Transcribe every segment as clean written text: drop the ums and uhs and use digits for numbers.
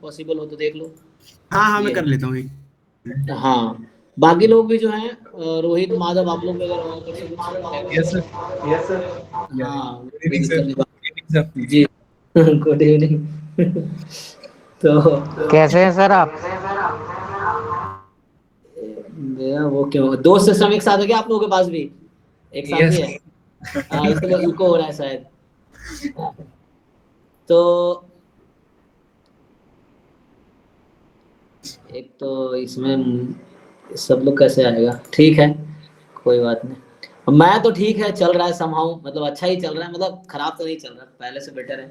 Possible हो तो देख लो। हाँ हाँ, मैं ये कर है। लेता हूँ। हाँ, बाकी लोग भी जो हैं रोहित, माधव, आप लोग भी अगर और से कुछ यस सर। Yes sir. या हाँ, गुड कोई इवनिंग सर। दिक्कत नहीं। Good evening sir. जी। Good evening. तो कैसे हैं सर आप? मेरा वो क्यों, दो सिस्टम एक साथ है क्या आप लोगों के पास भी? एक साथ ही यस। है? हाँ, इसलिए इको हो रहा है शायद। तो एक तो इसमें सब लोग कैसे आएगा, ठीक है, कोई बात नहीं। मैं तो ठीक है, चल रहा है समहाउ, मतलब अच्छा ही चल रहा है, मतलब खराब तो नहीं चल रहा, पहले से बेटर है।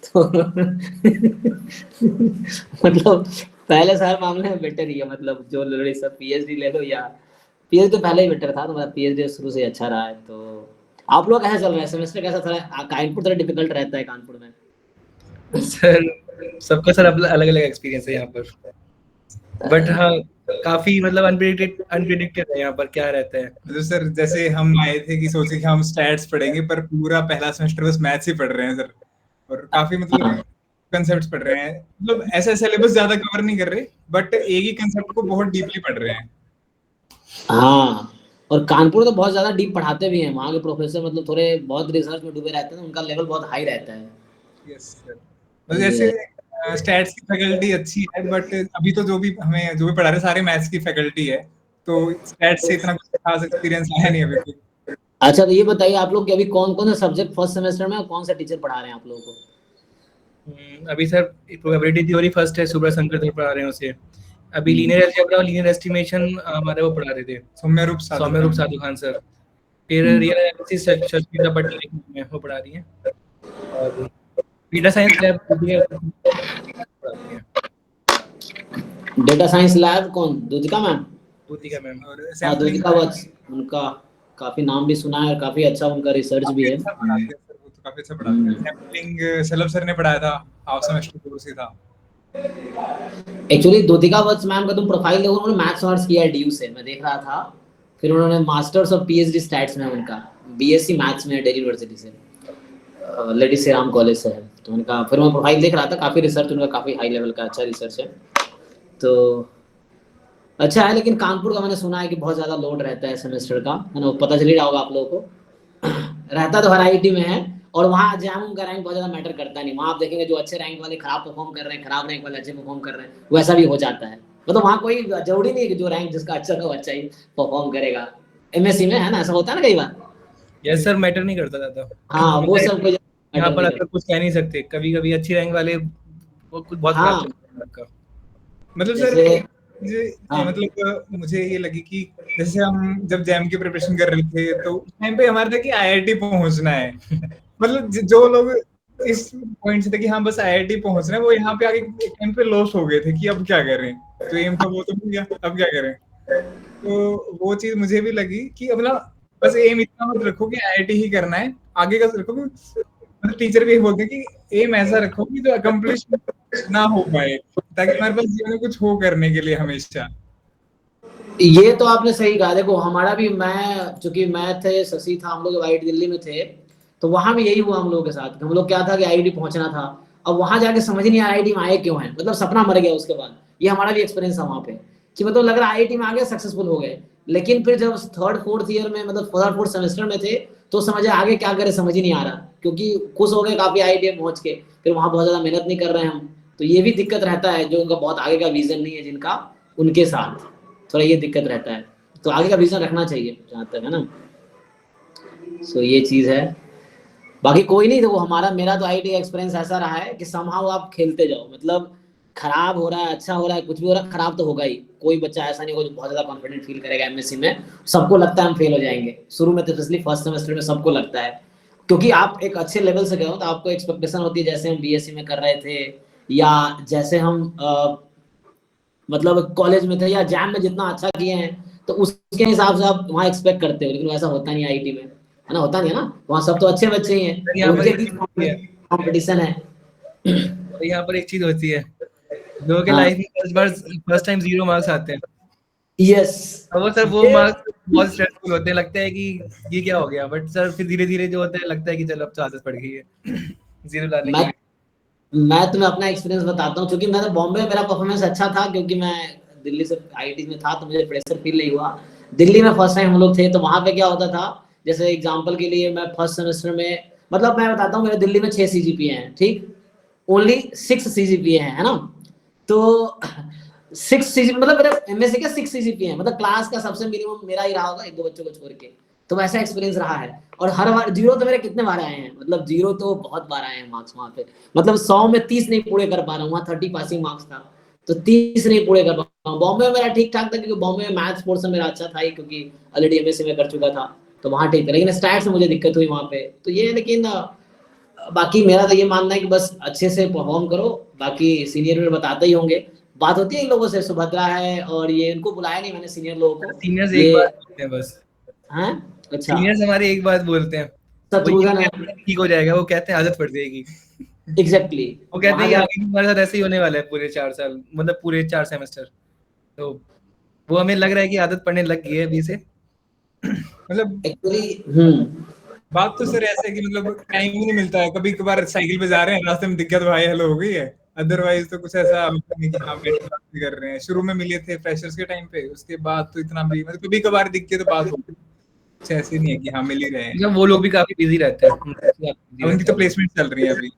तो मतलब पहले से हर मामले में बेटर ही है, मतलब जो लड़ी सब पीएचडी ले लो या पीएचडी तो पहले ही बेटर था, तो मतलब पीएचडी शुरू से अच्छा रहा है। तो आप लोग कैसा चल रहा है, सेमेस्टर कैसा चल रहा है? कानपुर थोड़ा डिफिकल्ट रहता है कानपुर में। सर सबका सर अलग अलग एक्सपीरियंस है यहाँ पर, बट हाँ काफी मतलब अनप्रिडिक्टेड है यहाँ पर क्या रहता है। मतलब सर जैसे हम आए थे कि सोचे कि हम स्टैट्स पढ़ेंगे, पर पूरा पहला सेमेस्टर बस मैथ्स ही पढ़ रहे हैं सर। और काफी मतलब हाँ कंसेप्ट्स पढ़ रहे हैं, मतलब ऐसा सिलेबस ज्यादा कवर नहीं कर रहे, बट एक ही कंसेप्ट को बहुत डीपली पढ़ रहे हैं। हाँ, और कानपुर तो बहुत ज्यादा डीप पढ़ाते भी हैं, वहाँ के प्रोफेसर मतलब थोड़े बहुत रिसर्च में डूबे रहते हैं, उनका लेवल बहुत हाई रहता है। Yes sir. तो तो ये जैसे है। स्टैट्स की फैकल्टी अच्छी है, बट अभी तो जो भी पढ़ा रहे सारे मैथ्स की फैकल्टी है, तो स्टैट्स से इतना कुछ खास एक्सपीरियंस आया नहीं अभी तक। अच्छा, तो ये बताइए आप लोग के अभी कौन कौन से सब्जेक्ट फर्स्ट सेमेस्टर में और कौन सा टीचर पढ़ा रहे हैं आप लोगों को? अभी सर प्रोबेबिलिटी थ्योरी फर्स्ट है, सुब्रत शंकर सर पढ़ा रहे हैं उसे। अभी लीनियर अलजेब्रा और लीनियर एस्टिमेशन हमारे वो पढ़ा रहे थे सौम्य रूप साधु खान सर। फिर रियल एनालिसिस शर्मिला पटेल में वो पढ़ा रही हैं, और डेटा साइंस लैब पढ़ाती हैं डेटा साइंस लैब कौन, द्युतिका मैम? ज्योतिका मैम। और हाँ, सैम्पलिंग द्युतिका वत्स, उनका काफी नाम भी सुना है और काफी अच्छा उनका रिसर्च भी काफी है। अच्छा पढ़ाते हैं सर, वो तो काफी अच्छा पढ़ाते हैं। सैम्पलिंग सैलव सर ने पढ़ाया था, हाफ सेमेस्टर कोर्स ही था। एक्चुअली द्युतिका वत्स मैम का तुम प्रोफाइल देखो, उन्होंने मैथ्स ऑनर्स किया है डीयू से, मैं देख रहा था। फिर उन्होंने मास्टर्स और पीएचडी स्टैट्स में उनका, बीएससी मैथ्स में दिल्ली यूनिवर्सिटी से, लेडी श्री राम कॉलेज से है। तो उनका फिर मैं प्रोफाइल देख रहा था, काफी रिसर्च उनका काफी हाई लेवल का अच्छा रिसर्च है। तो अच्छा है, लेकिन कानपुर का मैंने सुना है कि बहुत ज्यादा लोड रहता है सेमेस्टर का, है ना, पता चल ही रहा होगा आप लोगों को। रहता तो हर आईआईटी में है। और वहाँ जैम का रैंक बहुत ज्यादा मैटर करता नहीं, वहाँ आप देखेंगे जो अच्छे रैंक वाले खराब परफॉर्म कर रहे हैं, खराब रैंक वाले अच्छे परफॉर्म कर रहे हैं, वैसा भी हो जाता है। मतलब वहाँ कोई जरूरी नहीं है कि जो रैंक जिसका अच्छा था वो अच्छा ही परफॉर्म करेगा। एमएससी में है ना, ऐसा होता है ना कई बार। यस सर, मैटर नहीं करता ज्यादा। हाँ, वो सब कोई यहाँ मैटर पर नहीं अगर करता। कुछ कह नहीं सकते, कभी कभी अच्छी रैंक वाले वो कुछ बहुत खराब हाँ, चलता है आपका। मतलब सर जैसे एक चीज हाँ मतलब मुझे ये लगी कि जैसे हम जब जैम की प्रिपरेशन कर रहे थे, तो उस टाइम पे हमारा था कि आईआईटी पहुंचना है। मतलब जो लोग इस पॉइंट से थे कि हाँ बस आईआईटी पहुंचना है, वो यहाँ पे आगे एक टाइम पे लॉस हो गए थे कि अब क्या करें, जो एम था वो तो मिल गया, अब क्या करें। तो वो चीज मुझे भी लगी कि मतलब बस एम इतना मत रखो कि आईआईटी ही करना है, आगे का रखो कि मतलब टीचर भी बोलते हैं कि एम ऐसा रखो कि जो अकम्प्लिश ना हो पाए, ताकि हमारे पास जीवन में कुछ हो करने के लिए हमेशा। ये तो आपने सही कहा। देखो हमारा भी, मैं चूंकि मैं थे, शशि था, हम लोग आईआईटी दिल्ली में थे, तो वहां भी यही हुआ हम लोगों के साथ। हम लोग क्या था कि आईआईटी पहुंचना था, अब वहां जाके समझ नहीं आया आईआईटी में आए क्यों है, मतलब सपना मर गया उसके बाद। ये हमारा भी एक्सपीरियंस था वहां पे, कि मतलब लग रहा आईआईटी में आ गए, सक्सेसफुल हो गए। लेकिन फिर जब थर्ड फोर्थ ईयर में, मतलब थर्ड फोर्थ सेमेस्टर में थे, तो समझे आगे क्या करें समझ ही नहीं आ रहा, क्योंकि खुश हो गए काफी आईआईटी में पहुंच के, फिर वहां बहुत ज्यादा मेहनत नहीं कर रहे हैं हम। तो ये भी दिक्कत रहता है, जो उनका बहुत आगे का विजन नहीं है जिनका, उनके साथ थोड़ा ये दिक्कत रहता है। तो आगे का विजन रखना चाहिए जहाँ तक है ना। सो ये चीज है। बाकी कोई नहीं, देखो हमारा, मेरा तो आईटी एक्सपीरियंस ऐसा रहा है कि समहाउ आप खेलते जाओ, मतलब खराब हो रहा है, अच्छा हो रहा है, कुछ भी हो रहा है, खराब तो होगा ही। कोई बच्चा ऐसा नहीं होगा जो बहुत ज्यादा कॉन्फिडेंट फील करेगा एमएससी में। सबको लगता है हम फेल हो जाएंगे शुरू में, तो स्पेशली फर्स्ट सेमेस्टर में सबको लगता है, क्योंकि आप एक अच्छे लेवल से गए हो, तो आपको एक्सपेक्टेशन होती है जैसे हम बीएससी में कर रहे थे, या जैसे हम मतलब कॉलेज में थे, या जैम में जितना अच्छा किए हैं, तो उसके हिसाब से आप वहाँ एक्सपेक्ट करते हो। लेकिन वैसा होता नहीं आईटी में, है ना, होता नहीं है ना, वहाँ सब तो अच्छे बच्चे ही हैं, सर यहाँ पर उनके एक बीच चीज होती है, कंपटीशन है। सर यहाँ पर एक चीज होती है, लोगों के हाँ, लाइफ में फर्स्ट टाइम 0 मार्क्स आते हैं। यस, अब वो सर वो ये मार्क्स बहुत स्ट्रेसफुल होते हैं, लगता है कि ये क्या हो गया, बट सर फिर धीरे धीरे जो होता है लगता है कि चलो अब तो आदत पड़ गई है 0 लाने मैं की भी। मैं तुम्हें अपना एक्सपीरियंस बताता हूँ, क्योंकि मैं तो बॉम्बे में मेरा परफॉर्मेंस अच्छा था, क्योंकि मैं दिल्ली से आईआईटी में था तो मुझे प्रेशर फील नहीं हुआ। दिल्ली में फर्स्ट टाइम हम लोग थे तो वहां पे क्या होता था, जैसे एग्जांपल के लिए मैं फर्स्ट सेमेस्टर में, मतलब मैं बताता हूँ, मेरे दिल्ली में 6 सीजीपीए हैं, ठीक, ओनली 6 सीजीपीए हैं, है ना। तो 6 सीजीपीए मतलब मेरा एमएससी का 6 सीजीपीए है, मतलब क्लास का सबसे मिनिमम मेरा ही रहा होगा, एक दो बच्चों को छोड़ के। तो वैसा एक्सपीरियंस रहा है। और हर बार जीरो तो मेरे कितने बार आए हैं, मतलब जीरो तो बहुत बार आए हैं मार्क्स वहां पे। मतलब 100 में 30 नहीं पूरे कर पा रहा हूँ, वहाँ 30 पासिंग मार्क्स था, तो 30 नहीं पूरे कर पा रहा हूँ। बॉम्बे में मेरा ठीक ठाक था, क्योंकि बॉम्बे में मैथ्स पोर्शन मेरा अच्छा था ही, क्योंकि ऑलरेडी एमएससी में कर चुका था, तो वहाँ ठीक था। लेकिन स्टैट्स में मुझे दिक्कत हुई वहाँ पे, तो ये है। लेकिन बाकी मेरा तो ये मानना है कि बस अच्छे से परफॉर्म करो, बाकी सीनियर में बताते ही होंगे। बात होती है इन लोगों से, सुभद्रा है और ये, इनको बुलाया नहीं मैंने सीनियर लोगों को, सीनियर्स एक ये बात बोलते हैं बस, हैं। अच्छा, सीनियर्स हमारे एक बात बोलते हैं, वो ये शत्रुघ्न नहीं है, कहते हैं ठीक हो जाएगा, वो कहते हैं आदत पड़ जाएगी। एग्जैक्टली। वो कहते हैं वहां कि जाके आगे भी हमारे साथ ऐसे ही होने वाला है पूरे 4 साल, मतलब पूरे 4 सेमेस्टर। तो वो हमें लग रहा है कि आदत पड़ने लग गई है अभी से। मतलब एक्चुअली बात तो सर ऐसे है कि मतलब टाइम ही नहीं मिलता है। कभी कभार साइकिल पे जा रहे हैं, रास्ते में दिख गया तो भाई हेलो हो गई है, अदरवाइज तो कुछ ऐसा होता नहीं कि हाँ बैठ के बात भी कर रहे हैं। शुरू में मिले थे फ्रेशर्स के टाइम पे, उसके बाद तो इतना भी मतलब कभी कभार दिख के तो बात होती है, कुछ ऐसे नहीं है कि हाँ मिल ही रहे हैं। मतलब वो लोग भी काफी बिजी रहते हैं, अब उनकी तो प्लेसमेंट चल रही है अभी।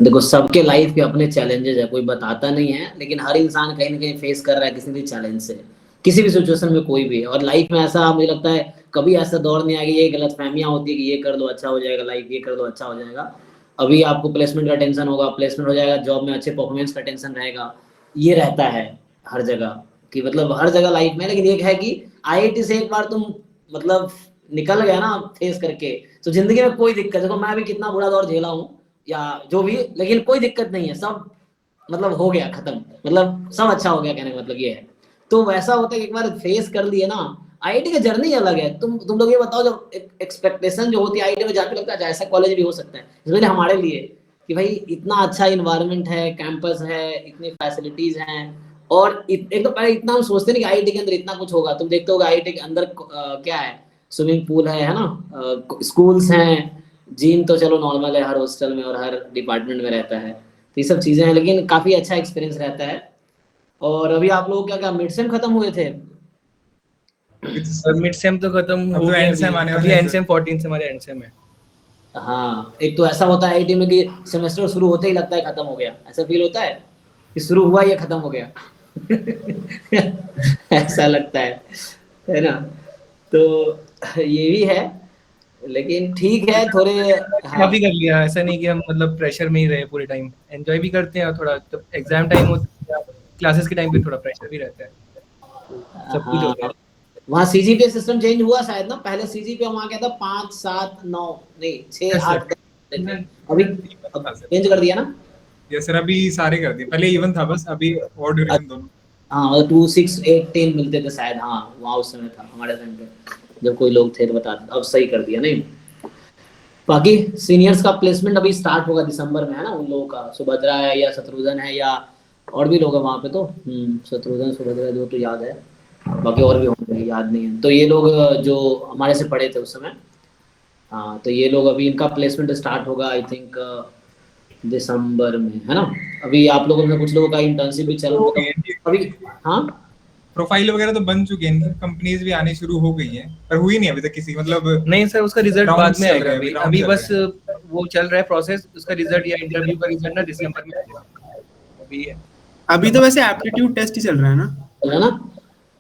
देखो, सबके लाइफ के अपने चैलेंजेस है, कोई बताता नहीं है, लेकिन हर इंसान कहीं ना कहीं फेस कर रहा है किसी भी चैलेंज से, किसी भी सिचुएशन में, कोई भी। और लाइफ में ऐसा मुझे लगता है कभी ऐसा दौर नहीं आएगा, ये गलत फहमियां होती है कि ये कर दो अच्छा हो जाएगा लाइफ, ये कर दो अच्छा हो जाएगा। अभी आपको प्लेसमेंट का टेंशन होगा, प्लेसमेंट हो जाएगा, जॉब में अच्छे परफॉर्मेंस का टेंशन रहेगा, ये रहता है हर जगह, कि मतलब हर जगह लाइफ में। लेकिन एक है कि आईआईटी से एक बार तुम मतलब निकल गया ना फेस करके, तो जिंदगी में कोई दिक्कत, देखो मैं भी कितना बुरा दौर झेला हूँ या जो भी, लेकिन कोई दिक्कत नहीं है, सब मतलब हो गया खत्म, मतलब सब अच्छा हो गया, कहने का मतलब ये है। तो वैसा होता है कि एक बार फेस कर लिए ना, आईआईटी का जर्नी अलग है। तुम लोग ये बताओ, जब एक्सपेक्टेशन जो होती है आईआईटी में जाके लगता है ऐसा कॉलेज भी हो सकता है, इसलिए हमारे लिए कि भाई इतना अच्छा इन्वायरमेंट है, कैंपस है, इतनी फैसिलिटीज हैं। और एक तो पहले इतना हम सोचते नहीं कि आईआईटी के अंदर इतना कुछ होगा। तुम देखते होगे आईआईटी के अंदर क्या है, स्विमिंग पूल है ना, स्कूल्स हैं, जिम तो चलो नॉर्मल है हर हॉस्टल में और हर डिपार्टमेंट में रहता है, तो ये सब चीजें हैं, लेकिन काफी अच्छा एक्सपीरियंस रहता है। और अभी आप लोग क्या क्या मिड सेम खत्म हुए थे? और मिड सेम तो खत्म अब हो तो गया, एंड सेम आने अभी वाले हैं एंड सर। सेम 14 से हमारे एंड सेम है। हाँ, एक तो ऐसा होता है आईआईटी में कि सेमेस्टर शुरू होते ही लगता है खत्म हो गया, ऐसा फील होता है कि शुरू हुआ ये खत्म हो गया। ऐसा लगता है ना। तो ये भी है, लेकिन ठीक है थोड़े। हाँ काफी कर लिया, ऐसा नहीं कि हम मतलब प्रेशर में ही रहे पूरे टाइम, एंजॉय भी करते हैं, और थोड़ा जब एग्जाम टाइम होता है, क्लासेस के टाइम पे थोड़ा प्रेशर भी रहता है, सब कुछ हाँ, होता है। वहाँ सीजीपीए सिस्टम चेंज हुआ शायद ना, पहले सीजीपीए वहाँ क्या था, 5 7 9 नहीं 6 यस सर, 8 10 थे, अभी अब चेंज कर दिया ना। यस सर, अभी सारे कर दिए। पहले इवन था बस, अभी और ड्यूरेशन दोनों। हाँ, मतलब 2 6 8 10 मिलते थे शायद, हाँ वहाँ उस समय था हमारे टाइम पे, जब कोई लोग थे तो बता, अब सही कर दिया नहीं। बाकी सीनियर्स का प्लेसमेंट अभी स्टार्ट होगा दिसंबर में, है ना, उन लोगों का, सुभद्रा है या शत्रुघ्न है या और भी लोग हैं वहाँ पे, तो शत्रुघ्न सुभद्रा जो तो याद है, बाकी और भी होंगे याद नहीं है। तो ये लोग जो हमारे से पढ़े थे उस समय, हाँ, तो ये लोग अभी इनका प्लेसमेंट स्टार्ट होगा आई थिंक दिसंबर में, है ना। अभी आप लोगों में कुछ लोगों का इंटर्नशिप भी चल, हो गई मतलब है अभी, हाँ प्रोफाइल वगैरह तो बन चुके हैं इनकी, कंपनीज भी आनी शुरू हो गई हैं, पर हुई नहीं अभी तक किसी, मतलब नहीं सर, उसका रिजल्ट बाद राउंड्स में चल आएगा, रहे हैं, अभी राउंड अभी चल बस रहे हैं। वो चल रहा है प्रोसेस, उसका रिजल्ट या इंटरव्यू का रिजल्ट ना दिसंबर में आएगा अभी। अभी तो वैसे एप्टीट्यूड टेस्ट ही चल रहा है ना। है ना।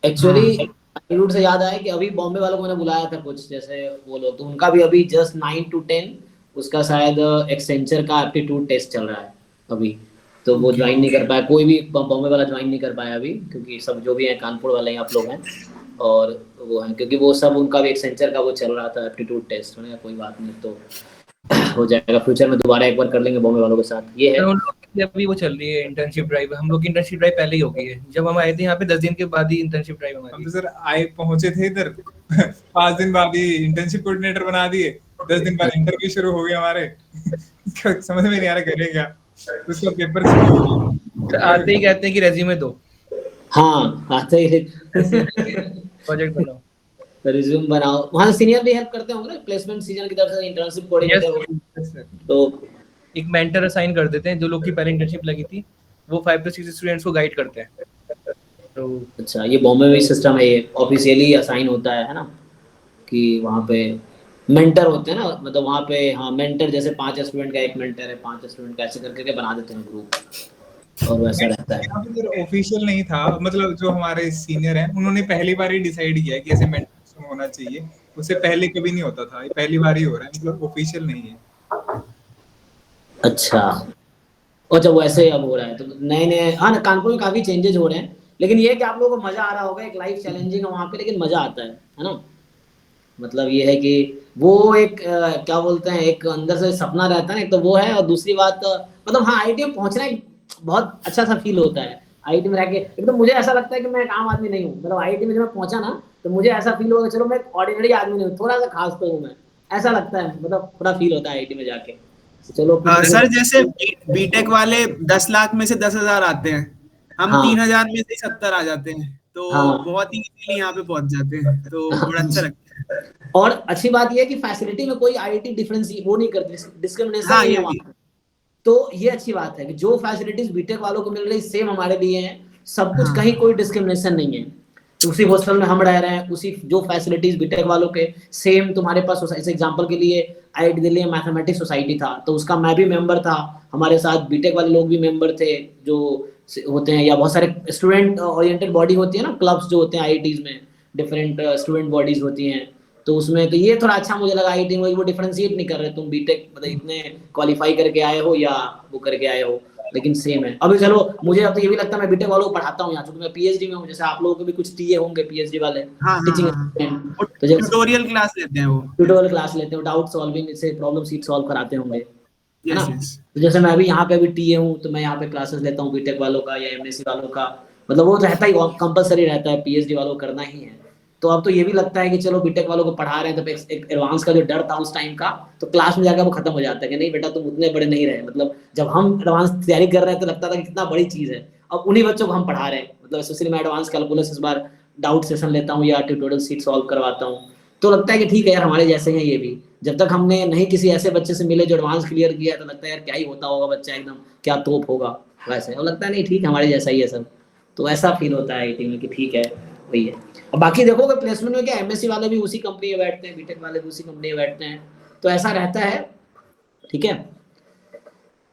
एक्चुअली हाँ एप्टीट्यूड से याद आया कि अभी बॉम्बे वालों को मैंने बुलाया था कुछ, जैसे वो लोग, तो उनका भी अभी जस्ट 9 to 10 उसका शायद एक्सेंचर का एप्टीट्यूड टेस्ट चल रहा है अभी। तो वो ओके। ज्वाइन नहीं कर पाया, कोई भी बॉम्बे वाला ज्वाइन नहीं कर पाया अभी, क्योंकि सब जो भी हैं कानपुर वाले ही आप लोग हैं, और वो हैं, क्योंकि वो सब उनका भी एक्सेंचर का वो चल रहा था एप्टीट्यूड टेस्ट, होने का कोई बात नहीं, तो हो जाएगा फ्यूचर में, दोबारा एक बार कर लेंगे बॉम्बे वालों के साथ, ये सर है। उन लोग की अभी वो चल रही है इंटर्नशिप ड्राइव, हम लोग की इंटर्नशिप ड्राइव पहले ही हो गई है, जब हम आए थे यहाँ पे 10 दिन के बाद ही इंटर्नशिप ड्राइव हम हमारी। तो सर आए पहुंचे थे इधर 5 दिन बाद ही इंटर्नशिप कोऑर्डिनेटर बना दिए, 10 दिन बाद इंटरव्यू शुरू हो गए हमारे। समझ में नहीं आ रहा करें क्या, उसका पेपर शुरू हो गया। तो आते ही कहते हैं कि रेज्यूमे दो, हाँ आते ही प्रोजेक्ट बनाओ। रिज्यूम बनाओ, वहाँ सीनियर भी हेल्प करते होंगे ना, प्लेसमेंट सीजन की तरफ से इंटर्नशिप यस कोऑर्डिनेटर हो, Yes, sir. तो एक मेंटर असाइन कर देते हैं, जो लोग की पहले इंटर्नशिप लगी थी वो 5 to 6 स्टूडेंट्स को गाइड करते हैं। तो अच्छा, ये बॉम्बे में भी सिस्टम है, ये ऑफिशियली असाइन होता है ना, कि वहाँ पे मेंटर होते हैं ना, मतलब वहाँ पे हाँ मेंटर, जैसे 5 स्टूडेंट का एक मेंटर है, 5 स्टूडेंट का ऐसे करके बना देते हैं ग्रुप, और वैसा रहता है। यहाँ पे ऑफिशियल नहीं था, मतलब जो हमारे सीनियर हैं उन्होंने पहली बार ही डिसाइड किया कि ऐसे मेंटर होना चाहिए, उससे पहले कभी नहीं होता था, ये पहली बार ही हो रहा है, मतलब ऑफिशियल नहीं है। अच्छा, और जब वैसे अब हो रहा है तो नए नए, हाँ ना, कानपुर में काफी चेंजेस हो रहे हैं, लेकिन ये है कि आप लोगों को मजा आ रहा होगा, एक लाइफ चैलेंजिंग है वहाँ पे, लेकिन मजा आता है ना। मतलब ये है कि वो एक क्या बोलते हैं, एक अंदर से सपना रहता है ना, एक तो वो है, और दूसरी बात मतलब हाँ आईटी में पहुंचना एक बहुत अच्छा सा फील होता है। आईटी में रह के एकदम मुझे ऐसा लगता है कि मैं एक आम आदमी नहीं हूँ, मतलब आईटी में जब मैं पहुंचा ना, तो मुझे ऐसा फील होगा चलो मैं ऑर्डिनरी आदमी नहीं हूँ, थोड़ा सा खास तो हूँ मैं, ऐसा लगता है, मतलब थोड़ा फील होता है आईटी में जाके। चलो सर जैसे बीटेक वाले 10 लाख में से 10,000 आते हैं, हम हाँ 3,000 में से 70 आ जाते हैं, तो हाँ बहुत ही इजीली यहाँ पे पहुंच जाते हैं, तो बड़ा अच्छा लगता है। और अच्छी बात यह है कि फैसिलिटी में कोई आईआईटी डिफरेंस वो नहीं करती, डिस्क्रिमिनेशन हाँ नहीं ये है भी। वहाँ। तो ये अच्छी बात है कि जो फैसिलिटीज बीटेक वालों को मिल रही सेम हमारे लिए हैं, सब कुछ, हाँ कहीं कोई डिस्क्रिमिनेशन नहीं है। उसी हॉस्टल में हम रह रहे हैं, उसी जो फैसिलिटीज बीटेक वालों के सेम तुम्हारे पास। जैसे एग्जांपल के लिए आईआईटी दिल्ली में मैथमेटिक्स सोसाइटी था, तो उसका मैं भी मेंबर था, हमारे साथ बीटेक वाले लोग भी मेंबर थे जो होते हैं, या बहुत सारे स्टूडेंट ओरिएंटेड बॉडी होती है ना, क्लब्स जो होते हैं आईआईटीज में, डिफरेंट स्टूडेंट बॉडीज होती हैं, तो उसमें तो ये थोड़ा अच्छा मुझे लगा। आईआईटी में वो डिफरेंशिएट नहीं कर रहे, तुम बीटेक मतलब इतने क्वालिफाई करके आए हो या वो करके आए हो, लेकिन सेम है। अभी चलो मुझे अब तो ये भी लगता है मैं बीटेक वालों को पढ़ाता हूँ यहाँ, क्योंकि मैं पीएचडी में हूँ, जैसे आप लोगों के भी कुछ टीए होंगे पीएचडी वाले, हाँ हाँ टीचिंग हाँ, असिस्टेंट, वो तो जैसे ट्यूटोरियल क्लास लेते हैं वो। ट्यूटोरियल क्लास लेते हो, डाउट सॉल्विंग से प्रॉब्लम सीट सॉल्व कराते होंगे, है ना। Yes yes. तो जैसे मैं भी यहाँ पे अभी टीए हूँ, तो मैं यहाँ पे क्लासेस लेता हूँ बीटेक वालों का या एमएससी वालों का, मतलब वो रहता ही कंपलसरी रहता है, पीएचडी वालों को करना ही है। तो अब तो ये भी लगता है कि चलो बीटेक वालों को पढ़ा रहे हैं, तो एक एडवांस का जो डर था उस टाइम का, तो क्लास में जाकर वो खत्म हो जाता है कि नहीं बेटा तुम उतने बड़े नहीं रहे। मतलब जब हम एडवांस तैयारी कर रहे हैं तो लगता था कि कितना बड़ी चीज़ है, अब उन्हीं बच्चों को हम पढ़ा रहे हैं। मतलब स्पेशली मैं एडवांस कैलकुलस इस बार डाउट सेशन लेता हूँ या ट्यूटोरियल सीट सॉल्व करवाता हूँ, तो लगता है कि ठीक है यार हमारे जैसे हैं ये भी। जब तक हमने नहीं किसी ऐसे बच्चे से मिले जो एडवांस क्लियर किया, तो लगता है यार क्या ही होता होगा, बच्चा एकदम क्या तोप होगा, वैसे और लगता है नहीं ठीक है हमारे जैसा ही है सब। तो ऐसा फील होता है आईटी में कि ठीक है वही है। और बाकी देखोगे प्लेसमेंट में क्या, एमएससी वाले भी उसी कंपनी में बैठते हैं, बीटेक वाले भी उसी कंपनी में बैठते हैं, तो ऐसा रहता है। ठीक है,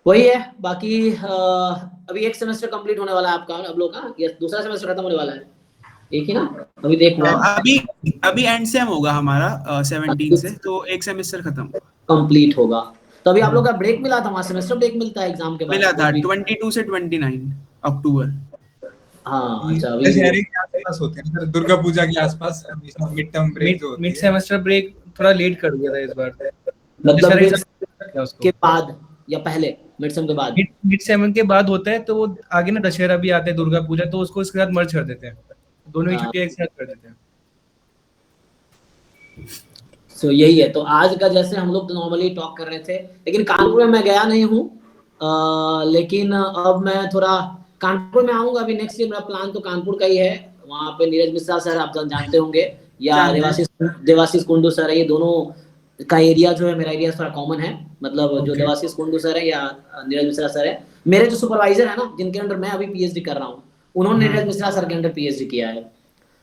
वही है। बाकी अभी एक सेमेस्टर कंप्लीट होने वाला है आपका, अब लोग का या दूसरा सेमेस्टर खत्म होने वाला है, एक ही ना, अभी देख हुआ अभी अभी एंड सेम होगा हमारा 17 से, तो एक सेमेस्टर खत्म कंप्लीट होगा। तो अभी आप लोग होगा। का ब्रेक मिला था, वहाँ सेमेस्टर ब्रेक मिलता है एग्जाम के बाद मिला था कोई भी। 22 से 29 अक्टूबर। हाँ अच्छा, अभी दशहरे के आसपास होते हैं सर, दुर्गा पूजा के आसपास हमेशा मिड टर्म ब्रेक जो होती मिड है। सेमेस्टर ब्रेक थोड़ा लेट कर दिया था इस बार, मतलब दशहरे मिड क्या उसको के बाद या पहले, मिड सेम के बाद। मिड सेवन के बाद होता है, तो वो आगे ना दशहरा भी आता है, दुर्गा पूजा, तो उसको इसके साथ मर्ज कर देते हैं, दोनों ही हाँ, छुट्टियां एक साथ कर देते हैं। सो यही है। तो आज का जैसे हम लोग तो नॉर्मली टॉक कर रहे थे, लेकिन कानपुर में मैं गया नहीं हूँ, लेकिन अब मैं थोड़ा कानपुर में आऊंगा अभी नेक्स्ट ईयर। मेरा प्लान तो कानपुर का ही है, वहाँ पे नीरज मिश्रा सर आप जानते होंगे, या जानते हैं। देवाशीष कुंडू सर है, ये दोनों का एरिया जो है मेरा एरिया थोड़ा कॉमन है। मतलब जो ओके देवाशीष कुंडू सर है या नीरज मिश्रा सर है, मेरे जो सुपरवाइजर है ना, जिनके अंडर मैं अभी पीएचडी कर रहा हूँ, उन्होंने हाँ नीरज मिश्रा सर के अंडर पीएचडी किया है।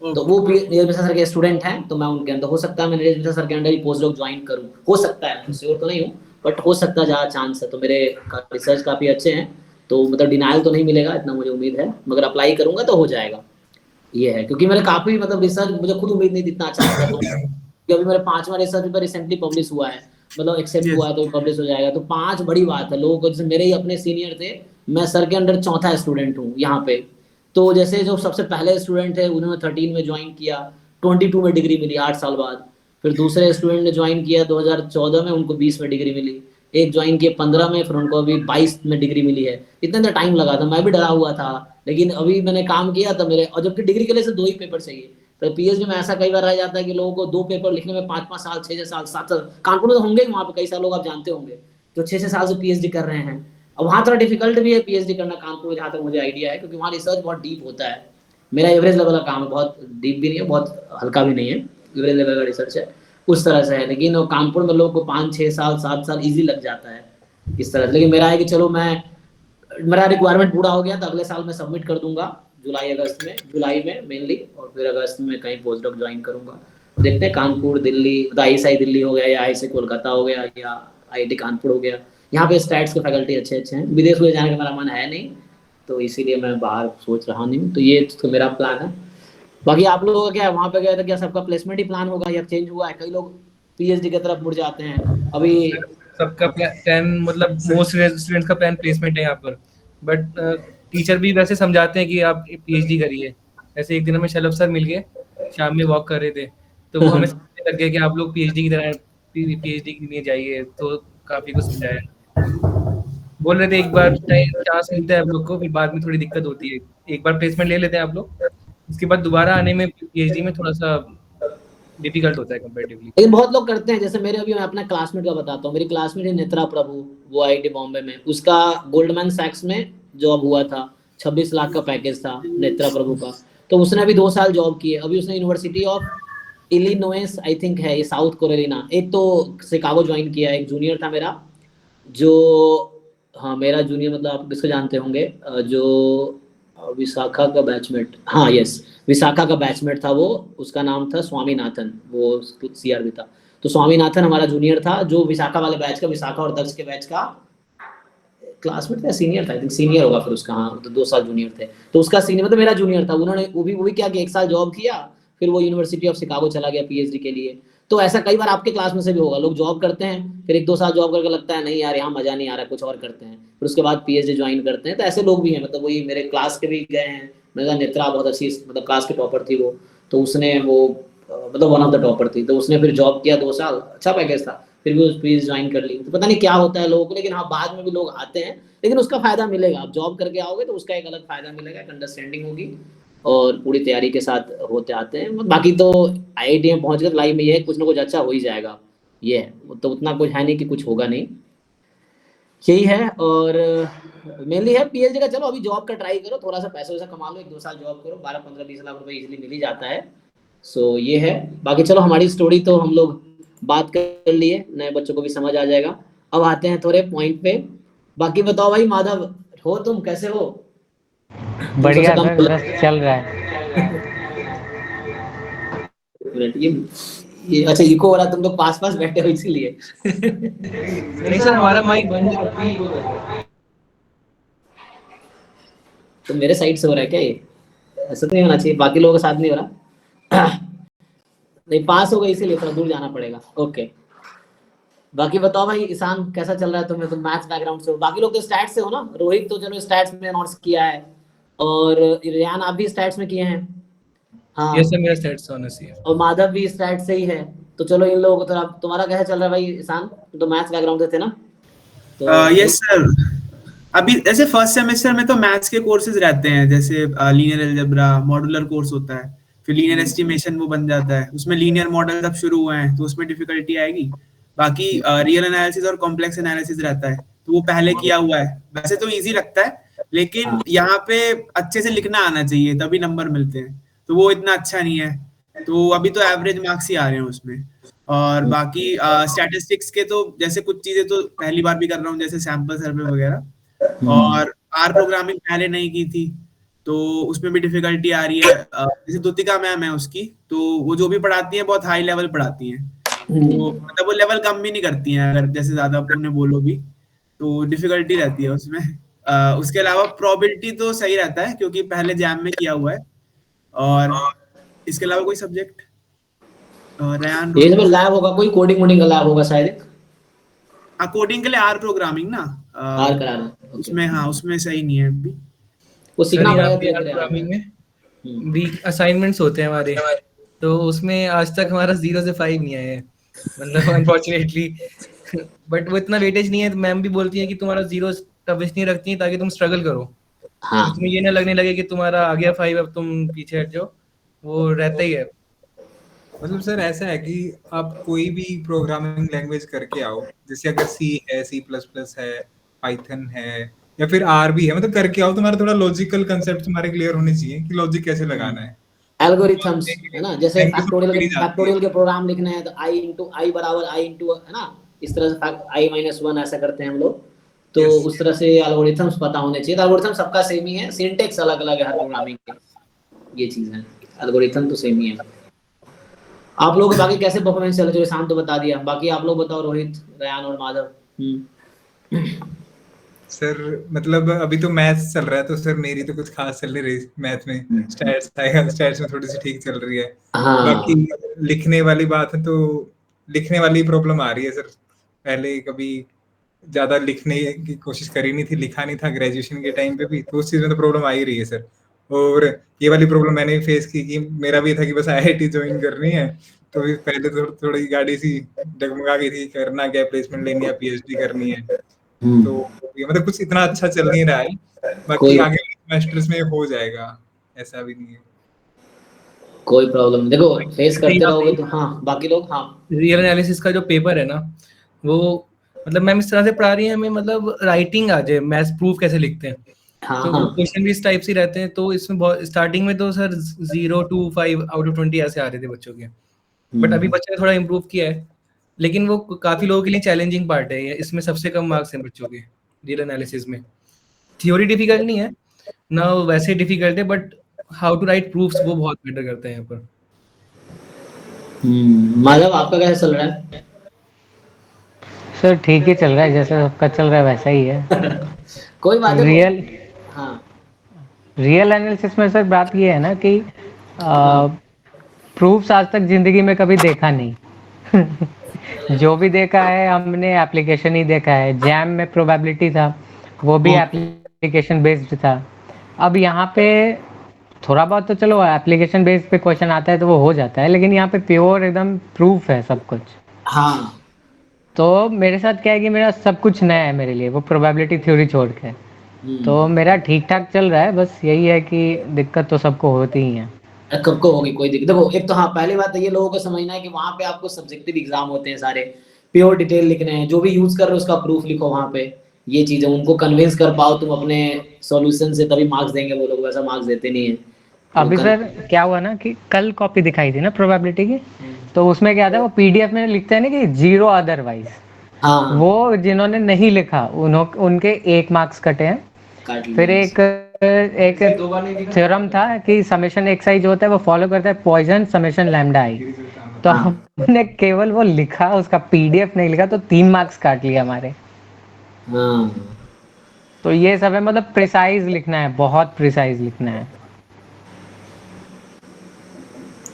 तो ओके। वो नीरज मिश्रा सर के स्टूडेंट हैं, तो मैं उनके अंदर, हो सकता है मैं नीरज मिश्रा सर के अंदर ही पोस्ट डॉक ज्वाइन करूं, हो सकता है, श्योर तो नहीं हूं, बट हो सकता है, जहाँ चांस है। तो मेरे रिसर्च काफी अच्छे हैं, तो मतलब डिनाइल तो नहीं मिलेगा इतना मुझे उम्मीद है, मगर अप्लाई करूंगा तो हो जाएगा। ये है, क्योंकि मेरे काफी मतलब रिसर्च, मुझे खुद उम्मीद नहीं थी इतना अच्छा कर दूंगा, क्योंकि अभी मेरा 5वां रिसर्च पेपर रिसेंटली पब्लिश हुआ है, मतलब एक्सेप्ट हुआ यस है तो पब्लिश हो जाएगा, तो 5 बड़ी बात है। लोगों को, जैसे मेरे ही अपने सीनियर थे, मैं सर के अंडर चौथा स्टूडेंट हूँ यहाँ पे, तो जैसे जो सबसे पहले स्टूडेंट थे उन्होंने 13 में ज्वाइन किया, 22 में डिग्री मिली 8 साल बाद। फिर दूसरे स्टूडेंट ने ज्वाइन किया 2014 में, उनको 20 में डिग्री मिली। एक ज्वाइन किए 15 में, फिर उनको अभी 22 में डिग्री मिली है। इतना तो टाइम लगा था, मैं भी डरा हुआ था, लेकिन अभी मैंने काम किया था मेरे, और जबकि डिग्री के लिए सिर्फ 2 ही पेपर चाहिए। तो पीएचडी में ऐसा कई बार रह जाता है कि लोगों को 2 पेपर लिखने में 5-5 साल, 6-6 साल, 7 साल, कानपुर में तो होंगे ही, वहाँ पे कई साल लोग आप जानते होंगे जो 6-6 साल से पीएचडी कर रहे हैं। और वहाँ थोड़ा डिफिकल्ट भी है पीएचडी करना कानपुर में, जहाँ तक मुझे आइडिया है, क्योंकि वहाँ रिसर्च बहुत डीप होता है। मेरा एवरेज लेवल का काम है, बहुत डीप भी नहीं है, बहुत हल्का भी नहीं है, एवरेज लेवल का रिसर्च है, उस तरह से है। लेकिन कानपुर में लोग को 5-6 साल, 7 साल इजी लग जाता है, इस तरह से। लेकिन मेरा है कि चलो मेरा रिक्वायरमेंट पूरा हो गया तो अगले साल मैं सबमिट कर दूंगा जुलाई में मेनली, और फिर अगस्त में कहीं पोस्ट डॉक ज्वाइन करूंगा। देखते हैं, कानपुर दिल्ली, आईएसआई दिल्ली हो गया, या आईएसआई कोलकाता हो गया, या आईआईटी कानपुर हो गया। यहाँ पे स्टैट्स के फैकल्टी अच्छे अच्छे हैं। विदेश में जाने का मेरा मन है नहीं, तो इसीलिए मैं बाहर सोच रहा नहीं हूँ। तो ये तो मेरा प्लान है। बाकी आप लोगों का क्या है, वहाँ पे गए तो क्या सबका प्लेसमेंट ही प्लान होगा या चेंज हुआ है? कई लोग पीएचडी की तरफ मुड़ जाते हैं अभी। सबका प्लान मतलब मोस्ट स्टूडेंट्स का प्लान प्लेसमेंट है यहाँ पर, बट टीचर भी वैसे समझाते हैं कि आप पीएचडी करिए। ऐसे एक दिन हमें शलभ सर मिल गए, शाम में वॉक कर रहे थे, तो वो हमें समझने लग गया कि आप लोग पीएचडी की तरह पीएचडी के लिए जाइए, तो काफी कुछ समझाया। बोल रहे थे एक बार चांस मिलता है आप लोग को, फिर बाद में थोड़ी दिक्कत होती है। एक बार प्लेसमेंट ले लेते हैं आप लोग, उसके बाद दोबारा आने में पीएचडी में थोड़ा सा डिफिकल्ट होता है कंपैरेटिवली। लेकिन बहुत लोग करते हैं। जैसे मेरे अभी मैं अपना क्लासमेट का बताता हूँ। मेरी क्लासमेट है नेत्रा प्रभु, वो आईआईटी बॉम्बे में, उसका गोल्डमैन सैक्स में जॉब हुआ था, 26 लाख का पैकेज था नेत्रा प्रभु का। तो उसने अभी 2 साल जॉब की है। अभी उसने university of Illinois I think है ये, साउथ कैरोलिना, एक तो शिकागो ज्वाइन किया है। एक जूनियर था मेरा, जो हाँ मेरा जूनियर मतलब आप किसको जानते होंगे, जो विशाखा का बैचमेट, हाँ यस, विशाखा का बैचमेट था वो। उसका नाम था स्वामीनाथन, वो सीआर भी था। तो स्वामीनाथन हमारा जूनियर था, जो विशाखा वाले बैच का, विशाखा और दक्ष के बैच का क्लासमेट था, सीनियर था, आई थिंक सीनियर होगा फिर उसका। हाँ तो 2 साल जूनियर थे। तो उसका सीनियर मतलब मेरा जूनियर था। उन्होंने वो भी क्या कि 1 साल जॉब किया, फिर वो यूनिवर्सिटी ऑफ शिकागो चला गया पीएचडी के लिए। तो ऐसा कई बार आपके क्लास में से भी होगा, लोग जॉब करते हैं, फिर 1-2 साल जॉब करके लगता है नहीं यार यहाँ मजा नहीं आ रहा, कुछ और करते हैं, फिर उसके बाद पीएचडी ज्वाइन करते हैं। तो ऐसे लोग भी हैं, मतलब वही मेरे क्लास के भी गए हैं। मेरा नेत्रा बहुत अच्छी मतलब क्लास की टॉपर थी वो, तो उसने वो मतलब वन ऑफ द टॉपर थी, तो उसने फिर जॉब किया 2 साल, अच्छा पैकेज था, फिर भी उस पीएचडी ज्वाइन कर ली। तो पता नहीं क्या होता है लोगों को, लेकिन हाँ बाद में भी लोग आते हैं, लेकिन उसका फायदा मिलेगा। आप जॉब करके आओगे तो उसका एक अलग फायदा मिलेगा, एक अंडरस्टैंडिंग होगी, और पूरी तैयारी के साथ होते आते हैं। बाकी तो आईआईटी में पहुंच कर लाइफ में ये है कुछ ना कुछ अच्छा हो ही जाएगा, ये है। तो उतना कुछ है नहीं कि कुछ होगा नहीं, यही है। और मेनली है पीएचडी का। चलो अभी जॉब का ट्राई करो, थोड़ा सा पैसा वैसा कमा लो, 1-2 साल जॉब करो, 12-15-20 लाख रुपए इजीली मिल ही जाता है। सो ये है। बाकी चलो हमारी स्टोरी तो हम लोग बात कर लिए, नए बच्चों को भी समझ आ जाएगा। अब आते हैं थोड़े पॉइंट पे। बाकी बताओ भाई माधव, हो तुम कैसे हो? बढ़िया सर, बस चल रहा है। ये अच्छा इको हो रहा, तुम लोग पास पास बैठे हो इसीलिए। नहीं सर, हमारा माइक बंद है। तो मेरे साइड से हो रहा है क्या ये? ऐसा तो नहीं होना चाहिए, बाकी लोगों के साथ नहीं हो रहा। नहीं पास हो गई इसीलिए थोड़ा दूर जाना पड़ेगा। ओके, बाकी बताओ भाई ईशान कैसा चल रहा है तुम्हें? तुम मैथ्स बैकग्राउंड से हो, बाकी लोग तो स्टैट्स से हो ना। रोहित तो चलो स्टैट्स में ऑनर्स किया है, और रियान आप भी स्टैट्स में किए हैं। हाँ यस सर, मेरा स्टैट्स ऑनर्स ही है। और माधव भी स्टैट्स से ही है। तो चलो इन लोगों को थोड़ा, तुम्हारा कैसा चल रहा है भाई ईशान? तो मैथ्स बैकग्राउंड से थे ना? तो यस सर, अभी ऐसे फर्स्ट सेमेस्टर में तो मैथ्स के कोर्सेज रहते हैं, जैसे लीनियर अलजेब्रा, मॉड्यूलर कोर्स होता है, फिर लीनियर एस्टिमेशन वो बन जाता है। उसमें लीनियर मॉडल अब शुरू हुए हैं तो उसमें डिफिकल्टी आएगी। बाकी रियल एनालिसिस और कॉम्प्लेक्स एनालिसिस रहता है, तो वो पहले किया हुआ है। वैसे तो इजी लगता है, लेकिन यहाँ पे अच्छे से लिखना आना चाहिए तभी नंबर मिलते हैं, तो वो इतना अच्छा नहीं है। तो अभी तो एवरेज मार्क्स ही आ रहे हैं उसमें। और बाकी स्टैटिस्टिक्स के तो जैसे कुछ चीजें तो पहली बार भी कर रहा हूँ, जैसे सैंपल सर्वे वगैरह। और आर प्रोग्रामिंग पहले नहीं की थी, तो उसमें भी डिफिकल्टी आ रही है। जैसे द्युतिका मैम है उसकी, तो वो जो भी पढ़ाती है बहुत हाई लेवल पढ़ाती हैं, तो मतलब वो लेवल कम भी नहीं करती हैं, अगर जैसे ज्यादा उन्हें बोलो भी तो डिफिकल्टी रहती है उसमें। उसके अलावा प्रोबेबिलिटी तो सही रहता है क्योंकि पहले जैम में किया हुआ है। और इसके अलावा कोई सब्जेक्ट रयान ये तो लैब होगा, कोई कोडिंग वोडिंग का लैब होगा शायद। कोडिंग के लिए आर प्रोग्रामिंग ना, आर करा रहा है उसमें हाँ उसमें सही नहीं है अभी, वो सीखना पड़ेगा। प्रोग्रामिंग में भी असाइनमेंट्स होते हैं हमारे, तो उसमें आज तक हमारा 0 से 5 नहीं आया है, मतलब अनफॉर्चुनेटली। बट वो इतना वेटेज नहीं है, तो मैम भी बोलती है कि तुम्हारा 0 तब इसलिए रखती है ताकि तुम स्ट्रगल करो। हाँ। तुम्हें ये ना लगने लगे कि तुम्हारा आ गया 5 अब तुम पीछे हट जाओ, वो रहता ही है। मतलब सर ऐसा है कि आप कोई भी प्रोग्रामिंग लैंग्वेज करके आओ, जैसे अगर सी है, C++ है, पाइथन है, या फिर आर भी है, मतलब करके आओ, तुम्हारा थोड़ा लॉजिकल कंसेप्ट तुम्हारे क्लियर होने चाहिए कि लॉजिक कैसे लगाना है, एल्गोरिथम्स है ना। जैसे फैक्टोरियल के प्रोग्राम लिखने हैं तो i × i = i × है ना, इस तरह से i - 1 ऐसा करते हैं हम लोग। तो Yes. उस तरह से एल्गोरिथम्स पता होने चाहिए। एल्गोरिथम सबका सेम ही है, सिंटेक्स अलग अलग है हर प्रोग्रामिंग के, ये चीज है, एल्गोरिथम तो सेम ही है। आप लोग बाकी कैसे परफॉर्मेंस चल रहे हो? शांत तो बता दिया, बाकी आप लोग बताओ, रोहित, रयान और माधव। सर मतलब अभी तो मैथ्स चल रहा है, तो सर मेरी तो कुछ खास चल नहीं रही मैथ में। स्टैट्स आएगा, स्टैट्स में थोड़ी सी ठीक चल रही है। हाँ बाकी लिखने वाली बात है तो लिखने वाली प्रॉब्लम आ रही है सर। पहले कभी ज्यादा लिखने की कोशिश करी नहीं थी, लिखा नहीं था ग्रेजुएशन के टाइम पे भी, तो उस चीज में तो प्रॉब्लम आ ही रही है सर। और ये वाली प्रॉब्लम मैंने भी फेस की कि मेरा भी था कि बस आईआईटी ज्वाइन करनी है, तो भी पहले तो थोड़ी गाड़ी सी डगमगा गई थी, करना क्या, प्लेसमेंट लेनी है, पीएचडी करनी है। तो ये मतलब कुछ इतना अच्छा चल नहीं रहा है, बाकी कोई आगे सेमेस्टर्स में हो जाएगा, ऐसा भी नहीं है। कोई प्रॉब्लम नहीं, देखो फेस जैसे करते यहाँ रहोगे पे तो। हाँ बाकी लोग, हाँ रियल एनालिसिस का जो पेपर है ना, वो मतलब मैम इस तरह से पढ़ा रही है हमें, मतलब राइटिंग आ जाए, मैथ्स प्रूफ कैसे लिखते हैं। हाँ तो हाँ वो क्वेश्चन भी इस टाइप से रहते हैं, तो इसमें बहुत स्टार्टिंग में तो सर 0 to 5 आउट ऑफ 20 ऐसे आ रहे थे बच्चों के, बट अभी बच्चे ने थोड़ा इम्प्रूव किया है, लेकिन वो काफी लोगों के लिए चैलेंजिंग पार्ट है ये, इसमें सबसे कम मार्क्स हैं बच्चों के रियल एनालिसिस में। थ्योरी डिफिकल्ट नहीं है ना, वैसे डिफिकल्ट है, but how to write proofs वो बहुत मैटर करते हैं यहाँ पर। माधव आपका कैसे चल रहा है? सर ठीक ही चल रहा है, जैसे सबका चल रहा है वैसा ही है। कोई बात है। रियल हाँ रियल एनालिसिस में सर बात ये है ना कि हाँ प्रूफ्स आज तक जिंदगी में कभी देखा नहीं। जो भी देखा है हमने एप्लीकेशन ही देखा है। जैम में प्रोबेबिलिटी था, वो भी एप्लीकेशन बेस्ड था। अब यहाँ पे थोड़ा बहुत तो चलो एप्लीकेशन बेस्ड पे क्वेश्चन आता है तो वो हो जाता है, लेकिन यहाँ पे प्योर एकदम प्रूफ है सब कुछ। हाँ तो मेरे साथ क्या है कि मेरा सब कुछ नया है मेरे लिए, वो प्रोबेबिलिटी थ्योरी छोड़ के। तो मेरा ठीक ठाक चल रहा है, बस यही है कि दिक्कत तो सबको होती ही है। कब को होगी कोई दिक्कत? देखो एक तो हाँ, पहली बात तो ये लोगों को समझना है कि वहाँ पे आपको सब्जेक्टिव एग्जाम होते हैं सारे, प्योर डिटेल लिखने हैं, जो भी यूज कर रहे हो उसका प्रूफ लिखो वहाँ पे। ये चीजें उनको कन्विंस कर पाओ तुम अपने सॉल्यूशन से, तभी मार्क्स देंगे वो लोग, वैसा मार्क्स देते नहीं है। तो अभी सर क्या हुआ ना कि कल कॉपी दिखाई थी ना प्रोबेबिलिटी की, तो उसमें क्या था, वो पीडीएफ में लिखते हैं ना कि 0 अदरवाइज। हाँ वो जिन्होंने नहीं लिखा उनके 1 मार्क्स कटे हैं। काट फिर लिया। एक थ्योरम था कि समेशन एक्स जो होता है वो फॉलो करता है पॉइजन समेशन लैम्डा आई। तो हाँ हमने केवल वो लिखा, उसका पीडीएफ नहीं लिखा, तो 3 मार्क्स काट लिए हमारे। हाँ तो ये सब है, मतलब प्रिसाइज लिखना है, बहुत प्रिसाइज लिखना है।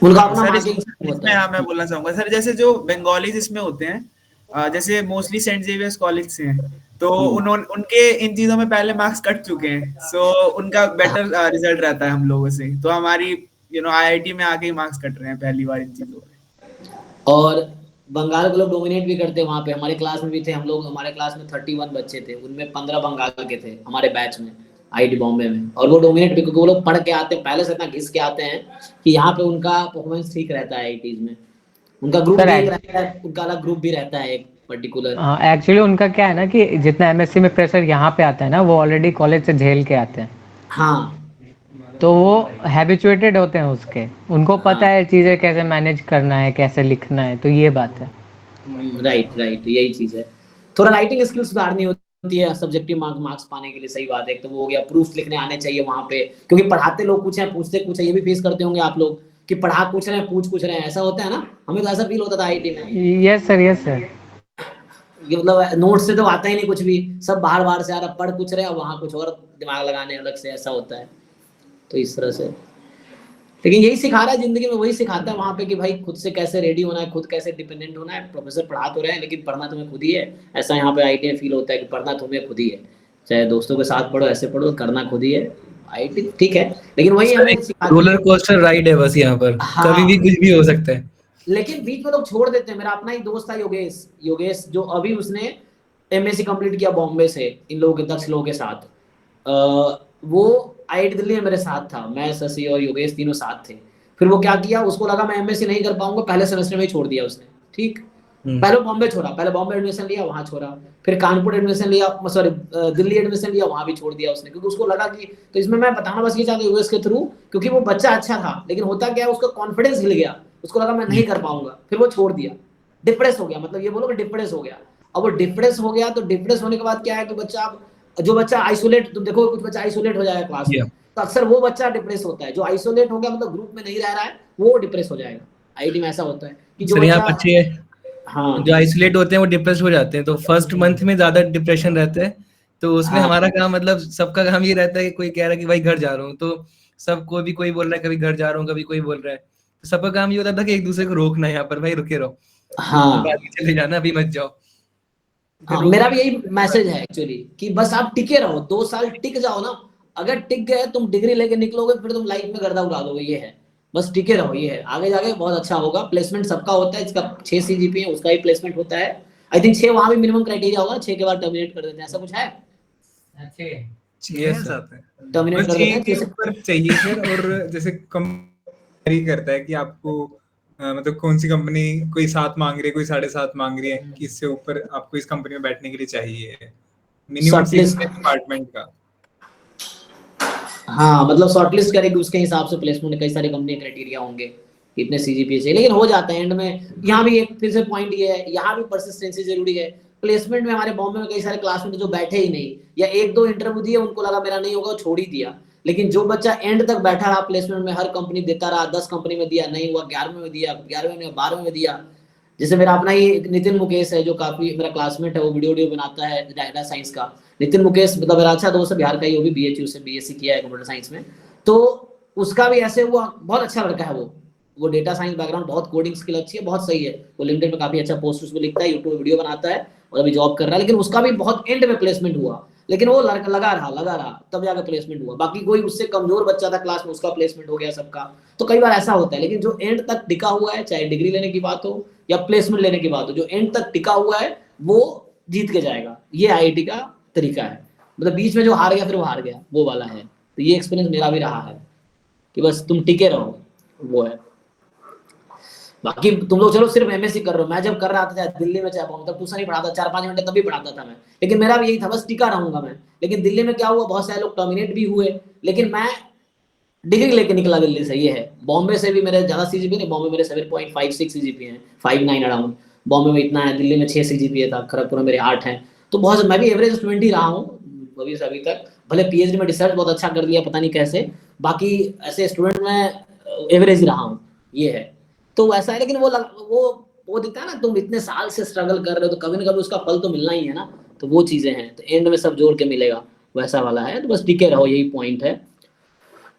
उनका अपना सर मार्किंग इसमें होता हाँ है। मैं बोलना चाहूंगा सर, जैसे जो बंगालीज इसमें होते हैं, जैसे मोस्टली सेंट जेवियर्स कॉलेज से हैं, तो उन्होंने उनके इन चीजों में पहले मार्क्स कट चुके हैं, सो उनका बेटर रिजल्ट रहता है हम लोगों से। तो हमारी आईआईटी में आके ही मार्क्स कट रहे हैं पहली बार इन चीजों में। और बंगाल के लोग डोमिनेट भी करते हैं वहाँ पे। हमारे क्लास में भी थे हम लोग, हमारे क्लास में 31 बच्चे थे, उनमें 15 बंगाल के थे हमारे बैच में, आईआईटी बॉम्बे में। और वो डोमिनेट भी, क्योंकि वो लोग पढ़ के आते हैं पहले से, इतना घिस के आते हैं कि यहाँ पे उनका परफॉर्मेंस ठीक रहता है आईआईटीज में। उनका ग्रुप सर भी एक रहता है, उनका अलग ग्रुप भी रहता है एक पर्टिकुलर। एक्चुअली उनका क्या है ना कि जितना एमएससी में प्रेशर यहाँ पे आता है ना, वो ऑलरेडी कॉलेज से झेल के आते हैं, हाँ तो वो हैबिचुएटेड होते हैं उसके, उनको पता हाँ है चीज़ें कैसे मैनेज करना है, कैसे लिखना है, तो ये बात है। राइट राइट, यही चीज है। थोड़ा राइटिंग स्किल सुधारनी होती है सब्जेक्टिव मार्क्स पाने के लिए, सही बात है। एक तो वो हो गया, प्रूफ लिखने आने चाहिए वहाँ पे, क्योंकि पढ़ाते लोग कुछ हैं, पूछते कुछ है। ये भी फेस करते होंगे आप लोग कि पढ़ा कुछ रहे हैं, पूछ कुछ रहे हैं, ऐसा होता है ना? हमें तो ऐसा फील होता था आईआईटी में, यस सर, यस सर। कि मतलब नोट से तो आता ही नहीं कुछ भी, सब बाहर बाहर से आ रहा, पढ़ कुछ रहे और वहाँ कुछ और दिमाग लगाने अलग से, ऐसा होता है। तो इस तरह से, लेकिन यही सिखा रहा है जिंदगी में, वही सिखाता है वहाँ पे कि भाई खुद से कैसे रेडी होना है, खुद कैसे डिपेंडेंट होना है। प्रोफेसर पढ़ा तो रहे हैं लेकिन पढ़ना तुम्हें खुद ही है। ऐसा यहाँ पे आईआईटी में फील होता है कि पढ़ना तुम्हें खुद ही है, चाहे दोस्तों के साथ पढ़ो, ऐसे पढ़ो, करना खुद ही है। आईआईटी ठीक है, लेकिन वही सर हमें एक सिखाती रोलर है। कोस्टर राइड है बस यहाँ पर, कभी भी हाँ, कुछ भी हो सकता है। लेकिन बीच में लोग छोड़ देते हैं। मेरा अपना ही दोस्त था योगेश, योगेश जो अभी उसने एमएससी कंप्लीट किया बॉम्बे से, इन लोगों के 10 लोगों के साथ। वो आईआईटी दिल्ली में मेरे साथ था, मैं, शशि और योगेश तीनों साथ थे। फिर वो क्या किया, उसको लगा मैं एमएससी नहीं कर पाऊंगा, पहले सेमेस्टर में ही छोड़ दिया उसने। ठीक, पहले बॉम्बे छोड़ा, पहले बॉम्बे एडमिशन लिया, वहां छोड़ा, फिर कानपुर एडमिशन लिया, सॉरी दिल्ली एडमिशन लिया, वहां भी छोड़ दिया उसने, क्योंकि उसको लगा कि, तो इसमें मैं बताना बस ये चाहता हूँ यूएस के थ्रू, क्योंकि वो बच्चा अच्छा था, लेकिन होता क्या है, उसका कॉन्फिडेंस हिल गया, उसको लगा मैं नहीं कर पाऊंगा, फिर वो छोड़ दिया, डिप्रेस हो गया, मतलब ये बोलो कि डिप्रेस हो गया। अब वो डिप्रेस हो गया, तो डिप्रेस होने के बाद क्या है कि जो बच्चा आइसोलेट, तुम देखो कुछ बच्चा आइसोलेट हो जाएगा क्लास में, तो अक्सर वो बच्चा डिप्रेस होता है। जो आइसोलेट हो गया मतलब ग्रुप में नहीं रह रहा है, वो डिप्रेस हो जाएगा। आईआईटी में ऐसा होता है कि जो सर यहाँ बच्चा बच्चे हाँ जो आइसोलेट होते हैं वो डिप्रेस हो जाते हैं, तो फर्स्ट मंथ में ज्यादा डिप्रेशन रहता है। तो उसमें हाँ हमारा काम, मतलब सबका काम ये रहता है कि कोई कह रहा है कि भाई घर जा रहा हूँ, तो सबको भी कोई बोल रहा है कभी घर जा रहा हूँ, कभी कोई बोल रहा है, तो सबका काम ये होता था कि एक दूसरे को रोकना, यहाँ पर भाई रुके रहो, हाँ आगे चले जाना, अभी मत जाओ। फिर हाँ, रोकने मेरा भी के यही बाद मैसेज है एक्चुअली कि बस आप टिके रहो, 2 साल टिक जाओ ना। अगर टिक गए, तुम डिग्री लेके निकलोगे, फिर तुम लाइफ में गर्दा उड़ा दोगे। ये है, बस टिके रहो, ये है। आगे जाके बहुत अच्छा होगा। प्लेसमेंट सबका होता है, इसका 6 सीजीपी है, उसका ही प्लेसमेंट होता है। आई थिंक 6 वहां भी मिनिमम क्राइटेरिया होगा, 6 के बाद टर्मिनेट कर देते हैं, ऐसा कुछ है, Yes, sir. आता है, टर्मिनेट बस कर देते ये हैं के जैसे। ऊपर चाहिए सर। और जैसे कंपनी करता है कि आपको मतलब कौन सी कंपनी कोई 7 मांग रही है, कोई 7.5 मांग रही है, कि इससे ऊपर आपको इस कंपनी में बैठने के लिए चाहिए मिनिमम शॉर्टलिस्ट, डिपार्टमेंट का। हाँ मतलब शॉर्टलिस्ट करेगी, उसके हिसाब से प्लेसमेंट कई सारी कंपनी क्राइटेरिया होंगे कि इतने सीजीपीए से, लेकिन हो जाता है एंड में। यहाँ भी एक फिर से पॉइंट ये है, यहाँ भी परसिस्टेंसी जरूरी है। प्लेसमेंट में हमारे बॉम्बे में कई सारे क्लासमेट जो बैठे ही नहीं, या 1-2 इंटरव्यू दिए, उनको लगा मेरा नहीं होगा, छोड़ ही दिया। लेकिन जो बच्चा एंड तक बैठा रहा प्लेसमेंट में, हर कंपनी देता रहा, 10 कंपनी में दिया, नहीं हुआ, 11वें में दिया, 11वें में, 12वें में दिया। जैसे मेरा अपना ही नितिन मुकेश है, जो काफी मेरा क्लासमेट है, वो वीडियो बनाता है डाटा साइंस का। नितिन मुकेश मतलब मेरा अच्छा दोस्त है, बिहार का ही, वो भी बीएचयू से बीएससी किया है कंप्यूटर साइंस में। तो उसका भी ऐसे हुआ, बहुत अच्छा लड़का है वो डेटा साइंस बैकग्राउंड, बहुत कोडिंग स्किल अच्छी है, बहुत सही है। वो लिंक्डइन में काफी अच्छा पोस्ट उसमें लिखता है, यूट्यूब वीडियो बनाता है, और अभी जॉब कर रहा है। लेकिन उसका भी बहुत एंड में प्लेसमेंट हुआ, लेकिन वो लगा रहा, तब जाकर प्लेसमेंट हुआ। बाकी कोई उससे कमजोर बच्चा था क्लास में, उसका प्लेसमेंट हो गया सबका। तो कई बार ऐसा होता है, लेकिन जो एंड तक टिका हुआ है, चाहे डिग्री लेने की बात हो या प्लेसमेंट लेने की बात हो, जो एंड तक टिका हुआ है वो जीत के जाएगा। ये आईआईटी का तरीका है। मतलब बीच में जो हार गया, फिर वो हार गया, वो वाला है। तो ये एक्सपीरियंस मेरा भी रहा है कि बस तुम टिके रहो, वो है। बाकी तुम लोग चलो सिर्फ एमएससी कर रहे हो, मैं जब कर रहा था, चाहे दिल्ली में चाहे बॉम्बे, तब ट्यूशन ही पढ़ाता, 4-5 घंटे तभी पढ़ाता था मैं। लेकिन मेरा भी यही था, बस टिका रहूंगा मैं। लेकिन दिल्ली में क्या हुआ, बहुत सारे लोग टर्मिनेट भी हुए, लेकिन मैं डिग्री लेके निकला दिल्ली से। ये है। बॉम्बे से भी मेरे ज्यादा सीजीपी नहीं, बॉम्बे मेरे 7.56 सीजीपी है, 59 अराउंड। बॉम्बे में इतना है, दिल्ली में 6 सीजीपी था, खड़गपुर में मेरे 8 हैं। तो बहुत, मैं भी एवरेज स्टूडेंट ही रहा हूँ अभी से अभी तक। भले पीएचडी में रिसर्च बहुत अच्छा कर दिया, पता नहीं कैसे, बाकी ऐसे स्टूडेंट में एवरेज ही रहा हूँ। ये है। तो वैसा है, लेकिन वो दिखता है ना, तुम इतने साल से स्ट्रगल कर रहे हो, तो कभी ना कभी उसका फल तो मिलना ही है ना। तो वो चीजें हैं, तो एंड में सब जोड़ के मिलेगा, वैसा वाला है। तो बस टिके रहो, यही पॉइंट है।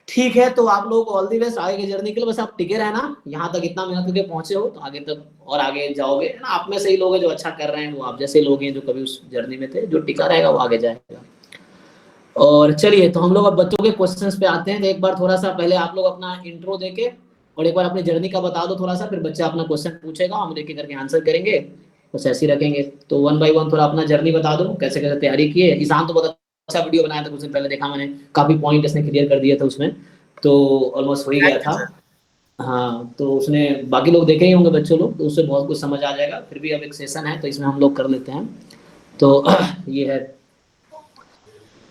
ठीक है, तो आप लोगों को ऑल दी बेस्ट आगे की जर्नी के लिए। बस आप टिके रहना, यहाँ तक इतना मेहनत करके पहुंचे हो, तो आगे तक और आगे जाओगे ना। आप में से ही लोग हैं जो अच्छा कर रहे हैं, वो आप जैसे लोग हैं जो कभी उस जर्नी में थे। जो टिका रहेगा वो आगे जाएगा। और चलिए, तो हम लोग अब बच्चों के क्वेश्चंस पे आते हैं। तो एक बार थोड़ा सा पहले आप लोग अपना इंट्रो देके और एक बार अपनी जर्नी का बता दो थोड़ा सा, फिर बच्चा अपना क्वेश्चन पूछेगा, हम एक एक करके आंसर करेंगे, बस ऐसे ही रखेंगे। तो 1 बाय 1 थोड़ा अपना जर्नी बता दो, कैसे कैसे तैयारी किए। ईशान तो बहुत अच्छा वीडियो बनाया था कुछ दिन पहले, देखा मैंने, काफी पॉइंट इसने क्लियर कर दिया था उसमें, तो ऑलमोस्ट हो ही गया था। हाँ, तो उसने, बाकी लोग देखे ही होंगे बच्चों लोग, तो उससे बहुत कुछ समझ आ जाएगा। फिर भी अब एक सेशन है, तो इसमें हम लोग कर लेते हैं। तो ये है।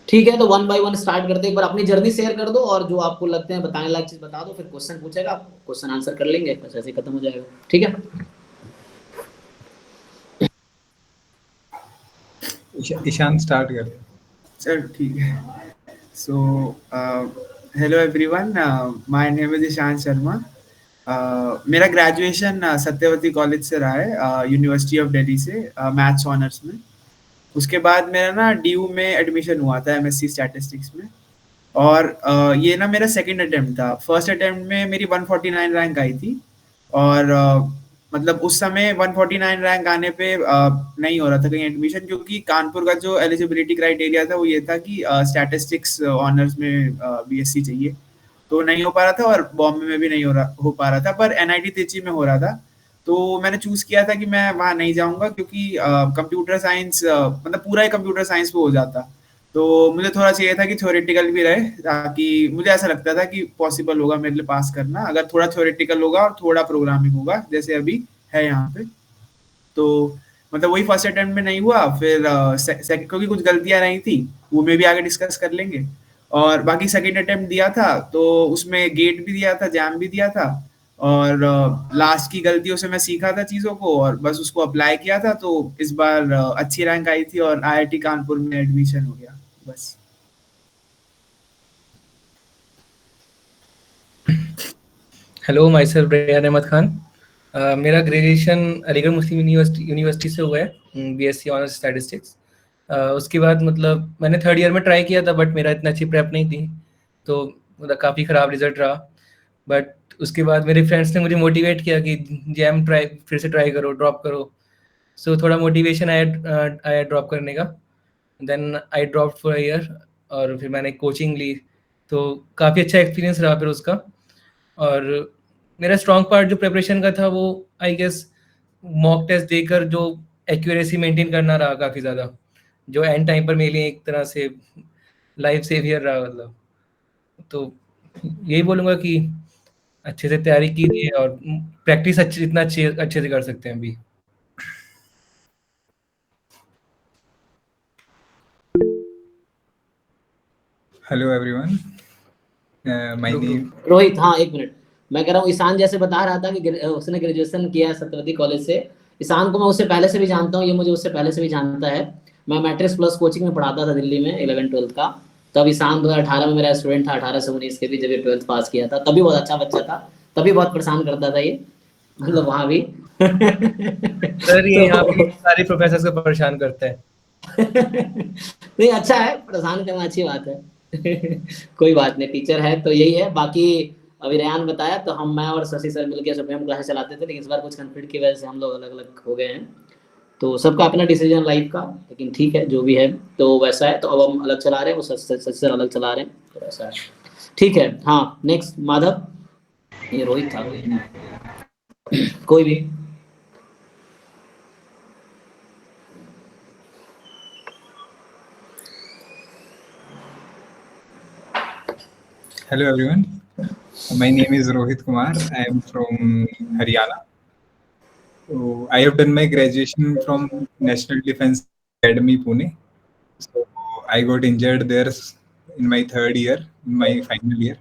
ठीक है, तो 1 बाय 1 स्टार्ट करते हैं। एक बार अपनी जर्नी शेयर कर दो, और जो आपको लगते हैं बताने लायक चीज बता दो, फिर क्वेश्चन पूछेगा, क्वेश्चन आंसर कर लेंगे, बस ऐसे ही खत्म हो जाएगा। ठीक है। ईशान स्टार्ट कर। चल ठीक है। So hello everyone, my name is Ishan Sharma. मेरा ग्रेजुएशन सत्यवती कॉलेज से रहा है, यूनिवर्सिटी ऑफ दिल्ली से, मैथ्स ऑनर्स में। उसके बाद मेरा ना डीयू में एडमिशन हुआ था एमएससी स्टैटिस्टिक्स में। और ये ना मेरा सेकंड अटेम्प्ट था। फर्स्ट अटेम्प्ट में मेरी 149 रैंक आई थी, और मतलब उस समय 149 रैंक आने पे नहीं हो रहा था कहीं एडमिशन, क्योंकि कानपुर का जो एलिजिबिलिटी क्राइटेरिया था वो ये था कि स्टैटिस्टिक्स ऑनर्स में बीएससी चाहिए, तो नहीं हो पा रहा था। और बॉम्बे में भी नहीं हो पा रहा था, पर एनआईटी त्रिची में हो रहा था। तो मैंने चूज किया था कि मैं वहाँ नहीं जाऊँगा, क्योंकि कंप्यूटर साइंस मतलब पूरा ही कंप्यूटर साइंस पे हो जाता। तो मुझे थोड़ा चाहिए था कि थ्योरेटिकल भी रहे, ताकि मुझे ऐसा लगता था कि पॉसिबल होगा मेरे लिए पास करना, अगर थोड़ा थ्योरेटिकल होगा और थोड़ा प्रोग्रामिंग होगा, जैसे अभी है यहाँ पे। तो मतलब वही फर्स्ट अटेम्प्ट में नहीं हुआ। फिर क्योंकि कुछ गलतियां नहीं थी, वो में भी आगे डिस्कस कर लेंगे। और बाकी सेकंड अटेम्प्ट दिया था, तो उसमें गेट भी दिया था, जैम भी दिया था, और लास्ट की गलतियों से मैं सीखा था चीज़ों को और बस उसको अप्लाई किया था, तो इस बार अच्छी रैंक आई थी और आईआईटी कानपुर में एडमिशन हो गया बस। Hello, myself Rehan Ahmed Khan. मेरा ग्रेजुएशन अलीगढ़ मुस्लिम यूनिवर्सिटी से हुआ है, बीएससी ऑनर्स स्टैटिस्टिक्स। उसके बाद मतलब मैंने थर्ड ईयर में ट्राई किया था, बट मेरा इतना अच्छी प्रेप नहीं थी, तो मतलब काफ़ी ख़राब रिजल्ट रहा। बट उसके बाद मेरे फ्रेंड्स ने मुझे मोटिवेट किया कि जैम फिर से ट्राई करो, ड्रॉप करो। सो थोड़ा मोटिवेशन आया ड्रॉप करने का। Then I drop for year और फिर मैंने कोचिंग ली, तो काफ़ी अच्छा एक्सपीरियंस रहा फिर उसका। और मेरा स्ट्रॉन्ग पार्ट जो प्रिपरेशन का था वो आई गेस मॉक टेस्ट देकर जो एक्यूरेसी मेंटेन करना रहा काफ़ी ज़्यादा, जो एंड टाइम पर मेरे लिए एक तरह से लाइफ सेवियर रहा मतलब। तो यही बोलूँगा कि अच्छे से तैयारी कीजिए और प्रैक्टिस जितना अच्छे से कर सकते हैं अभी। Hello everyone, my name Rohit, हाँ एक मिनट, मैं कह रहा हूँ ईशान जैसे बता रहा था कि उसने ग्रेजुएशन किया है सतरवती कॉलेज से। ईशान को मैं उससे पहले से भी जानता हूँ, ये मुझे उससे पहले से भी जानता है। मैं मैट्रिक्स प्लस कोचिंग में पढ़ाता था दिल्ली में 11-12 का। तब ईशान 2018 में मेरा स्टूडेंट था, 18 से 19 के भी, जब ये 12th पास किया था। तभी बहुत अच्छा बच्चा था, तभी बहुत परेशान करता था ये, मतलब वहाँ भी। सर ये यहाँ पे तो सारे प्रोफेसर को परेशान करते हैं। नहीं, अच्छा है, परेशान करना अच्छी बात है। कोई बात नहीं, टीचर है तो यही है। बाकी अभी रेहान बताया तो मैं और शशि सर मिलकर सुप्रीम क्लासेस चलाते थे, लेकिन इस बार कुछ कंफ्लिक्ट की वजह से हम लोग अलग अलग हो गए हैं। तो सबका अपना डिसीजन लाइफ का, लेकिन ठीक है जो भी है तो वैसा है। तो अब हम अलग चला रहे हैं, वो शशि सर अलग चला रहे हैं, तो वैसा है। ठीक है, हाँ नेक्स्ट माधव, ये रोहित था, कोई भी। Hello everyone. My name is Rohit Kumar. I am from Haryana. So I have done my graduation from National Defence Academy, Pune. So I got injured there in my third year, in my final year.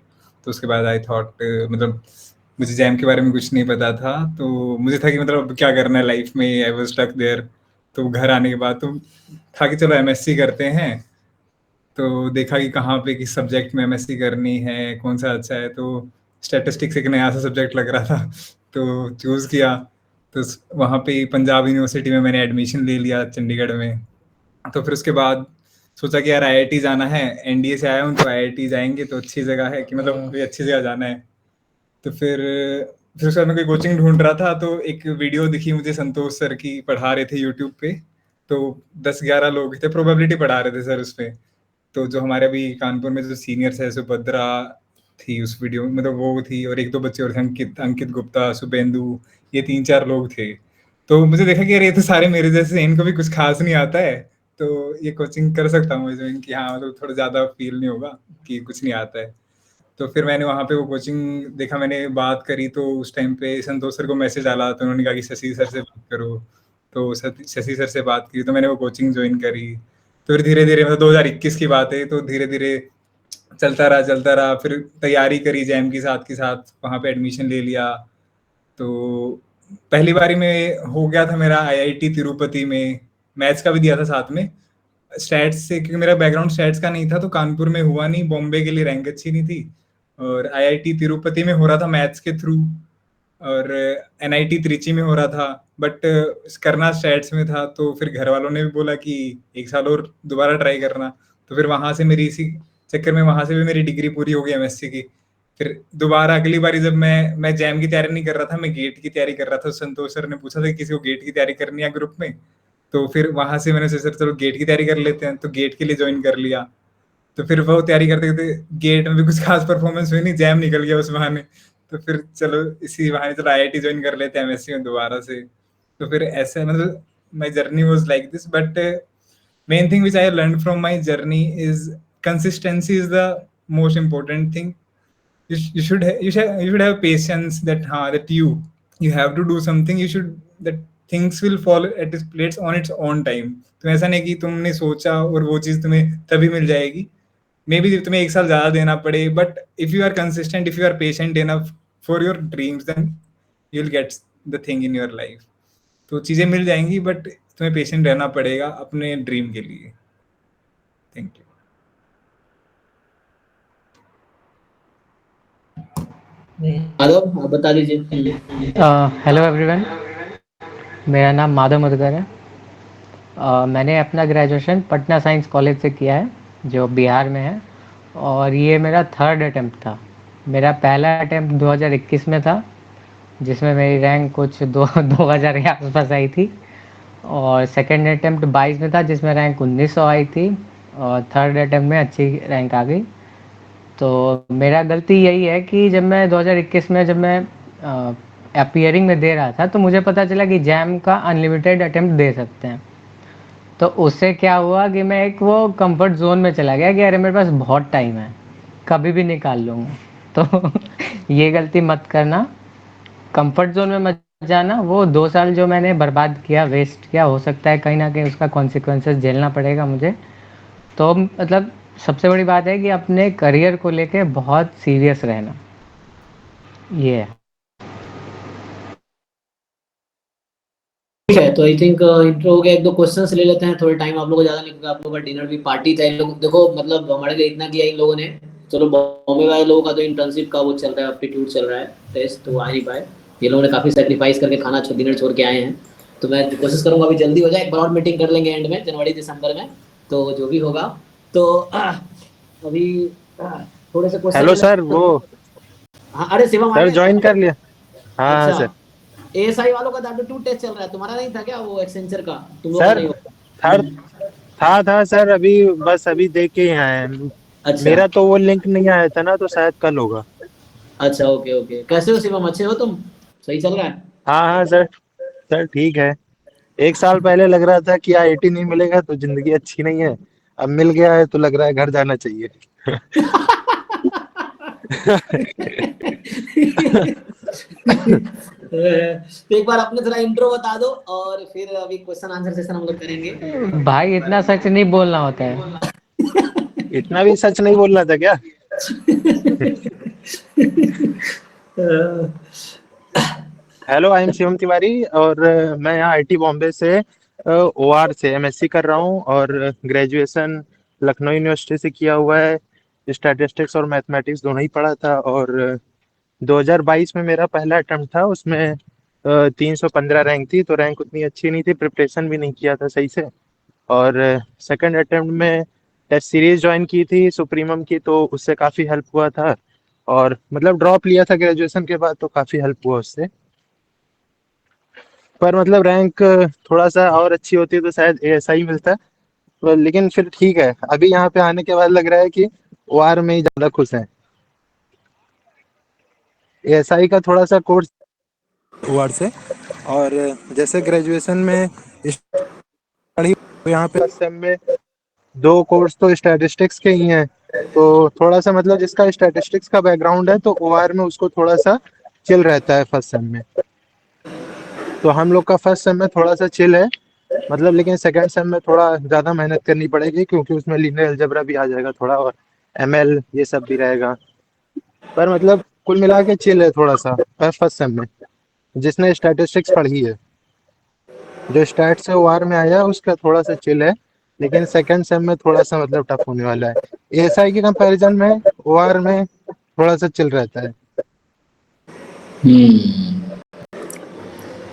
तो उसके बाद I thought मतलब मुझे jam के बारे में कुछ नहीं पता था, तो मुझे था कि मतलब अब क्या करना है लाइफ में। I was stuck there. तो घर आने के बाद तो था कि चलो एमएससी करते हैं। तो देखा कि कहाँ पे किस सब्जेक्ट में एमएससी करनी है, कौन सा अच्छा है। तो स्टैटिस्टिक्स एक नया सा सब्जेक्ट लग रहा था, तो चूज़ किया। तो वहाँ पे पंजाब यूनिवर्सिटी में मैंने एडमिशन ले लिया, चंडीगढ़ में। तो फिर उसके बाद सोचा कि यार आईआईटी जाना है, एनडीए से आया हूँ तो आईआईटी जाएंगे तो अच्छी जगह है, कि मतलब कोई अच्छी जगह जाना है। तो फिर उसके बाद मैं कोई कोचिंग ढूंढ रहा था, तो एक वीडियो दिखी मुझे, संतोष सर की, पढ़ा रहे थे यूट्यूब पे। तो 10-11 लोग थे, प्रोबेबिलिटी पढ़ा रहे थे सर उस पे। तो जो हमारे अभी कानपुर में जो सीनियर्स है, सुभद्रा थी उस वीडियो में, मतलब वो थी, और एक दो बच्चे और थे, अंकित गुप्ता, शुभेंदु, ये 3-4 लोग थे। तो मुझे देखा कि यार ये तो सारे मेरे जैसे, इनको भी कुछ खास नहीं आता है, तो ये कोचिंग कर सकता हूँ मैं कि हाँ मतलब थोड़ा ज़्यादा फील नहीं होगा कि कुछ नहीं आता है। तो फिर मैंने वहाँ पे वो कोचिंग देखा, मैंने बात करी। तो उस टाइम पे संतोष सर को मैसेज डाला, तो उन्होंने कहा कि शशि सर से बात करो। तो शशि सर से बात की, तो मैंने वो कोचिंग ज्वाइन करी। तो फिर धीरे धीरे, मतलब 2021 की बात है, तो धीरे धीरे चलता रहा। फिर तैयारी करी जैम की साथ, वहाँ पे एडमिशन ले लिया। तो पहली बारी में हो गया था मेरा आईआईटी तिरुपति में, मैथ्स का भी दिया था साथ में। स्टैट्स से, क्योंकि मेरा बैकग्राउंड स्टैट्स का नहीं था, तो कानपुर में हुआ नहीं, बॉम्बे के लिए रैंक अच्छी नहीं थी। और आईआईटी तिरुपति में हो रहा था मैथ्स के थ्रू, और एनआईटी त्रिची में हो रहा था, बट करना स्टैट्स में था। तो फिर घर वालों ने भी बोला कि 1 साल और दोबारा ट्राई करना। तो फिर वहां से मेरी इसी चक्कर में वहां से भी मेरी डिग्री पूरी हो गई एमएससी की। फिर दोबारा अगली बारी जब मैं जैम की तैयारी नहीं कर रहा था, मैं गेट की तैयारी कर रहा था। संतोष सर ने पूछा था कि किसी को गेट की तैयारी करनी है ग्रुप में। तो फिर वहां से मैंने सोचा चलो गेट की तैयारी कर लेते हैं, तो गेट के लिए ज्वाइन कर लिया। तो फिर वो तैयारी करते करते गेट में भी कुछ खास परफॉर्मेंस हुई नहीं, जैम निकल गया उस बहाने। तो फिर चलो इसी बहाने चलो आईआईटी ज्वाइन कर लेते हैं एमएससी में दोबारा से। तो फिर ऐसे मतलब my journey was like this, but main thing which I learned from my journey is consistency is the most important thing. You should have patience, that you have to do something. That things will fall at its place on its own time. तो ऐसा नहीं कि तुमने सोचा और वो चीज तुम्हें तभी मिल जाएगी। मे बी तुम्हें 1 साल ज्यादा देना पड़े, but if you are consistent, if you are patient enough for your dreams, then you'll get the thing in your life. तो चीजें मिल जाएंगी, बट तुम्हें पेशेंट रहना पड़ेगा अपने ड्रीम के लिए. Thank you. माधव, आप बता दीजिए. हेलो एवरीवन, मेरा नाम माधव मधुकर है. मैंने अपना ग्रेजुएशन पटना साइंस कॉलेज से किया है, जो बिहार में है, और ये मेरा थर्ड अटेम्प्ट था. मेरा पहला अटेम्प्ट 2021 में था, जिसमें मेरी रैंक कुछ 2000 के आसपास आई थी, और सेकंड अटेम्प्ट 22 में था, जिसमें रैंक 1900 आई थी, और थर्ड अटेम्प्ट में अच्छी रैंक आ गई. तो मेरा गलती यही है कि जब मैं 2021 में जब मैं अपीयरिंग में दे रहा था, तो मुझे पता चला कि जैम का अनलिमिटेड अटेम्प्ट दे सकते हैं. तो उससे क्या हुआ कि मैं एक वो कंफर्ट जोन में चला गया कि अरे मेरे पास बहुत टाइम है, कभी भी निकाल लूँगा. तो ये गलती मत करना, कंफर्ट जोन में मत जाना. वो 2 साल जो मैंने बर्बाद किया, वेस्ट किया, हो सकता है कहीं ना कहीं उसका कॉन्सिक्वेंसेस झेलना पड़ेगा मुझे. तो मतलब सबसे बड़ी बात है कि अपने करियर को लेके बहुत सीरियस रहना, ये है. ठीक है, तो आई थिंक इंट्रो हो गया. 1-2 क्वेश्चंस ले लेते हैं, थोड़ा टाइम आप लोगों को ज्यादा नहीं, क्योंकि आप लोगों का डिनर भी पार्टी था. इन लोग देखो, मतलब हमारे लिए इतना किया इन लोगों ने. चलो, बॉम्बे वाले लोगों का तो इंटर्नशिप का वो चल रहा है, एप्टीट्यूड चल रहा है, टेस्ट, तो आ नहीं पाए. ये लोगों ने काफी सेक्रीफाइस करके खाना डिनर छोड़ के आए हैं. तो मैं कोशिश करूंगा अभी जल्दी हो जाए. एक बार और मीटिंग कर लेंगे एंड में, जनवरी दिसंबर में, तो जो भी होगा. तो अभी थोड़े से क्वेश्चन. हेलो सर, वो हाँ, अरे शिवम सर ज्वाइन कर लिया. हाँ हाँ अच्छा, सर. एएसआई वालों का एप्टीट्यूड टेस्ट चल रहा है, तुम्हारा नहीं था क्या वो एक्सेंचर का? तुम लोग का सर नहीं होगा? था सर, अभी बस अभी देख के ही आए हैं. अच्छा मेरा तो वो लिंक नहीं आया था ना, तो शायद कल होगा. अच्छा, ओके ओके. कैसे हो शिवम, अच्छे हो तुम? सही चल रहा है? हाँ हाँ सर. सर ठीक है. 1 साल पहले लग रहा था कि आईआईटी नहीं मिलेगा तो जिंदगी अच्छी नहीं है. अब मिल गया है तो लग रहा है घर जाना चाहिए. तो एक बार अपने थोड़ा इंट्रो बता दो, और फिर अभी क्वेश्चन आंसर सेशन हम लोग करेंगे. भाई इतना सच नहीं बोलना होता है. इतना भी सच नहीं बोलना था क्या? Hello, I am Shivam Tiwari, और मैं यहाँ आईटी बॉम्बे से ओआर से एमएससी कर रहा हूँ, और ग्रेजुएशन लखनऊ यूनिवर्सिटी से किया हुआ है. स्टैटिस्टिक्स और मैथमेटिक्स दोनों ही पढ़ा था, और 2022 में मेरा पहला अटेम्प्ट था. उसमें 315 रैंक थी, तो रैंक उतनी अच्छी नहीं थी, प्रिपरेशन भी नहीं किया था सही से. और सेकंड अटेम्प्ट में टेस्ट सीरीज ज्वाइन की थी सुप्रीमम की, तो उससे काफ़ी हेल्प हुआ था. और मतलब ड्रॉप लिया था ग्रेजुएशन के बाद, तो काफ़ी हेल्प हुआ उससे. पर मतलब रैंक थोड़ा सा और अच्छी होती तो शायद एएसआई मिलता. तो लेकिन फिर ठीक है, अभी यहाँ पे आने के बाद लग रहा है कि ओआर में ही ज़्यादा खुश हैं. एएसआई का थोड़ा सा कोर्स ओआर से, और जैसे ग्रेजुएशन में पढ़ी, तो यहाँ पे सेम में 2 कोर्स तो स्टैटिस्टिक्स के ही हैं. तो थोड़ा सा मतलब जिसका स्टैटिस्टिक्स का बैकग्राउंड है, तो ओआर में उसको थोड़ा सा चिल रहता है फर्स्ट सेम में. तो हम लोग का फर्स्ट सेम में थोड़ा सा चिल है मतलब, लेकिन सेकंड सेम में थोड़ा ज़्यादा मेहनत करनी पड़ेगी, क्योंकि उसमें लीनियर अलजेब्रा भी आ जाएगा थोड़ा, और एमएल ये सब भी रहेगा. पर मतलब कुल मिला के चिल है थोड़ा सा फर्स्ट सेम में, जिसने स्टैटिस्टिक्स पढ़ी है. जो स्टैट से ओआर में आया उसका थोड़ा सा चिल है, लेकिन सेकंड सेम में थोड़ा सा मतलब टफ होने वाला है. एएसआई के कंपैरिजन में ओआर में थोड़ा सा चिल रहता है.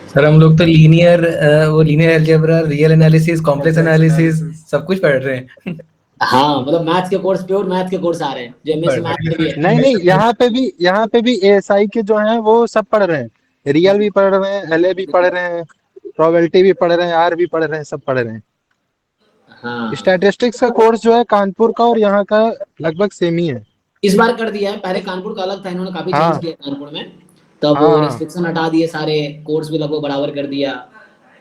सर हम लोग तो linear algebra, real analysis, complex analysis सब कुछ पढ़ रहे हैं. हाँ, मतलब मैथ्स के कोर्स, प्योर मैथ के कोर्स आ रहे हैं, जो एमएससी मैथ में भी है. नहीं, यहाँ पे भी एएसआई के जो हैं वो सब पढ़ रहे हैं. रियल भी पढ़ रहे हैं, एलए भी पढ़ रहे हैं, प्रोबेबिलिटी भी पढ़ रहे हैं, आर भी पढ़ रहे हैं, सब पढ़ रहे हैं. हाँ, स्टैटिस्टिक्स का कोर्स जो है कानपुर का और यहाँ का लगभग सेम ही है. इस बार कर दिया है. पहले कानपुर का अलग था, इन्होंने काफी हाँ. चेंज किया कानपुर में. तब हाँ. रिस्ट्रिक्शन हटा दिए, सारे कोर्स भी लगभग बराबर कर दिया,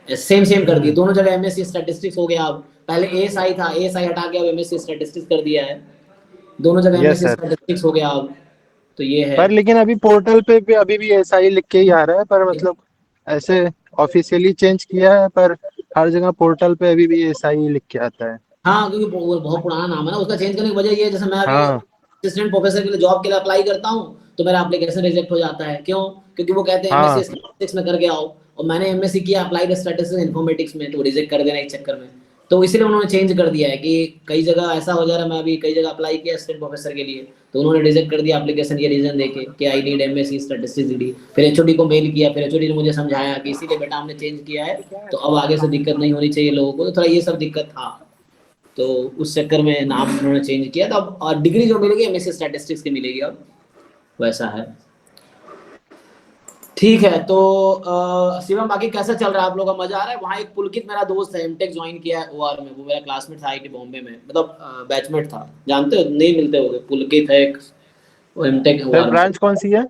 सेम कर दिए दोनों जगह. एमएससी स्टैटिस्टिक्स हो गया. अब पहले एएसआई था, एएसआई हटा के अब एमएससी स्टैटिस्टिक्स कर दिया है. दोनों जगह यस एमएससी सर. स्टैटिस्टिक्स हो गया अब. तो ये है. पर लेकिन अभी पोर्टल पे भी अभी भी ऐसा ही लिख के ही आ रहा है, पर मतलब ऐसे ऑफिशियली चेंज किया है, पर हर जगह पोर्टल पे अभी भी ऐसा ही लिख के आता है. हाँ, क्योंकि वो बहुत पुराना नाम है ना. उसका चेंज करने की वजह ये है, जैसे मैं अभी हाँ. असिस्टेंट प्रोफेसर के लिए जॉब के लिए अप्लाई करता हूँ, तो मेरा एप्लीकेशन रिजेक्ट हो जाता है। क्यों? क्योंकि वो कहते हैं हाँ। एमएससी स्टैटिस्टिक्स में करके आओ, और मैंने एमएससी किया अप्लाइड स्टैटिस्टिक्स इन्फॉर्मेटिक्स में, तो रिजेक्ट कर देना एक चक्कर में। तो इसलिए उन्होंने चेंज कर दिया है कि कई जगह ऐसा हो जा रहा है। मैं अभी कई जगह अप्लाई किया असिस्टेंट प्रोफेसर के लिए, तो उन्होंने रिजेक्ट कर दिया एप्लीकेशन, ये रीजन देके कि I need MSc statistics degree. फिर एचओडी को मेल किया, फिर एचओडी ने मुझे समझाया कि इसीलिए बेटा हमने चेंज किया है, तो अब आगे से दिक्कत नहीं होनी चाहिए लोगों को। तो थोड़ा ये सब दिक्कत था, तो उस चक्कर में नाम उन्होंने चेंज किया। तो अब डिग्री जो मिलेगी एमएससी स्टैटिस्टिक्स की मिलेगी, अब वैसा है। ठीक है, तो शिवम बाकी कैसा चल रहा है आप लोगों का? मजा आ रहा है? वहाँ एक पुलकित मेरा दोस्त है, एमटेक ज्वाइन किया है ओआर में, वो मेरा क्लासमेट था आईटी बॉम्बे में, मतलब बैचमेट था। जानते हो? नहीं मिलते होगे, पुलकित है एक, वो एमटेक सर ओआर में। ब्रांच कौन सी है?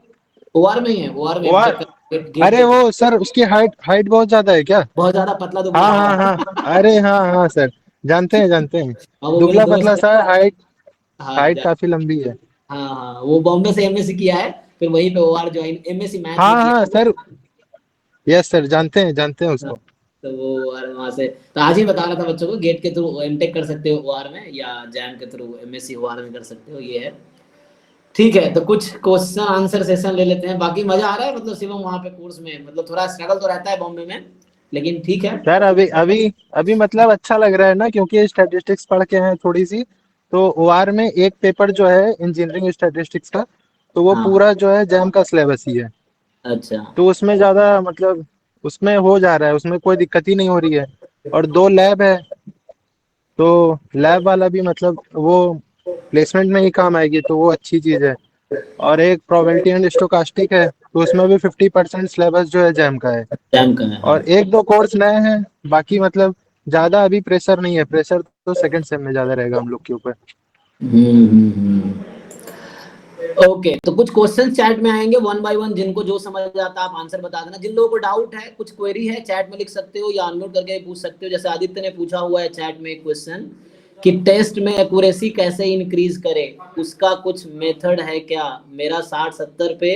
ओआर में ही है, ओआर में OR? गेट अरे वो सर उसकी हाइट बहुत ज्यादा है क्या? बहुत ज्यादा पतला तो हाँ बोला। हाँ हाँ, अरे हाँ हाँ सर, जानते हैं जानते हैं। हाँ, वो मेरे दुबला दोस्त पतला है। सा, हाइट हाँ काफी लंबी है। हाँ हाँ, वो बॉम्बे से एमएससी किया है, फिर वहीं पे ओआर ज्वाइन, एमएससी मैथ्स में हाँ किया। हाँ सर, यस सर, जानते हैं हाँ, उसको। तो वो और वहाँ से, तो आज ही बता रहा था बच्चों को, गेट के थ्रू एमटेक कर सकते हो ओआर में, या जैम के थ्रू एमएससी ओआर में कर सकते हो, ये है। ठीक है, तो कुछ क्वेश्चन आंसर सेशन ले लेते हैं। बाकी मजा आ रहा है मतलब शिवम वहाँ पे कोर्स में? मतलब थोड़ा स्ट्रगल तो रहता है बॉम्बे में, लेकिन ठीक है। सर अभी अभी अभी मतलब अच्छा लग रहा है ना, क्योंकि स्टैटिस्टिक्स पढ़ के हैं थोड़ी सी। तो OR में एक पेपर जो है इंजीनियरिंग स्टैटिस्टिक्स का, तो वो हाँ, पूरा जो है जैम का सिलेबस ही है। अच्छा। तो उसमें ज्यादा मतलब उसमें हो जा रहा है, उसमें कोई दिक्कत ही नहीं हो रही है। और 2 लैब है, तो लैब वाला भी मतलब वो प्लेसमेंट में ही काम आएगी, तो वो अच्छी चीज है। और एक प्रोबेबिलिटी एंड स्टोकास्टिक है, तो उसमें भी 50% सिलेबस जो है जैम का है। जैम का है, हाँ। और 1-2 कोर्स नए हैं, बाकी मतलब ज्यादा अभी प्रेशर नहीं है। प्रेशर तो सेकंड सेम में ज्यादा रहेगा हम लोग के ऊपर। हम्म। ओके, तो कुछ क्वेश्चन चैट में आएंगे वन बाय वन, जिनको जो समझ आता है आप आंसर बता देना। जिन लोगों को डाउट है, कुछ क्वेरी है, चैट में लिख सकते हो या अनम्यूट करके पूछ सकते हो। जैसे आदित्य ने पूछा हुआ है चैट में एक क्वेश्चन कि टेस्ट में एक्यूरेसी कैसे इंक्रीज करे, उसका कुछ मेथड है क्या? मेरा 60-70 पे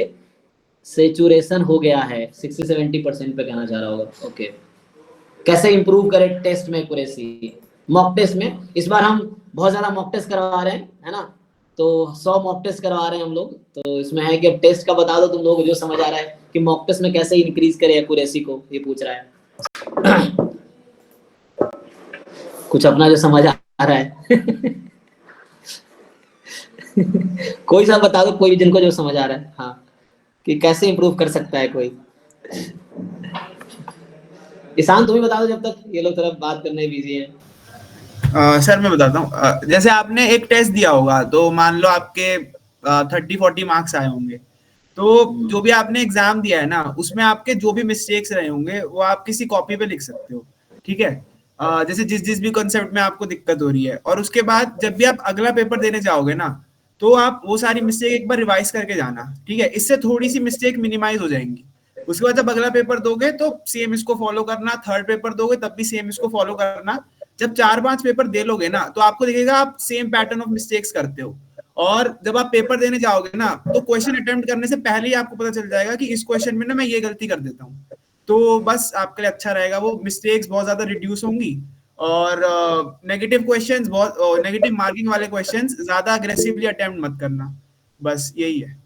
सेचुरेशन हो गया है, 60-70% पे कहना चाह रहा होगा। ओके, कैसे इंप्रूव करें टेस्ट में एक्यूरेसी? मॉक टेस्ट में इस बार हम बहुत ज्यादा मॉक टेस्ट करवा रहे हैं, है ना? तो 100 मॉक टेस्ट करवा रहे हैं हम लोग। तो इसमें है कि अब टेस्ट का बता दो तुम लोगों को जो समझ आ रहा है, कि मॉक टेस्ट में कैसे इंक्रीज करें एक्यूरेसी को, ये पूछ रहा है। कुछ अपना जो समझ आ रहा है। कोई सा बता दो, कोई भी जिनको जो समझ आ रहा है, हाँ, कि कैसे इंप्रूव कर सकता है कोई। ईशान तुम ही बता दो जब तक, ये लोग थोड़ा बात करने बिजी हैं। सर मैं बताता हूँ। जैसे आपने एक टेस्ट दिया होगा, तो मान लो आपके 30-40 मार्क्स आए होंगे, तो जो भी आपने एग्जाम दिया है ना, उसमें आपके जो भी मिस्टेक्स रहे होंगे वो आप किसी कॉपी पे लिख सकते हो, ठीक है? जैसे जिस भी कॉन्सेप्ट में आपको दिक्कत हो रही है, और उसके बाद जब भी आप अगला पेपर देने जाओगे ना, तो आप वो सारी मिस्टेक एक बार रिवाइज करके जाना, ठीक है? इससे थोड़ी सी मिस्टेक मिनिमाइज हो जाएंगी। उसके बाद जब अगला पेपर दोगे तो सेम इसको फॉलो करना, थर्ड पेपर दोगे तब भी सेम इसको फॉलो करना। जब 4-5 पेपर दे लोगे ना, तो आपको दिखेगा आप सेम पैटर्न ऑफ मिस्टेक्स करते हो। और जब आप पेपर देने जाओगे ना, तो क्वेश्चन अटेम्प्ट करने से पहले ही आपको पता चल जाएगा कि इस क्वेश्चन में ना मैं ये गलती कर देता हूँ। तो बस आपके लिए अच्छा रहेगा, वो मिस्टेक्स बहुत ज्यादा रिड्यूस होंगी। और नेगेटिव क्वेश्चंस, बहुत नेगेटिव मार्किंग वाले क्वेश्चंस ज्यादा अग्रेसिवली अटेम्प्ट मत करना, बस यही है।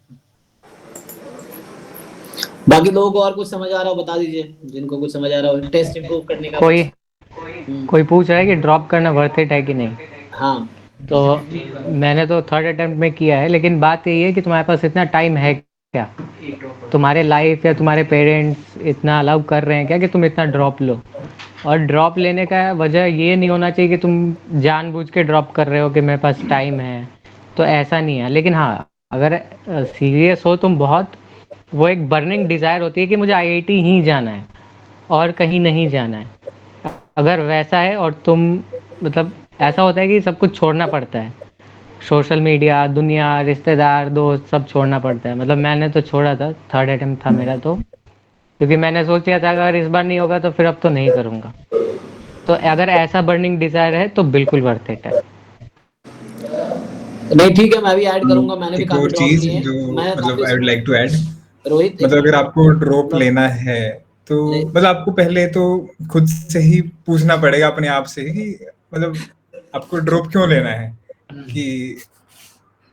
बाकी लोगों को और कुछ समझ आ रहा हो बता दीजिए, जिनको कुछ समझ आ रहा हो टेस्ट इंप्रूव करने का। कोई पूछ रहा है कि ड्रॉप करना वर्थ इट है कि नहीं। हाँ, तो मैंने तो थर्ड अटेम्प्ट में किया है, लेकिन बात यही है कि तुम्हारे पास इतना टाइम है क्या? तुम्हारे लाइफ या तुम्हारे पेरेंट्स इतना अलाउ कर रहे हैं क्या कि तुम इतना ड्रॉप लो? और ड्रॉप लेने का वजह ये नहीं होना चाहिए कि तुम जानबूझ के ड्रॉप कर रहे हो कि मेरे पास टाइम है, तो ऐसा नहीं है। लेकिन हाँ, अगर सीरियस हो तुम बहुत, वो एक बर्निंग डिज़ायर होती है कि मुझे आईआईटी ही जाना है और कहीं नहीं जाना है। अगर वैसा है और तुम मतलब ऐसा होता है कि सब कुछ छोड़ना पड़ता है, सोशल मीडिया, दुनिया, रिश्तेदार, दोस्त, सब छोड़ना पड़ता है। मतलब मैंने तो छोड़ा था, थर्ड अटेम्प्ट था मेरा तो, क्योंकि मैंने सोच लिया था अगर इस बार नहीं होगा तो फिर अब तो नहीं करूँगा। तो अगर ऐसा बर्निंग डिज़ायर है तो बिल्कुल वर्थ इट है। नहीं ठीक है, मैं भी ऐड करूंगा, मैंने भी एक काफी और ड्रॉप चीज किए हैं। जो मैं मतलब काफी I would like to add, Rohit, मतलब अगर आपको ड्रॉप मतलब- लेना है तो मतलब आपको पहले तो खुद से ही पूछना पड़ेगा अपने आप से कि मतलब आपको ड्रॉप क्यों लेना है, कि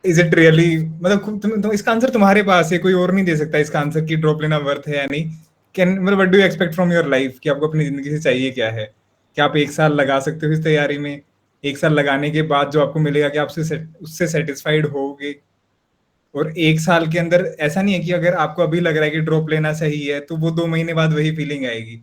इज इट रियली, मतलब तुम इसका आंसर तुम्हारे पास है, कोई और नहीं दे सकता इसका आंसर कि ड्रॉप लेना वर्थ है या नहीं। कैन मतलब what do you expect from your life, कि आपको अपनी जिंदगी से चाहिए क्या है? क्या आप 1 साल लगा सकते हो इस तैयारी में? 1 साल लगाने के बाद जो आपको मिलेगा कि आप उससे सेटिस्फाइड होगे? और 1 साल के अंदर ऐसा नहीं है कि अगर आपको अभी लग रहा है कि ड्रॉप लेना सही है तो वो 2 महीने बाद वही फीलिंग आएगी।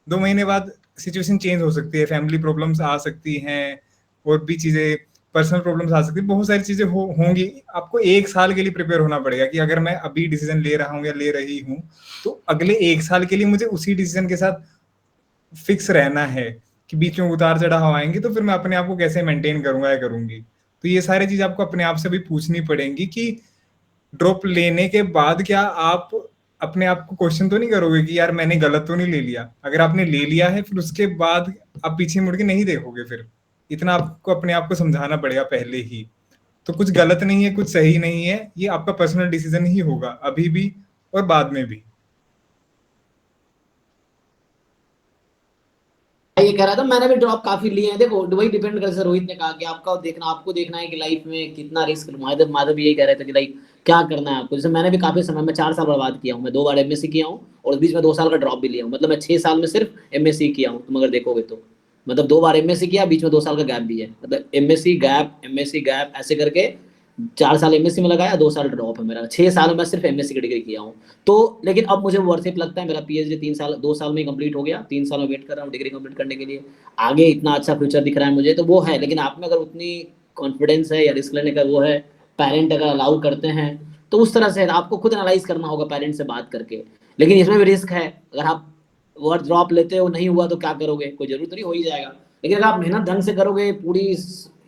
2 महीने बाद सिचुएशन चेंज हो सकती है, फैमिली प्रॉब्लम्स आ सकती हैं, और भी चीजें, पर्सनल प्रॉब्लम्स आ सकती है, बहुत सारी चीजें होंगी। आपको 1 साल के लिए प्रिपेयर होना पड़ेगा कि अगर मैं अभी डिसीजन ले रहा हूँ या ले रही हूँ तो अगले 1 साल के लिए मुझे उसी डिसीजन के साथ फिक्स रहना है, कि बीच में उतार चढ़ाव आएंगे तो फिर मैं अपने आप को कैसे मेंटेन करूंगा या करूंगी। तो ये सारी चीज आपको अपने आप से भी पूछनी पड़ेंगी कि ड्रॉप लेने के बाद क्या आप अपने आप को क्वेश्चन तो नहीं करोगे कि यार मैंने गलत तो नहीं ले लिया? अगर आपने ले लिया है फिर उसके बाद आप पीछे मुड़ के नहीं देखोगे, फिर इतना आपको अपने आप को समझाना पड़ेगा पहले ही। तो कुछ गलत नहीं है, कुछ सही नहीं है, ये आपका पर्सनल डिसीजन ही होगा अभी भी और बाद में भी। ये कह रहा था मैंने भी ड्रॉप काफी लिए हैं। देखो वही डिपेंड करता है, रोहित ने कहा कि आपको देखना है कि लाइफ में कितना रिस्क। माधव भी यही कह रहे थे कि लाइक क्या करना है आपको। जैसे मैंने भी काफी समय में 4 साल बर्बाद किया हूँ, मैं 2 बार एमएससी किया हूँ और बीच में 2 साल का ड्रॉप भी लिया हूँ। मतलब मैं 6 साल में सिर्फ एमएससी किया हूँ, तुम अगर देखोगे तो। मतलब 2 बार एमएससी किया, बीच में 2 साल का गैप भी है। मतलब एमएससी गैप ऐसे करके 4 साल एमएससी में लगाया, 2 साल ड्रॉप है मेरा। 6 साल में मैं सिर्फ एमएससी की डिग्री किया हूँ। तो लेकिन अब मुझे वर्थ इट लगता है। मेरा पीएचडी 2 साल में कंप्लीट हो गया, 3 साल में वेट कर रहा हूँ डिग्री कंप्लीट करने के लिए। आगे इतना अच्छा फ्यूचर दिख रहा है मुझे, तो वो है। लेकिन आप में अगर उतनी कॉन्फिडेंस है या रिस्क लेने का वो है, पेरेंट अगर अलाउ करते हैं तो उस तरह से आपको खुद एनालाइज करना होगा पेरेंट्स से बात करके। लेकिन इसमें भी रिस्क है। अगर आप वर्ड ड्रॉप लेते हो, नहीं हुआ तो क्या करोगे? कोई जरूरत नहीं, हो ही जाएगा। लेकिन अगर आप मेहनत ढंग से करोगे पूरी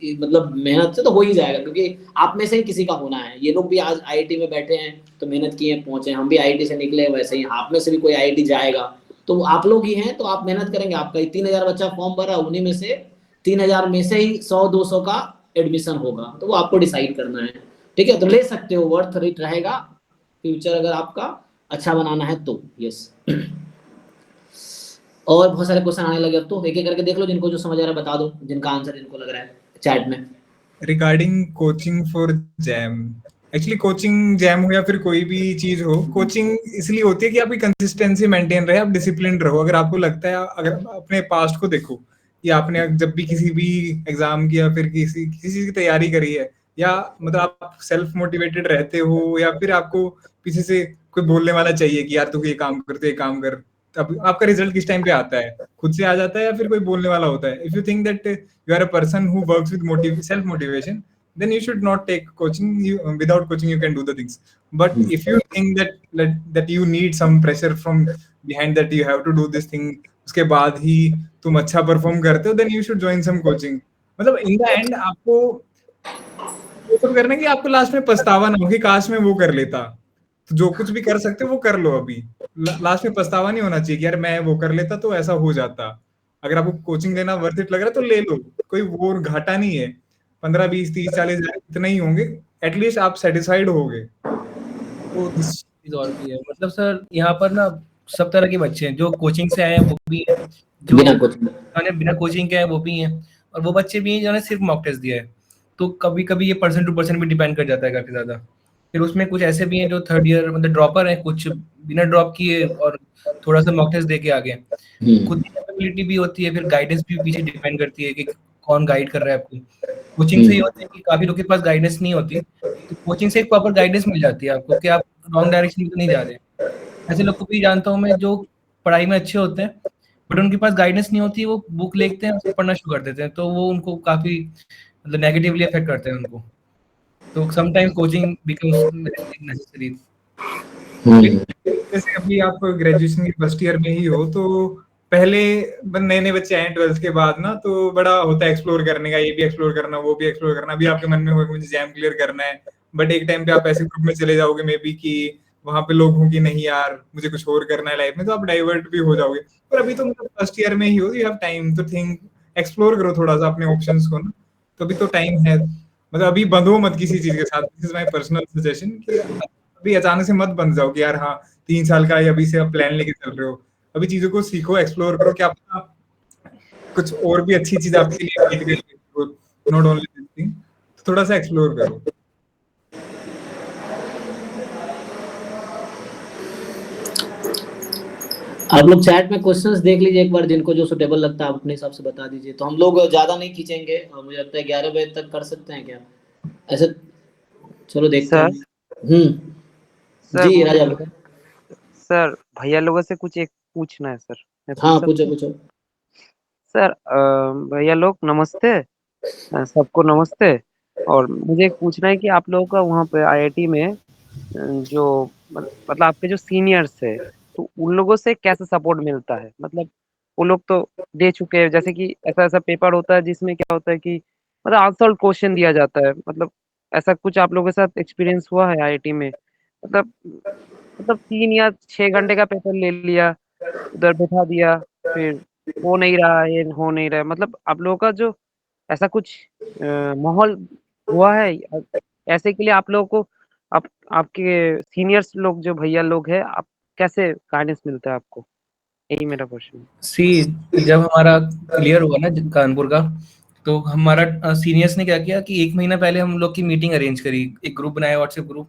मतलब मेहनत से, तो हो ही जाएगा। क्योंकि आप में से ही किसी का होना है। ये लोग भी आज आईआईटी में बैठे हैं तो मेहनत किए पहुंचे। हम भी आईआईटी से निकले, वैसे ही आप में से भी कोई आईआईटी जाएगा तो आप लोग ही हैं। तो आप मेहनत करेंगे। आपका 3,000 बच्चा फॉर्म भरा, उन्हीं में से 3,000 में से ही 100-200 का एडमिशन होगा। तो वो आपको डिसाइड करना है। ठीक है, तो ले सकते हो, वर्थ इट रहेगा फ्यूचर अगर आपका अच्छा बनाना है तो। यस। और बहुत सारे क्वेश्चन आने लगे। अब तो एक एक करके देख लो, जिनको जो समझ आ रहा है बता दो, जिनका आंसर जिनको लग रहा है चैट में। Regarding coaching for jam, actually coaching jam हो या फिर कोई भी चीज हो, कोचिंग इसलिए होती है कि आपकी कंसिस्टेंसी मेंटेन रहे, आप डिसिप्लिन रहो। अगर आपको लगता है, अगर अपने पास्ट को देखो कि आपने जब भी किसी भी एग्जाम की या फिर किसी चीज की तैयारी करी है, या मतलब आप सेल्फ मोटिवेटेड रहते हो, या फिर आपको पीछे से कोई बोलने वाला चाहिए कि यार तू ये काम कर, तो ये काम कर, तब आपका रिजल्ट किस टाइम पे आता है? खुद से आ जाता है या फिर कोई बोलने वाला होता है? If you think that you are a person who works with self motivation, then you should not take coaching. Without coaching you can do the things. But if you think that you need some pressure from behind, that you have to do this thing, उसके बाद ही तुम अच्छा perform करते हो, then you should join some coaching. मतलब in the end आपको वो सब करना कि आपको लास्ट में पछतावा ना हो कि काश मैं वो कर लेता। तो जो कुछ भी कर सकते हो वो कर लो अभी। लास्ट में पछतावा नहीं होना चाहिए कि यार मैं वो कर लेता तो ऐसा हो जाता। अगर आपको कोचिंग लेना वर्थ इट लग रहा है तो ले लो, कोई वो घाटा नहीं है। 15, 20, 30, 40 इतना ही होंगे, एटलीस्ट आप सेटिस्फाइड होगे। तो चीज और भी है, मतलब सर यहाँ पर ना सब तरह के बच्चे हैं। जो कोचिंग से आए हैं वो भी है, जो बिना कोचिंग के आए वो भी हैं, और वो बच्चे भी हैं जिन्होंने सिर्फ मॉक टेस्ट दिया है। तो कभी कभी ये पर्सन टू पर्सन भी डिपेंड कर जाता है काफी ज्यादा। फिर उसमें कुछ ऐसे भी हैं जो 3rd ईयर मतलब ड्रॉपर हैं, कुछ बिना ड्रॉप किए और थोड़ा सा मॉक टेस्ट दे के आ गए। खुद की कैपेबिलिटी भी होती है, फिर गाइडेंस भी पीछे डिपेंड करती है कि कौन गाइड कर रहा है आपको। कोचिंग से ये होता है कि काफी लोगों के पास गाइडेंस नहीं होती, तो कोचिंग से एक प्रॉपर गाइडेंस मिल जाती है आपको कि आप रॉन्ग डायरेक्शन में तो नहीं जा रहे। ऐसे लोग को भी जानता हूँ मैं जो पढ़ाई में अच्छे होते हैं बट उनके पास गाइडेंस नहीं होती, वो बुक लेते हैं उसको पढ़ना शुरू कर देते हैं, तो वो उनको काफी मतलब नेगेटिवली अफेक्ट करते हैं उनको। तो समटाइम्स कोचिंग बिकम्स नेसेसरी। जैसे अभी आप ग्रेजुएशन की फर्स्ट ईयर में ही हो, तो पहले नए नए बच्चे आए 12th के बाद ना, तो बड़ा होता है एक्सप्लोर करने का, ये भी एक्सप्लोर करना, वो भी एक्सप्लोर करना। अभी आपके मन में होगा मुझे जैम क्लियर करना है, बट एक टाइम पे आप ऐसे ग्रुप में चले जाओगे मे बी कि वहां पे लोग होंगे नहीं यार मुझे कुछ और करना है लाइफ में, तो आप डाइवर्ट भी हो जाओगे। पर अभी तो मतलब फर्स्ट ईयर में ही हो, you have time to think, explore करो थोड़ा सा अपने ऑप्शंस को ना, तो अभी तो टाइम है। मतलब अभी बंधो मत किसी चीज के साथ, this is my personal suggestion कि अभी अचानक से मत बन जाओ कि यार हाँ 3 साल का अभी से आप प्लान लेके चल रहे हो। अभी चीजों को सीखो, एक्सप्लोर करो, क्या पता कुछ और भी अच्छी चीज आपके लिए नॉट ओनली दिस थिंग। थोड़ा सा एक्सप्लोर करो। आप लोग चैट में क्वेश्चंस देख लीजिए एक बार, जिनको जो सुटेबल लगता है आप अपने हिसाब से बता दीजिए। तो हम लोग ज्यादा नहीं खींचेंगे, और मुझे लगता है 11 बजे तक कर सकते हैं क्या ऐसे। चलो देखते हैं। सर सर जी मुझे राजा भाई। सर भैया लोगों से कुछ एक पूछना है सर, मैं पूछ हाँ सकता पूछो हूँ? पूछो। सर भैया लोग नमस्ते, सबको नमस्ते। और मुझे एक पूछना है कि आप लोगों का वहाँ पे आईआईटी में जो मतलब आपके जो सीनियर्स है, तो उन लोगों से कैसे सपोर्ट मिलता है? मतलब वो लोग तो दे चुके हैं, जैसे कि ऐसा ऐसा पेपर होता है जिसमें क्या होता है कि मतलब आंसर क्वेश्चन दिया जाता है, मतलब ऐसा कुछ आप लोगों के साथ एक्सपीरियंस हुआ है आईआईटी में? मतलब 3 या 6 घंटे का पेपर ले लिया, उधर बैठा दिया, फिर हो नहीं रहा है, हो नहीं रहा है, मतलब आप लोगों का जो ऐसा कुछ माहौल हुआ है ऐसे के लिए आप लोगों को आप आपके सीनियर्स लोग जो भैया लोग हैं, आप कैसे गाइडेंस मिलता है आपको? यही मेरा क्वेश्चन है। सी, जब हमारा क्लियर हुआ ना कानपुर का, तो हमारा सीनियर्स ने क्या किया कि 1 महीना पहले हम लोग की मीटिंग अरेंज करी, एक ग्रुप बनाया व्हाट्सएप ग्रुप।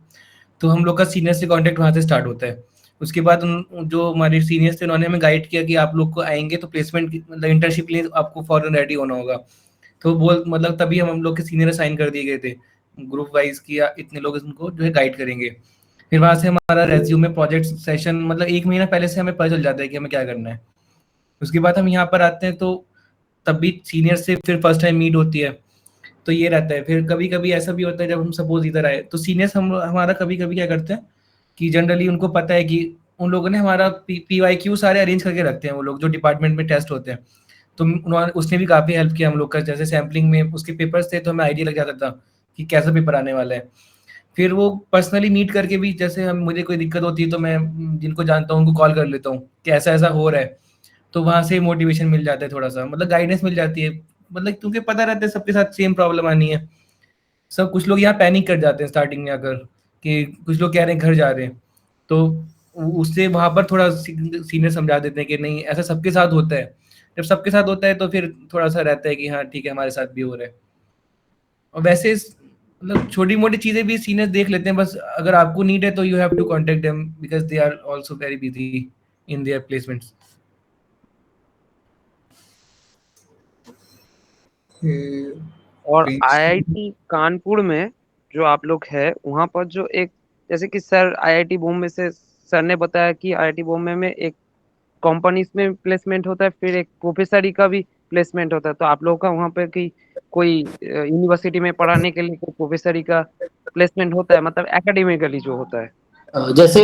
तो हम लोग का सीनियर से कांटेक्ट वहाँ से स्टार्ट होता है। उसके बाद उन जो हमारे सीनियर्स थे उन्होंने हमें गाइड किया कि आप लोग को आएंगे तो प्लेसमेंट मतलब इंटर्नशिप के लिए आपको फॉरन रेडी होना होगा। तो बोल मतलब तभी हम लोग के सीनियर असाइन कर दिए गए थे ग्रुप वाइज किया, इतने लोग इनको जो है गाइड करेंगे। फिर वहाँ से हमारा रेज्यूमे प्रोजेक्ट सेशन मतलब 1 महीना पहले से हमें पता चल जाता है कि हमें क्या करना है। उसके बाद हम यहाँ पर आते हैं तो तब भी सीनियर से फिर फर्स्ट टाइम मीट होती है। तो ये रहता है। फिर कभी कभी ऐसा भी होता है जब हम सपोज इधर आए तो सीनियर्स हमारा कभी कभी क्या करते हैं कि जनरली उनको पता है कि उन लोगों ने हमारा PYQ सारे अरेंज करके रखते हैं, वो लोग जो डिपार्टमेंट में टेस्ट होते हैं। तो उन्होंने उसने भी काफ़ी हेल्प किया हम लोग का, जैसे सैम्पलिंग में उसके पेपर्स थे तो हमें आइडिया लग जाता था कि कैसा पेपर आने वाला है। फिर वो पर्सनली मीट करके भी, जैसे हम मुझे कोई दिक्कत होती है तो मैं जिनको जानता हूँ उनको कॉल कर लेता हूँ कि ऐसा ऐसा हो रहा है। तो वहाँ से मोटिवेशन मिल जाता है, थोड़ा सा मतलब गाइडेंस मिल जाती है, मतलब क्योंकि पता रहता है सबके साथ सेम प्रॉब्लम आनी है। सब कुछ लोग यहाँ पैनिक कर जाते हैं स्टार्टिंग में आकर कि कुछ लोग कह रहे हैं घर जा रहे हैं, तो उससे वहाँ पर थोड़ा सीनियर समझा देते हैं कि नहीं ऐसा सबके साथ होता है। जब सबके साथ होता है तो फिर थोड़ा सा रहता है कि हाँ ठीक है हमारे साथ भी हो रहा है। और वैसे मतलब छोटी मोटी चीज़ें भी सीनियर देख लेते हैं, बस अगर आपको नीड है तो you have to contact them because they are also very busy in their placements. और आईआईटी कानपुर में जो आप लोग है वहाँ पर जो एक, जैसे कि सर आईआईटी बॉम्बे से सर ने बताया कि आईआईटी बॉम्बे में एक कंपनीज में प्लेसमेंट होता है, फिर एक प्रोफेसरी का भी प्लेसमेंट होता है। तो आप लोगों का वहाँ पे कि कोई यूनिवर्सिटी में पढ़ाने के लिए कोई प्रोफेसरी का प्लेसमेंट होता है, मतलब एकेडमिकली जो होता है? जैसे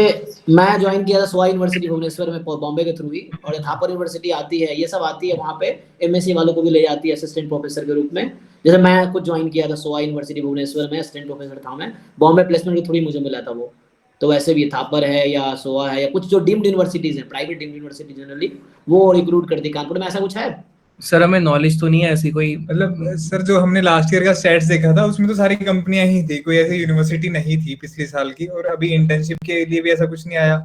मैं ज्वाइन किया था सोआ यूनिवर्सिटी भुवनेश्वर में बॉम्बे के थ्रू ही, और थापर यूनिवर्सिटी आती है, ये सब आती है वहाँ पे एमएससी वालों को भी ले जाती है असिस्टेंट प्रोफेसर के रूप में। जैसे मैं खुद ज्वाइन किया था सोआ यूनिवर्सिटी भुवनेश्वर में, असिस्टेंट प्रोफेसर था मैं, बॉम्बे प्लेसमेंट के थ्रू ही मुझे मिला था वो। तो वैसे भी थापर है या सोआ है या कुछ जो डीम्ड यूनिवर्सिटीज हैं, प्राइवेट डीम्ड यूनिवर्सिटी जनरली वो रिक्रूट करती है। कानपुर में ऐसा कुछ है? सर हमें नॉलेज तो नहीं है ऐसी कोई। मतलब सर जो हमने लास्ट ईयर का स्टैट्स देखा था उसमें तो सारी कंपनियां ही थी, कोई ऐसी यूनिवर्सिटी नहीं थी पिछले साल की, और अभी इंटर्नशिप के लिए भी ऐसा कुछ नहीं आया।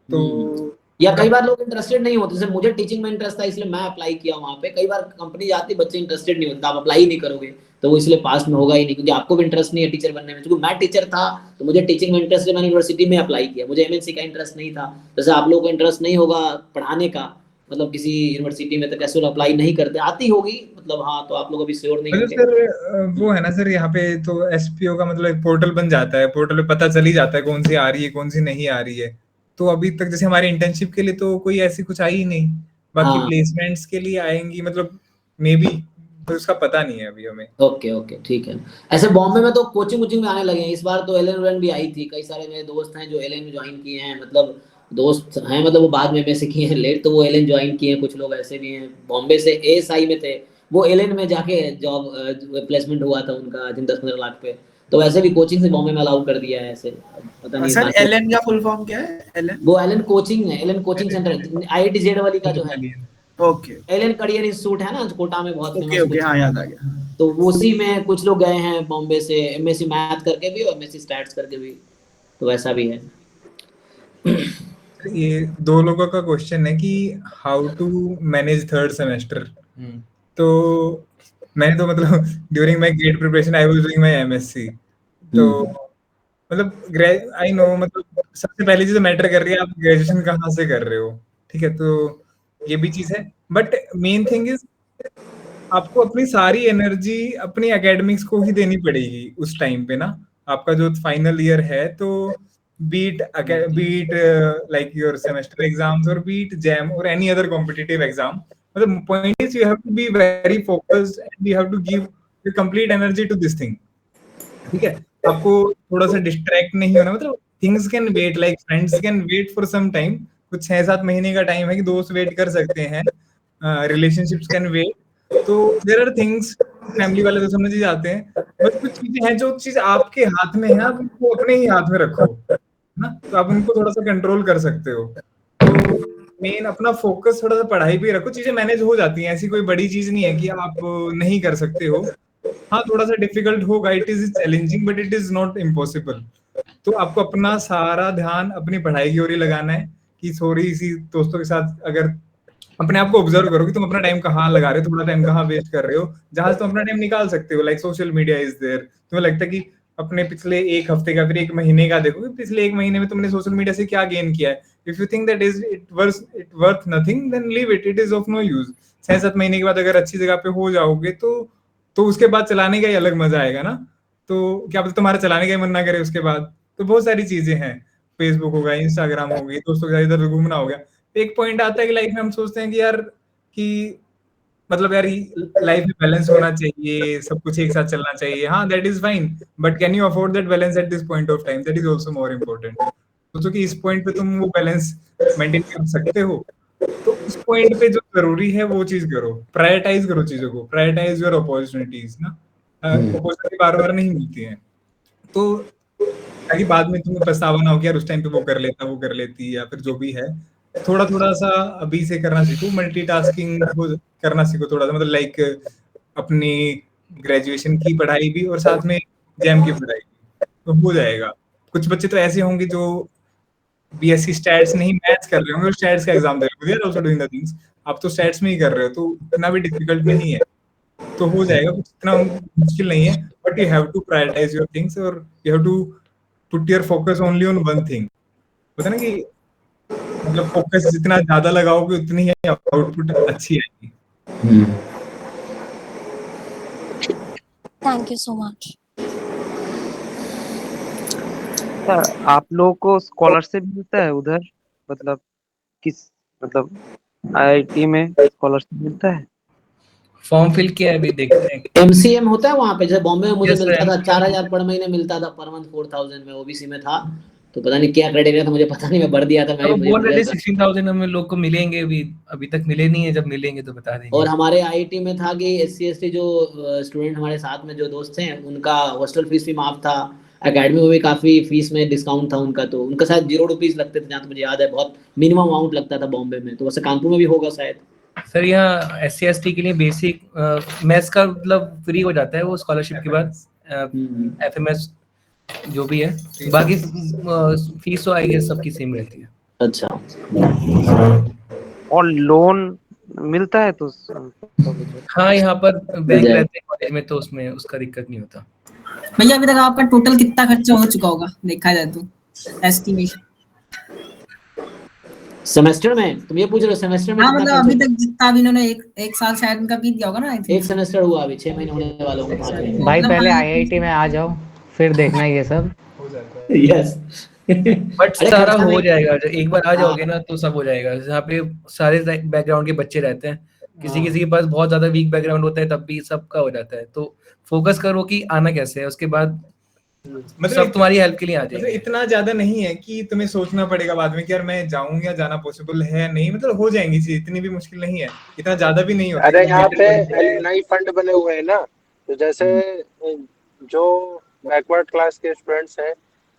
तो या कई बार लोग इंटरेस्टेड नहीं होते, जैसे मुझे टीचिंग में इंटरेस्ट था इसलिए मैं अप्लाई किया वहाँ पे। कई बार कंपनी जाती बच्चे इंटरेस्टेड नहीं होते, आप अप्लाई ही नहीं करोगे तो वो इसलिए पास में होगा ही नहीं, क्योंकि आपको भी इंटरेस्ट नहीं है टीचर बनने में। क्योंकि मैं टीचर था तो मुझे टीचिंग में इंटरेस्ट है, मैंने यूनिवर्सिटी में अप्लाई किया। मुझे एमएनसी का इंटरेस्ट नहीं था, जैसे आप लोगों को इंटरेस्ट नहीं होगा पढ़ाने का मतलब किसी यूनिवर्सिटी में, तो कैसे अप्लाई नहीं करते, आती होगी मतलब। हाँ तो आप लोग अभी श्योर नहीं मतलब होंगे। सर वो है ना सर, यहाँ पे तो एसपीओ का मतलब एक पोर्टल बन जाता है, पोर्टल पे पता चल ही जाता है कौन सी आ रही है कौन सी नहीं आ रही है। तो अभी तक जैसे हमारे इंटर्नशिप के लिए तो कोई ऐसी कुछ आई ही नहीं, बाकी हाँ प्लेसमेंट्स के लिए आएंगी मतलब मे बी, तो उसका पता नहीं है अभी हमें। ओके ओके ठीक है। ऐसे बॉम्बे में तो कोचिंग वोचिंग में आने लगे हैं इस बार तो। एलन वेलन भी आई थी, कई सारे मेरे दोस्त हैं जो एलन में ज्वाइन किए हैं, मतलब दोस्त हैं मतलब वो बाद में से किए हैं लेट, तो वो एलन ज्वाइन किए हैं। कुछ लोग ऐसे भी हैं बॉम्बे से एएसआई में थे, वो एलन में जाके जॉब प्लेसमेंट हुआ था उनका जिन 10-15 लाख पे। तो वैसे भी कोचिंग से बॉम्बे में अलाउ कर दिया है ऐसे। पता नहीं सर बाकी। एलएन का फुल फॉर्म क्या है? एलएन? वो एलन कोचिंग है, Allen coaching centre IIT JEE वाली का जो है। ओके एलन करियर इंस्टीट्यूट है ना कोटा में, बहुत ओके फेमस ओके, हाँ कोचिंग। याद आ गया। तो उसी में कुछ लोग गए हैं बॉम्बे से, एमएससी मैथ करके भी और एमएससी स्टैट्स करके भी, तो वैसा भी है। ये 2 लोगों का क्वेश्चन है कि how to manage third semester. तो मैंने तो मतलब during my GATE preparation I was doing my MSc. तो मतलब आई नो मतलब सबसे पहली चीज मैटर कर रही है आप ग्रेजुएशन कहाँ से कर रहे हो। ठीक है, तो ये भी चीज है, बट मेन थिंग इज आपको अपनी सारी एनर्जी अपनी एकेडमिक्स को ही देनी पड़ेगी उस टाइम पे ना। आपका जो फाइनल ईयर है, तो beat like your semester exams और बीट जैम और एनी अदर कॉम्पिटिटिव एग्जाम, मतलब point is you have to be very focused and you have to give your complete energy to this thing. ठीक है, आपको थोड़ा सा डिस्ट्रैक्ट नहीं होना, मतलब things can wait, like friends can wait for some time, कुछ 6-7 महीने का टाइम है कि दोस्त वेट कर सकते हैं, रिलेशनशिप्स कैन वेट, तो देयर आर थिंग्स, फैमिली वाले तो समझ ही जाते हैं, बट कुछ चीजें हैं जो चीज आपके हाथ में है, आप उनको अपने ही हाथ में रखो, है ना, तो आप उनको थोड़ा सा कंट्रोल कर सकते हो। तो मेन अपना फोकस थोड़ा सा पढ़ाई पे रखो, चीजें मैनेज हो जाती हैं, ऐसी कोई बड़ी चीज नहीं है कि आप नहीं कर सकते हो। हाँ, थोड़ा सा डिफिकल्ट होगा, it is challenging but it is not impossible. तो आपको अपना सारा ध्यान अपनी पढ़ाई की ओर ही लगाना है, कि थोड़ी सी दोस्तों के साथ अगर अपने आप को ऑब्जर्व करो कि तुम अपना टाइम कहाँ लगा रहे हो, थोड़ा टाइम कहाँ वेस्ट कर रहे हो, जहां से तुम अपना टाइम निकाल सकते हो, like social media is there. तुम्हें लगता है कि अपने पिछले एक हफ्ते का, फिर एक महीने का देखो कि पिछले एक महीने में तुमने सोशल मीडिया से क्या गेन किया है। If you think that is it worth nothing, then leave it, it is of no use. 6-7 महीने के बाद अगर अच्छी जगह पे हो जाओगे, तो उसके बाद चलाने का ही अलग मजा आएगा ना। तो क्या पता तुम्हारा चलाने का ही मन ना करे उसके बाद। तो बहुत सारी चीजें हैं, फेसबुक हो गया, इंस्टाग्राम हो गई, दोस्तों के साथ इधर घूमना हो गया। एक पॉइंट आता है कि लाइफ में हम सोचते हैं कि यार, कि मतलब यार लाइफ में बैलेंस होना चाहिए, सब कुछ एक साथ चलना चाहिए, हाँ that is fine, but can you afford that balance at this point of time, that is also more important. सोचो कि इस पॉइंट पे तुम वो बैलेंस मेंटेन कर सकते हो, तो उस पॉइंट पे जो जरूरी है वो चीज करो, प्रायोरिटाइज करो चीजों को, प्रायोरिटाइज योर अपॉर्चुनिटीज ना। अपॉर्चुनिटी बार बार नहीं मिलती है, तो ताकि बाद में तुम्हें पछतावा ना हो कि यार उस टाइम पे वो कर लेता, वो कर लेती, या फिर जो भी है। थोड़ा थोड़ा सा अभी से करना सीखो, मल्टीटास्किंग करना सीखो थोड़ा सा, मतलब लाइक अपनी ग्रेजुएशन की पढ़ाई भी और साथ में जैम की पढ़ाई भी, तो हो जाएगा। कुछ बच्चे तो ऐसे होंगे जो बीएससी स्टैट्स नहीं मैथ्स कर रहे होंगे और स्टैट्स का एग्जाम दे रहे होंगे, they are also doing the things. आप तो स्टैट्स में ही कर रहे हो, तो इतना भी डिफिकल्ट नहीं है, तो हो जाएगा, कुछ इतना मुश्किल नहीं है, but you have to prioritise your things और you have to put your focus only on one thing. होता है ना कि मतलब फोकस जितना ज्यादा लगाओगे उतनी ही आउटपुट अच्छी आएगी। Thank you so much. आप लोगों को स्कॉलरशिप मिलता है उधर, मतलब किस, मतलब आईआईटी में स्कॉलरशिप मिलता है? फॉर्म फिल किया है, अभी देखते हैं। एमसीएम होता है वहाँ पे, जैसे बॉम्बे में मुझे Yes, sir, मिलता था MCM 4000 पर महीने मिलता था पर मंथ, 4000 में ओबीसी में था, तो पता नहीं क्या क्राइटेरिया था, मुझे पता नहीं, मैं भर दिया था। अब मैं बोल रहे थे 16,000 हमें लोग को मिलेंगे, अभी तक मिले नहीं है, जब मिलेंगे तो बता देंगे। और हमारे आईटी में था कि एससी एसटी जो स्टूडेंट हमारे साथ में जो दोस्त थे, उनका हॉस्टल फीस भी माफ था, एकेडमी में भी काफी फीस में डिस्काउंट था उनका, तो उनका शायद 0 रुपीज लगते थे जहाँ तक मुझे याद है, बहुत मिनिमम अमाउंट लगता था बॉम्बे में, तो वैसे कानपुर में भी होगा शायद। सर यहाँ SC/ST के लिए बेसिक मैथ्स का मतलब फ्री हो जाता है वो स्कॉलरशिप के बाद, FMS जो भी है, बाकी फीस तो आई गेस सबकी सेम रहती है। अच्छा, और लोन मिलता है तो हाँ, यहाँ पर बैंक रहते हैं कॉलेज में, तो उसमें उसका दिक्कत नहीं होता। भैया अभी तक आपका टोटल कितना खर्चा हो चुका होगा देखा जाए तो, एस्टिमेशन? सेमेस्टर में तुम ये पूछ रहे हो? सेमेस्टर में हाँ, कितना मतलब अभी खर्चा? तक जितना भी इन्होंने एक साल शायद उनका बीत गया होगा ना, आई थिंक। एक सेमेस्टर हुआ, अभी 6 महीने होने वाले होंगे, 5 महीने। भाई पहले आईआईटी में आ जाओ, फिर देखना ये सब। यस बट सारा हो जाएगा, जब एक बार आ जाओगे ना तो सब हो जाएगा। यहाँ पे सारे बैकग्राउंड के बच्चे रहते हैं, किसी के पास बहुत ज्यादा वीक बैकग्राउंड होता है, तब भी सबका हो जाता है। तो फोकस करो कि आना कैसे है, उसके बाद सब तुम्हारी हेल्प के लिए आ जाएगा। मतलब इतना ज्यादा नहीं है कि तुम्हें सोचना पड़ेगा बाद में कि यार मैं जाऊं या जाना पॉसिबल है नहीं, मतलब हो जाएंगी चीज, इतनी भी मुश्किल नहीं है, इतना ज्यादा भी नहीं होता। अरे यहाँ पे एलुमनाई फंड बने हुए हैं ना, तो जैसे जो बैकवर्ड क्लास के स्टूडेंट्स हैं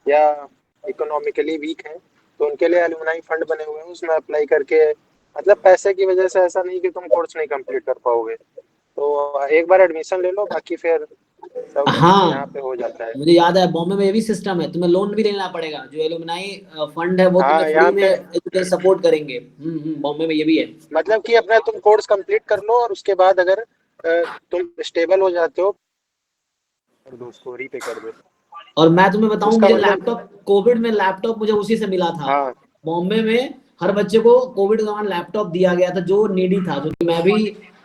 या इकोनॉमिकली वीक हैं, तो उनके लिए एलुमनाई फंड बने हुए हैं, उसमें अप्लाई करके, मतलब पैसे की वजह से ऐसा नहीं कि तुम कोर्स नहीं कंप्लीट कर पाओगे, तो एक बार एडमिशन ले लो, बाकी फिर सब हाँ, यहाँ पे हो जाता है। मुझे याद है बॉम्बे में ये भी सिस्टम है, तुम्हें लोन भी लेना पड़ेगा, जो एलुमनाई फंड है वो हाँ, तुम्हें यहाँ फ्री में एजुकेशन सपोर्ट करेंगे। बॉम्बे में ये भी है, मतलब कि अपना तुम कोर्स कंप्लीट कर लो और उसके बाद अगर तुम स्टेबल हो जाते हो तो उसको रीपे कर दो। और मैं तुम्हें बताऊं, उसका मुझे मतलब लैपटॉप, कोविड में लैपटॉप मुझे उसी से मिला था। हाँ, बॉम्बे में हर बच्चे को कोविड के दौरान लैपटॉप दिया गया था जो नीडी था, क्योंकि मैं भी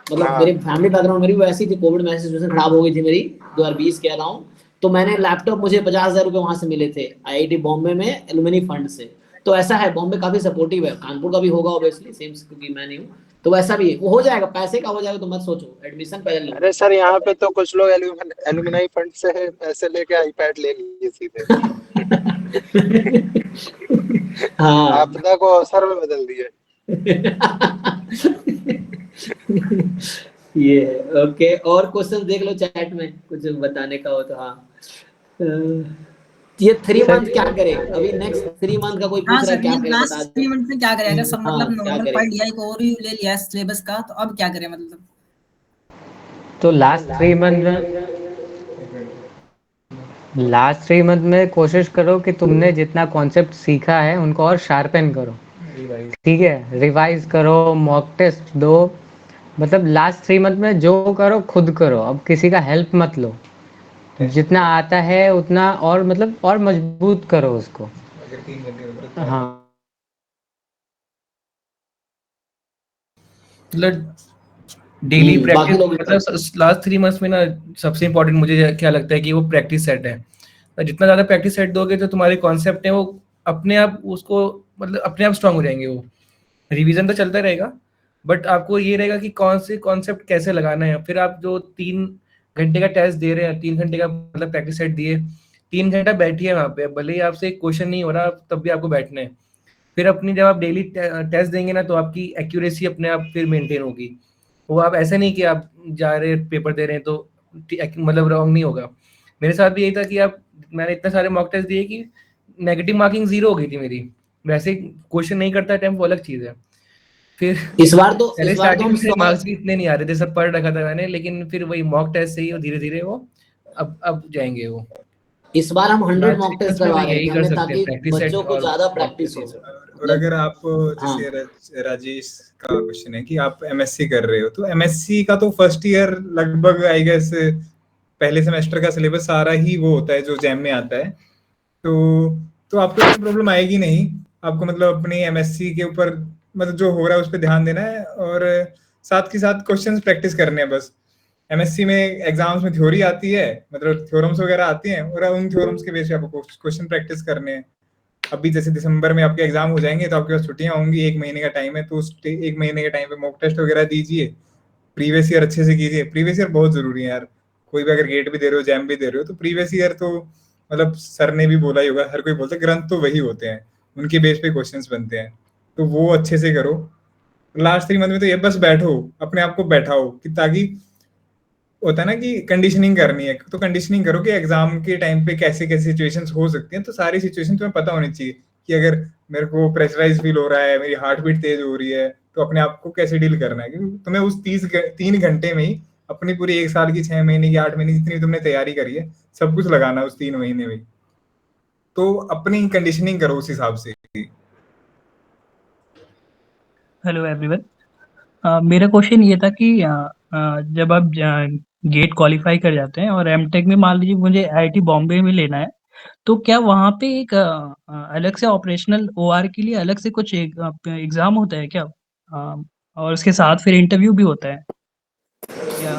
मतलब मेरे फैमिली बैकग्राउंड मेरी वैसी थी, कोविड में सिचुएशन खराब हो गई थी मेरी 2020 कह रहा हूँ। तो मैंने लैपटॉप, मुझे 50,000 रुपए वहां से मिले थे आईआईटी बॉम्बे में एलुमनी फंड से। तो ऐसा है, बॉम्बे काफी सपोर्टिव है, कानपुर का भी होगा ऑब्वियसली सेम, क्योंकि मैं नहीं हूँ। तो वैसा भी है, वो हो जाएगा, पैसे का हो जाएगा तो मत सोचो, एडमिशन पहले लो। अरे सर यहाँ पे तो कुछ लोग एलुमनाई फंड से पैसे लेके आईपैड ले लिए सीधे। हाँ आपदा को अवसर में बदल दिए। ये है। ओके, और क्वेश्चन देख लो चैट में, कुछ बताने का हो तो। हाँ ये 3 मंथ क्या करे, अभी नेक्स्ट 3 मंथ का कोई हाँ पूछ रहा सर, है क्या ये करे, लास्ट बता 3 मंथ में क्या करें? अगर सब हाँ, मतलब क्या नॉर्मल करें? पढ़ लिया, एक ओवरव्यू ले लिया सिलेबस का, तो अब क्या करें मतलब? तो लास्ट 3 मंथ में कोशिश करो कि तुमने जितना कॉन्सेप्ट सीखा है उनको और शार्पन करो, ठीक है, रिवाइज करो, मॉक टेस्ट दो, मतलब लास्ट 3 मंथ में जो करो खुद करो, अब किसी का हेल्प मत लो, जितना आता है उतना और मतलब और मजबूत करो उसको। हाँ मतलब डेली बाकी प्रैक्टिस, लोग मतलब लास्ट 3 मंथ्स में ना सबसे इंपॉर्टेंट मुझे क्या लगता है कि वो प्रैक्टिस सेट है। तो जितना ज़्यादा प्रैक्टिस सेट दोगे तो तुम्हारे कॉन्सेप्ट है वो अपने आप उसको मतलब अपने आप स्ट्रांग हो जाएंगे। वो रिवीजन तो चलता रहेगा, बट आपको ये रहेगा कि कौन से कॉन्सेप्ट कैसे लगाना है। फिर आप जो 3 घंटे का टेस्ट दे रहे हैं, 3 घंटे का मतलब प्रैक्टिस सेट दिए, 3 घंटा बैठिए वहाँ पे, भले ही आपसे क्वेश्चन नहीं हो रहा तब भी आपको बैठना है। फिर अपनी जब आप डेली टेस्ट देंगे ना तो आपकी एक्यूरेसी अपने आप फिर मेंटेन होगी। वो आप ऐसा नहीं कि आप जा रहे पेपर दे रहे हैं तो मतलब रॉन्ग नहीं होगा। मेरे साथ भी यही था कि आप मैंने इतने सारे मॉक टेस्ट दिए कि नेगेटिव मार्किंग 0 हो गई थी मेरी। वैसे क्वेश्चन नहीं करता टाइम वो अलग चीज़ है। फिर इस बार तो पहले हम स्टार्टिंग में मेरे 100 मार्क्स भी इतने नहीं आ रहे थे, सब पढ़ रखा था मैंने, लेकिन फिर वही मॉक टेस्ट से ही धीरे धीरे वो अब जाएंगे वो। इस बार हम 100 लास्ट मॉक 3 टेस्ट मंथ्स में तो करवा रहे यही थे कर हमने, सकते हैं, ताकि प्रैक्टिस बच्चों सेट को और ज्यादा मॉक प्रैक्टिस टेस्ट। हो। और अगर आप हाँ जैसे राजेश का क्वेश्चन है कि आप एमएससी कर रहे हो, तो एमएससी का तो फर्स्ट ईयर लगभग आई गेस पहले सेमेस्टर का सिलेबस सारा ही वो होता है जो जैम में आता है। तो आपको कोई प्रॉब्लम आएगी नहीं। आपको मतलब अपनी एमएससी के ऊपर मतलब जो हो रहा है उस पर ध्यान देना है, और साथ के साथ क्वेश्चंस प्रैक्टिस करने हैं बस। एमएससी में एग्जाम्स में थ्योरी आती है, मतलब थ्योरम्स वगैरह आती हैं, और उन थ्योरम्स के बेस पे आपको क्वेश्चन प्रैक्टिस करने हैं। अभी जैसे दिसंबर में आपके एग्जाम हो जाएंगे तो आपके पास छुट्टियां होंगी, 1 महीने का टाइम है, तो उस 1 महीने के टाइम पे मॉक टेस्ट वगैरह दीजिए, प्रीवियस ईयर अच्छे से कीजिए। प्रीवियस ईयर बहुत जरूरी है यार, कोई भी अगर गेट भी दे रहे हो, जैम भी दे रहे हो, तो प्रीवियस ईयर तो मतलब सर ने भी बोला ही होगा, हर कोई बोलता है ग्रंथ तो वही होते हैं, उनके बेस पे क्वेश्चंस बनते हैं, तो वो अच्छे से करो। लास्ट 3 मंथ में तो ये बस बैठो, अपने आप को बैठाओ, कि ताकि होता है ना कि कंडीशनिंग करनी है, तो कंडीशनिंग करो कि एग्जाम के टाइम पे कैसे कैसे सिचुएशंस हो सकती हैं। तो सारी सिचुएशन तुम्हें पता होनी चाहिए कि अगर मेरे को प्रेशराइज फील हो रहा है, मेरी हार्ट बीट तेज हो रही है, तो अपने आप को कैसे डील करना है, क्योंकि तुम्हें उस 3 घंटे में ही अपनी पूरी 1 साल की, 6 महीने की, 8 महीने की जितनी तुमने तैयारी करी है, सब कुछ लगाना है उस 3 महीने में। तो अपनी कंडीशनिंग करो उस हिसाब से। Hello everyone. मेरा क्वेश्चन ये था कि जब आप गेट क्वालिफाई कर जाते हैं और एमटेक में मान लीजिए मुझे आईआईटी बॉम्बे में लेना है, तो क्या वहाँ पे एक अलग से ऑपरेशनल ओआर के लिए अलग से कुछ एग्जाम होता है क्या? और उसके साथ फिर इंटरव्यू भी होता है या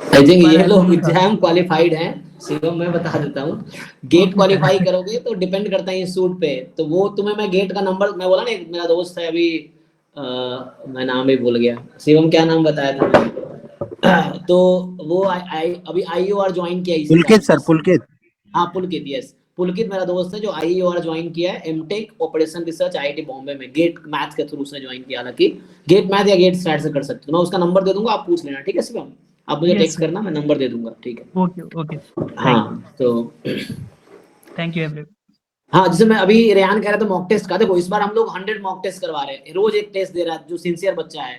आई थिंक ये पर लोग दोनों साथ? एग्जाम क्वालिफाइड हैं। शिवम मैं बता देता हूँ, गेट ओके क्वालिफाई सर। करोगे तो डिपेंड करता है इंस्टीट्यूट पे। तो वो तुम्हें मैं गेट का नंबर, मैं बोला ना एक मेरा दोस्त है अभी, मैं नाम भी भूल गया, शिवम क्या नाम बताया था? तो वो अभी आईओआर ज्वाइन किया इसी साल पुलकित सर, बस। पुलकित। हाँ पुलकित, यस पुलकित मेरा दोस्त है जो आईओआर ज्वाइन किया है, MTech operation research IIT Bombay में, गेट मैथ के थ्रू से ज्वाइन किया। हालांकि गेट मैथ या गेट स्टार्ट से कर सकते हो, मैं उसका नंबर दे दूंगा, आप पूछ लेना, ठीक है शिवम? आप मुझे यस टेक्स्ट सर। करना, मैं नंबर दे दूंगा, ठीक है? Okay okay. हाँ तो थैंक यू एवरीवन। हाँ, जैसे मैं अभी रेहान कह रहा था मॉक टेस्ट का, देखो इस बार हम लोग 100 मॉक टेस्ट करवा रहे हैं, रोज एक टेस्ट दे रहा है जो सिंसियर बच्चा है।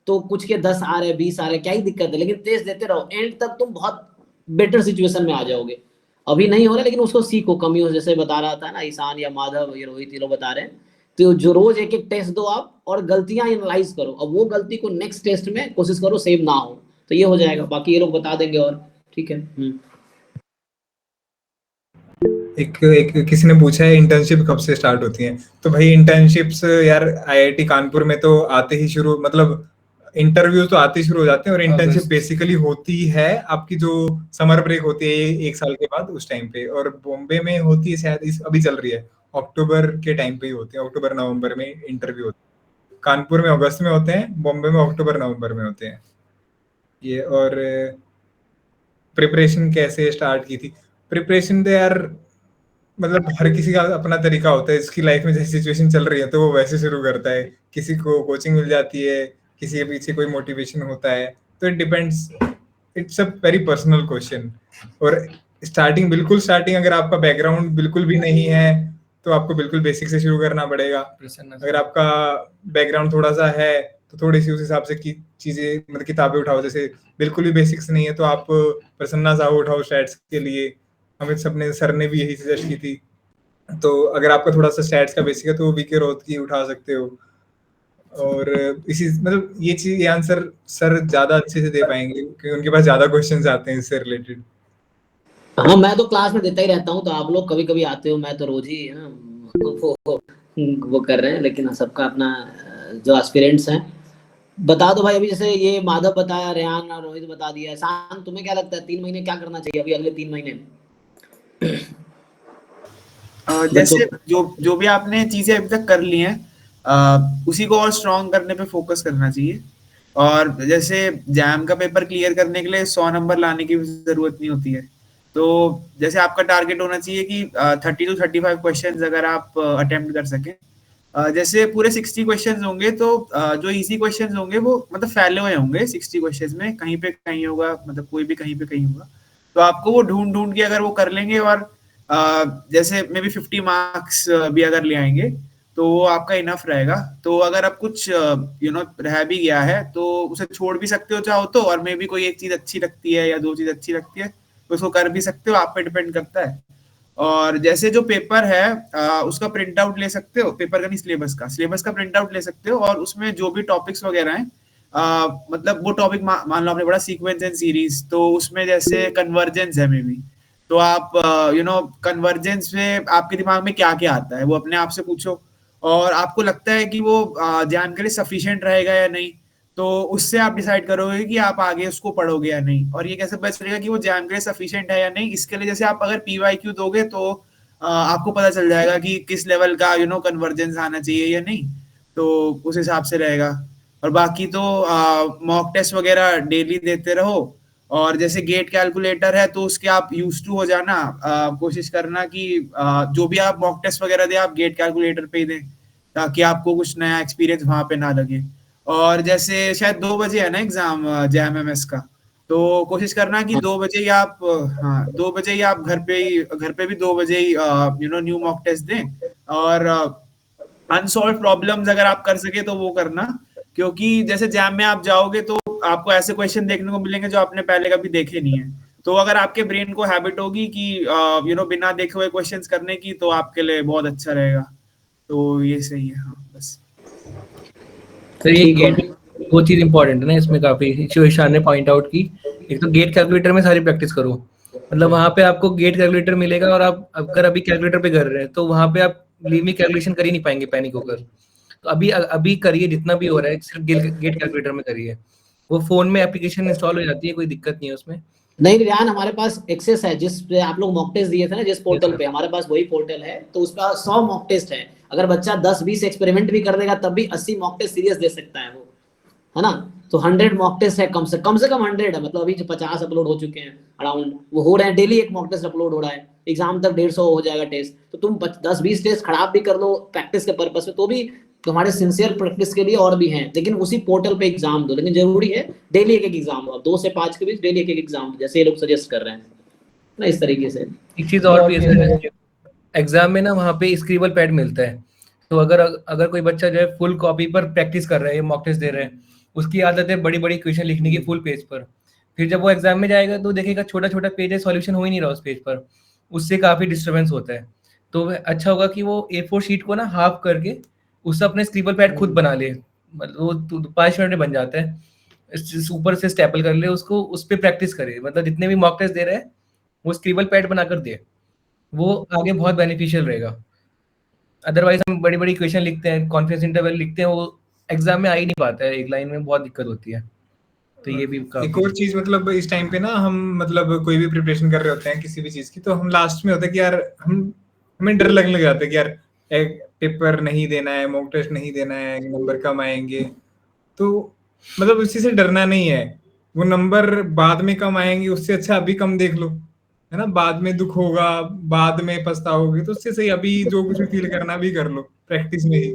तो कुछ के 10 आ रहे, 20 आ रहे, क्या ही दिक्कत है, लेकिन टेस्ट देते रहो, एंड तक तुम बहुत बेटर सिचुएशन में आ जाओगे। अभी नहीं हो रहा लेकिन उसको सीखो, कमी हो, जैसे बता रहा था ना ईशान या माधव, ये रोहित, ये लोग बता रहे हैं। तो जो रोज एक एक टेस्ट दो आप, और गलतियां एनालाइज करो, अब वो गलती को नेक्स्ट टेस्ट में कोशिश करो सेम ना हो, तो ये हो जाएगा। बाकी ये लोग बता देंगे और, ठीक है। एक किसी ने पूछा है इंटर्नशिप कब से स्टार्ट होती है, तो भाई इंटर्नशिप्स यार आईआईटी कानपुर में तो आते ही शुरू, मतलब इंटरव्यू तो आते ही शुरू हो जाते हैं, और इंटर्नशिप बेसिकली होती है आपकी जो समर ब्रेक होती है एक साल के बाद उस टाइम पे, और बॉम्बे में होती है शायद अभी चल रही है, अक्टूबर के टाइम पे ही होती है, अक्टूबर नवंबर में इंटरव्यू होते हैं। कानपुर में अगस्त में होते हैं, बॉम्बे में अक्टूबर नवंबर में होते हैं ये। और प्रिपरेशन कैसे स्टार्ट की थी? प्रिपरेशन तो यार मतलब हर किसी का अपना तरीका होता है, इसकी लाइफ में जैसी सिचुएशन चल रही है तो वो वैसे शुरू करता है, किसी को कोचिंग मिल जाती है, किसी के पीछे कोई मोटिवेशन होता है, तो it depends, it's a very personal question. और बिल्कुल स्टार्टिंग अगर आपका बैकग्राउंड बिल्कुल भी नहीं है तो आपको बिल्कुल बेसिक से शुरू करना पड़ेगा। अगर आपका बैकग्राउंड थोड़ा सा है तो थोड़ी सी उस हिसाब से की चीजें, मतलब किताबें उठाओ, जैसे बिल्कुल भी बेसिक्स नहीं है तो आप प्रसन्ना साहू उठाओ स्टैट्स के लिए, अमित सर ने भी यही सजेस्ट की थी। तो अगर आपका थोड़ा सा स्टैट्स का बेसिक है तो वीके रोथ की उठा सकते हो। और इसी मतलब ये आंसर सर ज्यादा अच्छे से दे पाएंगे क्योंकि उनके पास ज्यादा क्वेश्चंस आते हैं इससे रिलेटेड। हाँ, मैं तो क्लास में देता ही रहता हूँ, तो आप लोग कभी कभी आते हो, मैं तो रोज ही है ना वो कर रहे हैं, लेकिन सबका अपना जो एस्पिरेंट्स हैं। बता दो भाई, अभी जैसे ये माधव बताया, रेहान और रोहित बता दिया, शान तुम्हें क्या लगता है 3 महीने क्या करना चाहिए अभी अगले 3 महीने? जैसे जो भी आपने चीजें अभी तक कर ली हैं उसी को और स्ट्रॉन्ग करने पे फोकस करना चाहिए। और जैसे जैम का पेपर क्लियर करने के लिए 100 नंबर लाने की जरूरत नहीं होती है, तो जैसे आपका टारगेट होना चाहिए कि 30 to 35 क्वेश्चंस अगर आप अटेम्प्ट कर सकें। जैसे पूरे 60 क्वेश्चंस होंगे तो जो इजी क्वेश्चंस होंगे वो मतलब फैले हुए होंगे 60 क्वेश्चंस में, कहीं पे कहीं होगा, मतलब कोई भी कहीं पे कहीं होगा, तो आपको वो ढूंढ के अगर वो कर लेंगे और जैसे मे बी 50 मार्क्स भी अगर ले आएंगे तो वो आपका इनफ रहेगा। तो अगर आप कुछ रह भी गया है तो उसे छोड़ भी सकते हो चाहो तो, और मे बी कोई एक चीज अच्छी लगती है या 2 चीज अच्छी लगती है तो उसको कर भी सकते हो, आप पे डिपेंड करता है। और जैसे जो पेपर है उसका प्रिंट आउट ले सकते हो, पेपर का नहीं सिलेबस का प्रिंट आउट ले सकते हो, और उसमें जो भी टॉपिक्स वगैरह हैं मतलब वो टॉपिक मान लो आपने पढ़ा सीक्वेंस एंड सीरीज, तो उसमें जैसे कन्वर्जेंस है मे बी, तो आप कन्वर्जेंस में आपके दिमाग में क्या क्या आता है वो अपने आप से पूछो, और आपको लगता है कि वो जानकारी सफिशिएंट रहेगा या नहीं, तो उससे आप डिसाइड करोगे कि आप आगे उसको पढ़ोगे या नहीं। और ये कैसे पता चलेगा कि वो जानकारी सफिशिएंट है या नहीं? इसके लिए जैसे आप अगर पीवाईक्यू दोगे तो आपको पता चल जाएगा कि किस लेवल का कन्वर्जेंस आना चाहिए या नहीं, तो उस हिसाब से रहेगा। और बाकी तो मॉक टेस्ट वगैरह डेली देते रहो, और जैसे गेट कैलकुलेटर है तो उसके आप यूज टू हो जाना, कोशिश करना कि जो भी आप मॉक टेस्ट वगैरह दे आप गेट कैलकुलेटर पे ही दें, ताकि आपको कुछ नया एक्सपीरियंस वहां पे ना लगे। और जैसे शायद 2 बजे है ना एग्जाम JMMS का, तो कोशिश करना कि 2 बजे ही आप 2 बजे ही आप घर पे भी 2 बजे ही न्यू मॉक टेस्ट दें। और अनसॉल्व प्रॉब्लम्स अगर आप कर सके तो वो करना, क्योंकि जैसे जैम में आप जाओगे तो आपको ऐसे क्वेश्चन देखने को मिलेंगे जो आपने पहले कभी देखे नहीं है, तो अगर आपके ब्रेन को हैबिट होगी कि बिना देखे हुए क्वेश्चंस करने की, तो आपके लिए बहुत अच्छा रहेगा। तो ये सही है। हाँ बस सर ये वो चीज इंपॉर्टेंट है ना इसमें, काफी जो ईशान ने पॉइंट आउट की, एक तो गेट कैलकुलेटर में सारी प्रैक्टिस करो, मतलब वहां पे आपको गेट कैलकुलेटर मिलेगा, और आप अगर अभी कैलकुलेटर पे कर रहे हैं तो वहां पे आप लिमिट कैलकुलेशन कर ही नहीं पाएंगे पैनिक होकर। तो अभी करिए जितना भी हो रहा है, सिर्फ गेट कैलकुलेटर में करिए, वो फोन में एप्लीकेशन इंस्टॉल हो जाती है, कोई दिक्कत नहीं है उसमें। नहीं रियान, हमारे पास एक्सेस है, जिस पे आप लोग मॉक टेस्ट दिए थे ना, जिस पोर्टल पे, हमारे पास वही पोर्टल है, तो उस पर 100 मॉक टेस्ट है। अगर बच्चा 10-20 एक्सपेरिमेंट भी कर देगा तब भी 80 मॉक टेस्ट सीरियस दे सकता है वो, है ना। तो 100 मॉक टेस्ट है, कम से कम 100 है, मतलब अभी जो 50 अपलोड हो चुके हैं अराउंड, वो हो रहे हैं डेली, एक मॉक टेस्ट अपलोड हो रहा है, एग्जाम तक 150 हो जाएगा टेस्ट। तो तुम 10-20 टेस्ट खराब भी कर लो प्रैक्टिस के पर्पस में, तो भी तुम्हारे सिंसियर प्रैक्टिस के लिए और भी हैं, लेकिन उसी पोर्टल पे एग्जाम दो। लेकिन जरूरी है डेली एक एग्जाम हो, 2 से 5 के बीच डेली एक एग्जाम, जैसे ये लोग सजेस्ट कर रहे हैं ना, इस तरीके से। एक चीज और भी है, एग्जाम में ना वहाँ पे स्क्रिबल पैड मिलता है, तो अगर कोई बच्चा जो है फुल कॉपी पर प्रैक्टिस कर रहा है, मॉक टेस्ट दे रहे हैं, उसकी आदत है बड़ी बड़ी क्वेश्चन लिखने की फुल पेज पर, फिर जब वो एग्जाम में जाएगा तो देखेगा छोटा छोटा पेज है, सॉल्यूशन हो ही नहीं रहा उस पेज पर, उससे काफी डिस्टर्बेंस होता है। तो अच्छा होगा कि वो A4 शीट को ना हाफ करके उससे अपने स्क्रिबल पैड खुद बना ले, मतलब वो 5 मिनट में बन जाता है, ऊपर से स्टेपल कर ले उसको, उस पर प्रैक्टिस करे, मतलब जितने भी मॉक टेस्ट दे रहे हैं वो स्क्रिबल पैड बनाकर दे, वो आगे बहुत बेनिफिशियल रहेगा। अदरवाइज हम बड़ी-बड़ी इक्वेशन लिखते हैं, कॉन्फिडेंस इंटरवल लिखते हैं, वो एग्ज़ाम में आ ही नहीं पाता है, एक लाइन में बहुत दिक्कत होती है। तो ये भी एक काफ़ी और चीज मतलब इस टाइम पे ना हम मतलब कोई भी प्रिपरेशन कर रहे होते हैं किसी भी चीज की, तो हम लास्ट में होता है कि यार हमें डर लगने लग जाता है कि यार एक पेपर नहीं देना है, मॉक टेस्ट नहीं देना है, नंबर कम आएंगे। तो मतलब उसी से डरना नहीं है, वो नंबर बाद में कम आएंगे, उससे अच्छा अभी कम देख लो, है ना। बाद में दुख होगा, बाद में पछताओगे, तो उससे सही अभी जो कुछ भी फील करना भी कर लो प्रैक्टिस में ही,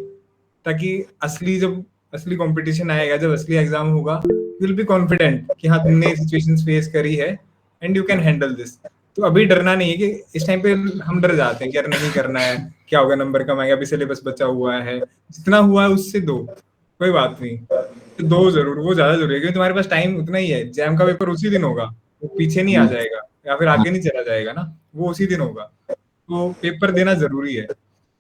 ताकि जब असली कंपटीशन आएगा, जब असली एग्जाम होगा, यू विल बी कॉन्फिडेंट कि हाँ तुमने सिचुएशंस फेस करी है and you can handle this. तो अभी डरना नहीं है कि इस टाइम पे हम डर जाते हैं कि यार नहीं करना है, क्या होगा, नंबर कम आएगा, अभी सिलेबस बचा हुआ है, जितना हुआ है उससे दो, कोई बात नहीं, तो दो जरूर, वो ज्यादा जरूरी है, क्योंकि तुम्हारे पास टाइम उतना ही है। जैम का पेपर उसी दिन होगा, वो पीछे नहीं आ जाएगा या फिर आगे नहीं चला जाएगा ना, वो उसी दिन होगा। तो पेपर देना जरूरी है।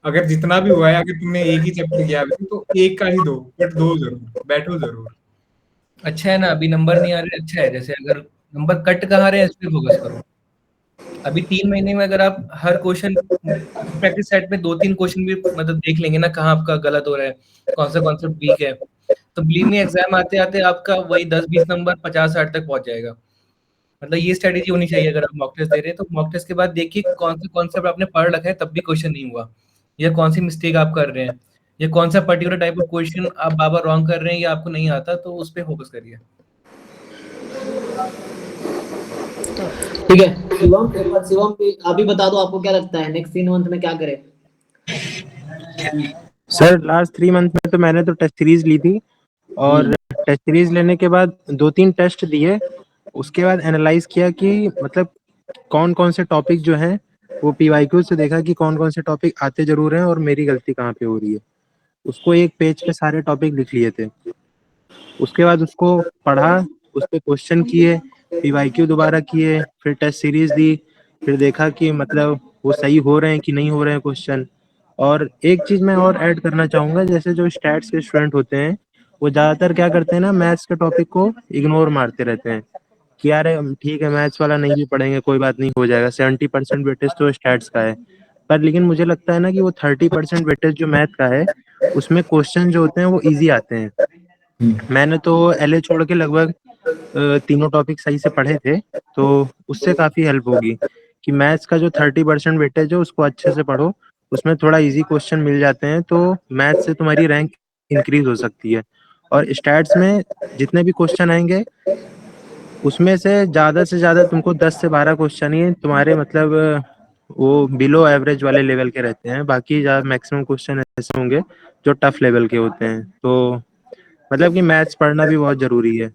अगर जितना भी हुआ है, अगर तुमने एक ही चैप्टर किया अभी तो एक का ही दो, बट दो जरूर, बैठो जरूर। अच्छा है ना, अभी नंबर नहीं आ रहे, अच्छा है। जैसे अगर नंबर कट कहाँ रहे हैं, इस पे फोकस करो। अभी 3 महीने में अगर आप हर क्वेश्चन प्रैक्टिस सेट में 2-3 क्वेश्चन भी मतलब देख लेंगे ना, कहाँ आपका गलत हो रहा है, कौन सा कॉन्सेप्ट वीक है, तो बिलीव मी एग्जाम आते-आते आपका वही 10-20 नंबर 50-60 तक पहुँच जाएगा। मतलब ये स्ट्रैटेजी होनी चाहिए अगर आप मॉक टेस्ट दे रहे हैं, तो मॉक टेस्ट के बाद देखिए कौन सा कॉन्सेप्ट आपने पढ़ रखा है तब भी क्वेश्चन नहीं हुआ, या कौन सी मिस्टेक आप कर रहे हैं, या कौन सा पर्टिकुलर टाइप ऑफ क्वेश्चन आप बार-बार रॉन्ग कर रहे हैं या आपको नहीं आता, तो उस पे फोकस करिए। ठीक है शिवम, एक बार शिवम भी अभी बता दो, आपको क्या लगता है नेक्स्ट 3 मंथ में क्या करें? सर लास्ट 3 मंथ में तो मैंने तो टेस्ट सीरीज ली थी, और टेस्ट सीरीज लेने के बाद 2-3 टेस्ट दिए, उसके बाद एनालाइज किया कि मतलब कौन कौन से टॉपिक जो हैं वो पीवाईक्यू से देखा कि कौन कौन से टॉपिक आते जरूर हैं और मेरी गलती कहाँ पे हो रही है। उसको एक पेज पे सारे टॉपिक लिख लिए थे, उसके बाद उसको पढ़ा, उस पे क्वेश्चन किए, पीवाईक्यू दोबारा किए, फिर टेस्ट सीरीज दी, फिर देखा कि मतलब वो सही हो रहे हैं कि नहीं हो रहे हैं क्वेश्चन। और एक चीज मैं और ऐड करना चाहूंगा, जैसे जो स्टैट्स के स्टूडेंट होते हैं वो ज्यादातर क्या करते हैं ना, मैथ्स के टॉपिक को इग्नोर मारते रहते हैं कि यार ठीक है मैथ्स वाला नहीं भी पढ़ेंगे कोई बात नहीं, हो जाएगा, 70% वेटेज तो स्टैट्स का है। पर लेकिन मुझे लगता है ना कि वो 30% वेटेज जो मैथ का है उसमें क्वेश्चन जो होते हैं वो इजी आते हैं। मैंने तो एलए छोड़ के लगभग तीनों टॉपिक सही से पढ़े थे, तो उससे काफी हेल्प होगी कि मैथ्स का जो 30% वेटेज है उसको अच्छे से पढ़ो, उसमें थोड़ा इजी क्वेश्चन मिल जाते हैं, तो मैथ्स से तुम्हारी रैंक इंक्रीज हो सकती है। और स्टैट्स में जितने भी क्वेश्चन आएंगे उसमें से ज्यादा तुमको 10 से 12 क्वेश्चन ही तुम्हारे मतलब वो बिलो एवरेज वाले लेवल के रहते हैं, बाकी मैक्सिमम क्वेश्चन ऐसे होंगे जो टफ लेवल के होते हैं। तो मतलब कि मैथ्स पढ़ना भी बहुत जरूरी है।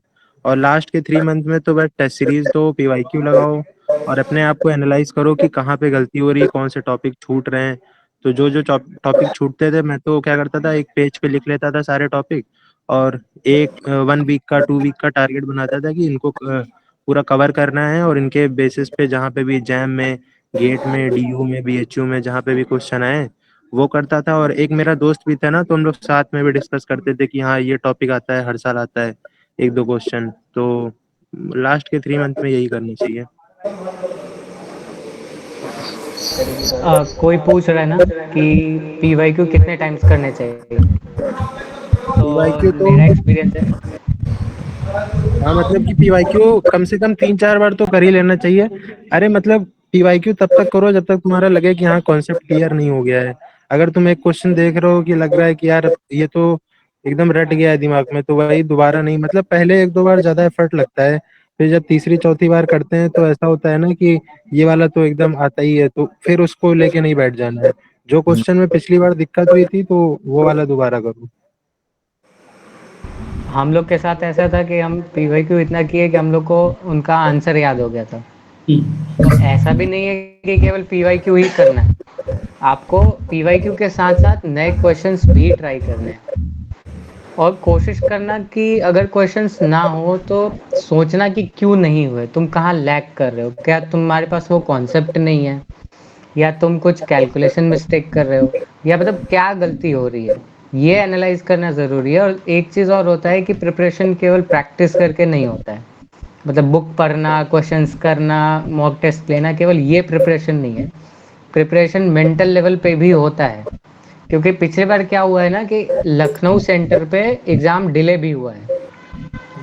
और लास्ट के 3 मंथ में तो बस टेस्ट सीरीज दो, पीवाईक्यू लगाओ और अपने आप को एनालाइज करो कि कहाँ पे गलती हो रही है, कौन से टॉपिक छूट रहे हैं। तो जो जो टॉपिक छूटते थे मैं तो क्या करता था, एक पेज पे लिख लेता था सारे टॉपिक, और एक 1 वीक का 2 वीक का टारगेट बनाता था कि इनको पूरा कवर करना है, और इनके बेसिस पे जहाँ पे भी जैम में, गेट में, डीयू में, बीएचयू में जहाँ पे भी क्वेश्चन आए वो करता था। और एक मेरा दोस्त भी था ना, तो हम लोग साथ में भी डिस्कस करते थे कि हाँ ये टॉपिक आता है, हर साल आता है 1-2 क्वेश्चन। तो लास्ट के 3 मंथ में यही करनी चाहिए। कोई पूछ रहा है ना कि पीवाईक्यू कितने टाइम्स करने चाहिए, तो पीवाईक्यू तो मेरा एक्सपीरियंस है हाँ, मतलब कि पीवाईक्यू कम से कम 3-4 बार तो कर ही लेना चाहिए। अरे मतलब पीवाईक्यू तब तक करो जब तक तुम्हारा लगे कि हाँ कॉन्सेप्ट क्लियर नहीं हो गया है। अगर तुम एक क्वेश्चन देख रहे हो कि लग रहा है कि यार ये तो एकदम रट गया है दिमाग में, तो वही दोबारा नहीं, मतलब पहले 1-2 बार ज्यादा एफर्ट लगता है, फिर जब तीसरी चौथी बार करते हैं तो ऐसा होता है ना कि ये वाला तो एकदम आता ही है, तो फिर उसको लेके नहीं बैठ जाना है। जो क्वेश्चन में पिछली बार दिक्कत हुई थी तो वो वाला दोबारा करो। हम लोग के साथ ऐसा था कि हम पीवाईक्यू इतना किए कि हम लोग को उनका आंसर याद हो गया था। तो ऐसा भी नहीं है कि केवल पीवाईक्यू ही करना है, आपको पीवाईक्यू के साथ साथ नए क्वेश्चंस भी ट्राई करने हैं, और कोशिश करना कि अगर क्वेश्चंस ना हो तो सोचना कि क्यों नहीं हुए, तुम कहाँ लैग कर रहे हो, क्या तुम्हारे पास वो कॉन्सेप्ट नहीं है, या तुम कुछ कैलकुलेशन मिस्टेक कर रहे हो, या मतलब क्या गलती हो रही है, ये एनालाइज करना ज़रूरी है। और एक चीज़ और होता है कि प्रिपरेशन केवल प्रैक्टिस करके नहीं होता है, मतलब बुक पढ़ना, क्वेश्चंस करना, मॉक टेस्ट लेना केवल ये प्रिपरेशन नहीं है। प्रिपरेशन मेंटल लेवल पे भी होता है, क्योंकि पिछले बार क्या हुआ है ना कि लखनऊ सेंटर पे एग्जाम डिले भी हुआ है,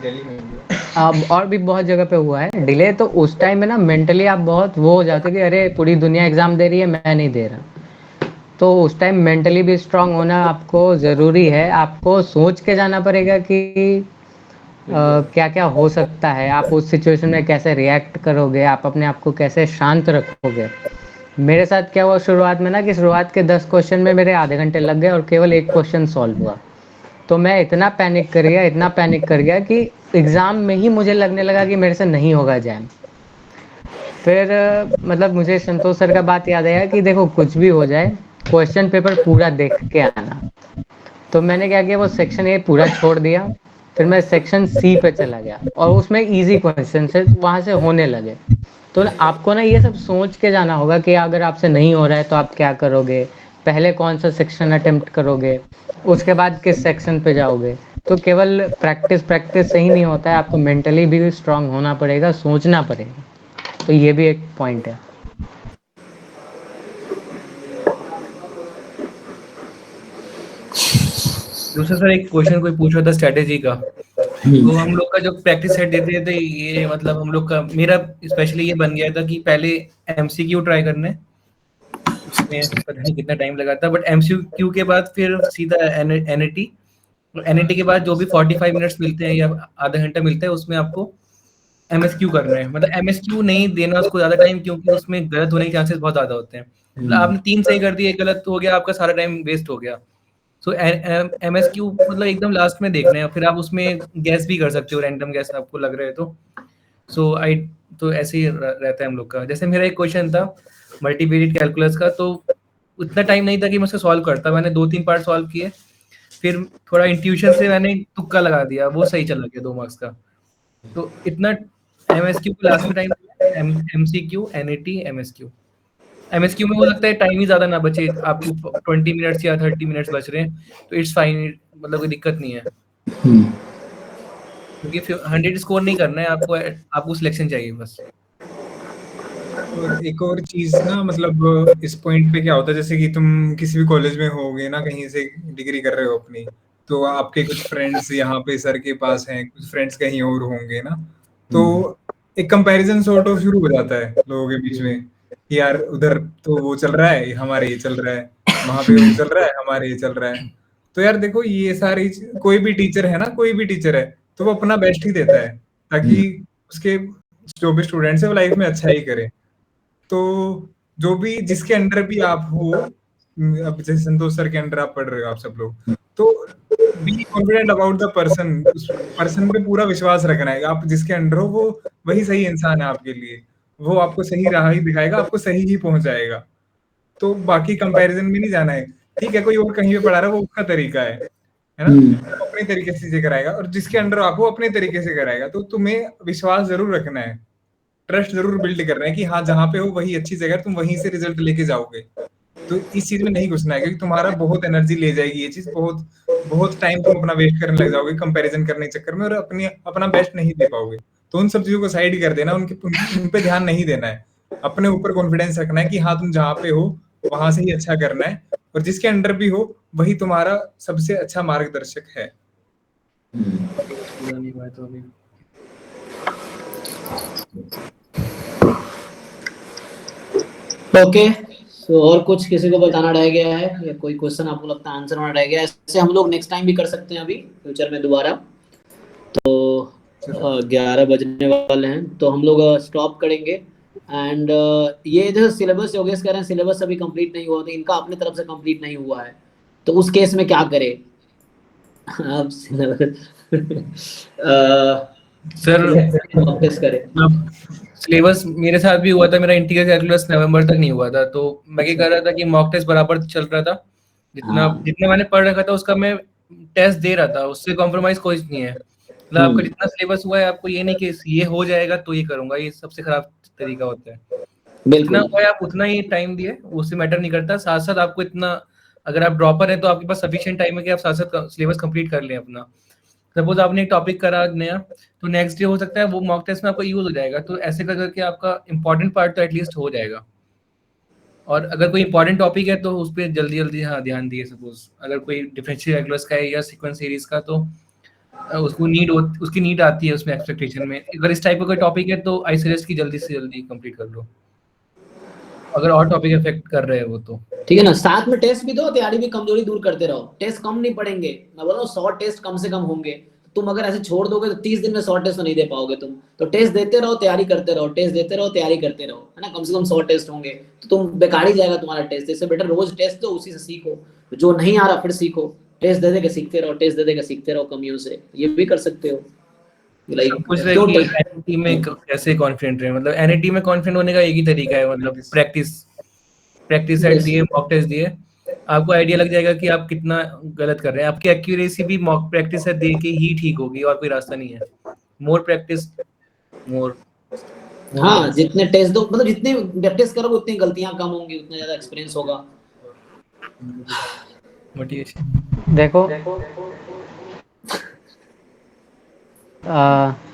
दिल्ली में भी। अब और भी बहुत जगह पे हुआ है डिले। तो उस टाइम में ना मेंटली आप बहुत वो हो जाते हो कि अरे पूरी दुनिया एग्जाम दे रही है, मैं नहीं दे रहा। तो उस टाइम मेंटली भी स्ट्रांग होना आपको ज़रूरी है। आपको सोच के जाना पड़ेगा कि क्या क्या हो सकता है, आप उस सिचुएशन में कैसे रिएक्ट करोगे, आप अपने आप को कैसे शांत रखोगे। मेरे साथ क्या हुआ शुरुआत में ना कि शुरुआत के 10 क्वेश्चन में मेरे आधे घंटे लग गए और केवल एक क्वेश्चन सॉल्व हुआ। तो मैं इतना पैनिक कर गया, इतना पैनिक कर गया कि एग्ज़ाम में ही मुझे लगने लगा कि मेरे से नहीं होगा जैम। फिर मतलब मुझे संतोष सर का बात याद आया कि देखो कुछ भी हो जाए क्वेश्चन पेपर पूरा देख के आना। तो मैंने क्या किया, वो सेक्शन ए पूरा छोड़ दिया, फिर मैं सेक्शन सी पे चला गया और उसमें इजी क्वेश्चन से वहाँ से होने लगे। तो आपको ना ये सब सोच के जाना होगा कि अगर आपसे नहीं हो रहा है तो आप क्या करोगे, पहले कौन सा सेक्शन अटेम्प्ट करोगे, उसके बाद किस सेक्शन पे जाओगे। तो केवल प्रैक्टिस प्रैक्टिस से ही नहीं होता है, आपको मेंटली भी स्ट्रांग होना पड़ेगा, सोचना पड़ेगा। तो ये भी एक पॉइंट है। दूसरा सर एक क्वेश्चन कोई पूछ रहा था स्ट्रेटेजी का, तो हम लोग का जो प्रैक्टिस सेट देते थे ये मतलब हम लोग का मेरा स्पेशली ये बन गया था कि पहले एमसीक्यू ट्राई करने, उसमें पता नहीं कितना टाइम लगा था, बट एमसीक्यू के बाद फिर सीधा एनईटी, एनईटी के बाद जो भी 45 मिनट्स मिलते हैं या आधा घंटा मिलता है उसमें आपको एमएसक्यू करना है। मतलब एमएसक्यू नहीं देना उसको ज्यादा टाइम, क्योंकि उसमें गलत होने के चांसेस बहुत ज्यादा होते हैं। मतलब आपने 3 सही कर दिए, एक गलत हो गया, आपका सारा टाइम वेस्ट हो गया। सो एमएसक्यू मतलब एकदम लास्ट में देखना है, फिर आप उसमें गैस भी कर सकते हो, रैंडम गैस आपको लग रहा है तो। सो तो ऐसे ही रहता है हम लोग का। जैसे मेरा एक क्वेश्चन था मल्टीवेरिएट कैलकुलस का, तो उतना टाइम नहीं था कि मैं उसको सॉल्व करता, मैंने 2-3 पार्ट सॉल्व किए, फिर थोड़ा इंट्यूशन से मैंने तुक्का लगा दिया, वो सही चला गया 2 मार्क्स का। तो इतना एमएसक्यू को लास्ट में time, MCQ, NET, MSQ. MSQ में हो सकता है टाइम ही ज्यादा ना बचे, आपको 20 मिनट्स या 30 मिनट्स बच रहे हैं, तो इट्स फाइन, मतलब कोई दिक्कत नहीं है, क्योंकि 100 स्कोर नहीं करना है आपको, आपको सिलेक्शन चाहिए बस। और एक और चीज ना, मतलब इस पॉइंट पे क्या होता है, जैसे कि तुम किसी भी कॉलेज में होगे ना, कहीं से डिग्री कर रहे हो अपनी, तो आपके कुछ फ्रेंड्स यहाँ पे सर के पास हैं, कुछ फ्रेंड्स कहीं और होंगे ना, तो एक कंपैरिजन सॉर्ट ऑफ शुरू हो जाता है लोगों के बीच में कि यार उधर तो वो चल रहा है, हमारे ये चल रहा है, वहां पे वो चल रहा है, हमारे ये चल रहा है। तो यार देखो, ये सारी कोई भी टीचर है ना, कोई भी टीचर है तो वो अपना बेस्ट ही देता है ताकि उसके जो भी स्टूडेंट्स है वो लाइफ में अच्छा ही करे। तो जो भी जिसके अंडर भी आप हो, अब जैसे संतोष सर के अंडर आप पढ़ रहे हो आप सब लोग, तो be confident about the person, उस पर्सन पे पूरा विश्वास रखना है। आप जिसके अंडर हो वो वही सही इंसान है आपके लिए, वो आपको सही राह ही दिखाएगा, आपको सही ही पहुंचाएगा। तो बाकी कंपैरिजन में नहीं जाना है। ठीक है, कोई और कहीं पे पढ़ा रहा है, वो उसका तरीका है ना, वो अपने तरीके से चीजें कराएगा, और जिसके अंडर आप हो अपने तरीके से कराएगा। तो तुम्हें विश्वास जरूर रखना है, ट्रस्ट जरूर बिल्ड करना है कि हाँ जहाँ पे हो वही अच्छी जगह, तुम वहीं से रिजल्ट लेके जाओगे। तो इस चीज में नहीं घुसना है, क्योंकि तुम्हारा बहुत एनर्जी ले जाएगी ये चीज, बहुत बहुत टाइम तुम अपना वेस्ट करने लग जाओगे कंपैरिजन करने के चक्कर में, और अपना बेस्ट नहीं दे पाओगे। तो उन सब चीजों को साइड कर देना, उन पे ध्यान नहीं देना है, अपने ऊपर कॉन्फिडेंस रखना है कि हाँ तुम जहाँ पे हो वहां से ही अच्छा करना है, और जिसके अंडर भी हो वही तुम्हारा सबसे अच्छा मार्गदर्शक है। ओके, तो और कुछ किसी को बताना रह गया है या कोई क्वेश्चन आपको लगता है आंसर होना रह गया है? ऐसे हम लोग नेक्स्ट टाइम भी कर सकते हैं अभी फ्यूचर में दोबारा। तो 11 बजने वाले हैं तो हम लोग स्टॉप करेंगे। एंड ये जो सिलेबस योगेश कह रहे हैं सिलेबस अभी कंप्लीट नहीं हुआ, तो इनका अपने तरफ से कंप्लीट नहीं हुआ है, तो उस केस में क्या करें? अब सिलेबस करें। सिलेबस मेरे साथ भी हुआ था, मेरा इंटीग्रल कैलकुलस नवंबर तक नहीं हुआ था, तो मैं क्या कर रहा था कि मॉक टेस्ट बराबर चल रहा था, जितना मैंने पढ़ रखा था उसका मैं टेस्ट दे रहा था, उससे कॉम्प्रोमाइज कोई नहीं है। मतलब आपका जितना सिलेबस हुआ है, आपको ये नहीं कि ये हो जाएगा तो ये करूंगा, ये सबसे खराब तरीका होता है। जितना हुआ है आप उतना ही टाइम दिए, उससे मैटर नहीं करता। साथ साथ आपको इतना, अगर आप ड्रॉपर है तो आपके पास सफिशिएंट टाइम है कि आप साथ साथ सिलेबस कंप्लीट कर लें अपना। सपोज आपने एक टॉपिक करा नया, तो नेक्स्ट डे हो सकता है वो मॉक टेस्ट में आपको यूज हो जाएगा, तो ऐसे कर करके आपका इंपॉर्टेंट पार्ट तो एटलीस्ट हो जाएगा। और अगर कोई इंपॉर्टेंट टॉपिक है तो उस पर जल्दी हाँ ध्यान दिए। सपोज अगर कोई डिफरेंशियल कैलकुलस का है या सीक्वेंस सीरीज का, तो उसकी नीड आती है उसमें एक्सपेक्टेशन में। अगर इस टाइप का कोई टॉपिक है तो आई सजेस्ट कि जल्दी से जल्दी कंप्लीट कर लो, अगर और टॉपिक इफेक्ट कर रहे हैं वो तो। ठीक है ना, साथ में टेस्ट भी दो, तैयारी भी कमजोरी दूर करते रहो। टेस्ट कम नहीं पड़ेंगे, मैं बोल रहा हूँ 100 टेस्ट कम से कम होंगे। तुम अगर ऐसे छोड़ दोगे तो 30 दिन में 100 टेस्ट तो नहीं दे पाओगे तुम। तो टेस्ट देते रहो, तैयारी करते रहो, टेस्ट देते रहो, तैयारी करते रहो, है ना। कम से कम 100 टेस्ट होंगे तो तुम बेकार ही जाएगा तुम्हारा टेस्ट। इससे बेटर रोज टेस्ट दो, उसी से सीखो। जो नहीं आ रहा फिर सीखो, टेस्ट दे दे के सीखते रहो, टेस्ट दे दे के सीखते रहो कमियों से। ये भी कर सकते हो। पूछ रहे कि एनईटी में कैसे कॉन्फिडेंट रहे। मतलब एनईटी में कॉन्फिडेंट होने का एक ही तरीका है, मतलब प्रैक्टिस सेट दिए, मॉक टेस्ट दिए, आपको आइडिया लग जाएगा कि आप कितना गलत कर रहे हैं। आपकी एक्यूरेसी भी मॉक प्रैक्टिस से दे के ही ठीक होगी, और कोई रास्ता नहीं है। More practice more. हाँ, जितने टेस्ट दो, मतलब जितनी प्रैक्टिस करोगे उतनी गलतियां कम होंगी, उतना ज्यादा एक्सपीरियंस होगा। मोटिवेशन देखो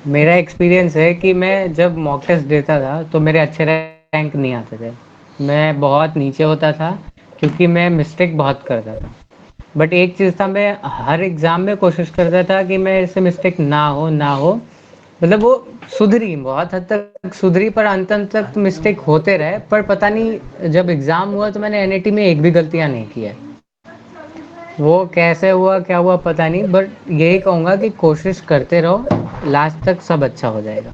मेरा एक्सपीरियंस है कि मैं जब मॉक टेस्ट देता था तो मेरे अच्छे रैंक नहीं आते थे। मैं बहुत नीचे होता था क्योंकि मैं मिस्टेक बहुत करता था। बट एक चीज़ था, मैं हर एग्ज़ाम में कोशिश करता था कि मैं इससे मिस्टेक ना हो। मतलब वो सुधरी, बहुत हद तक सुधरी, पर अंत तक मिस्टेक होते रहे। पर पता नहीं जब एग्ज़ाम हुआ तो मैंने एनईटी में एक भी गलतियाँ नहीं की है। वो कैसे हुआ क्या हुआ पता नहीं, बट यही कहूँगा कि कोशिश करते रहो, लास्ट तक सब अच्छा हो जाएगा।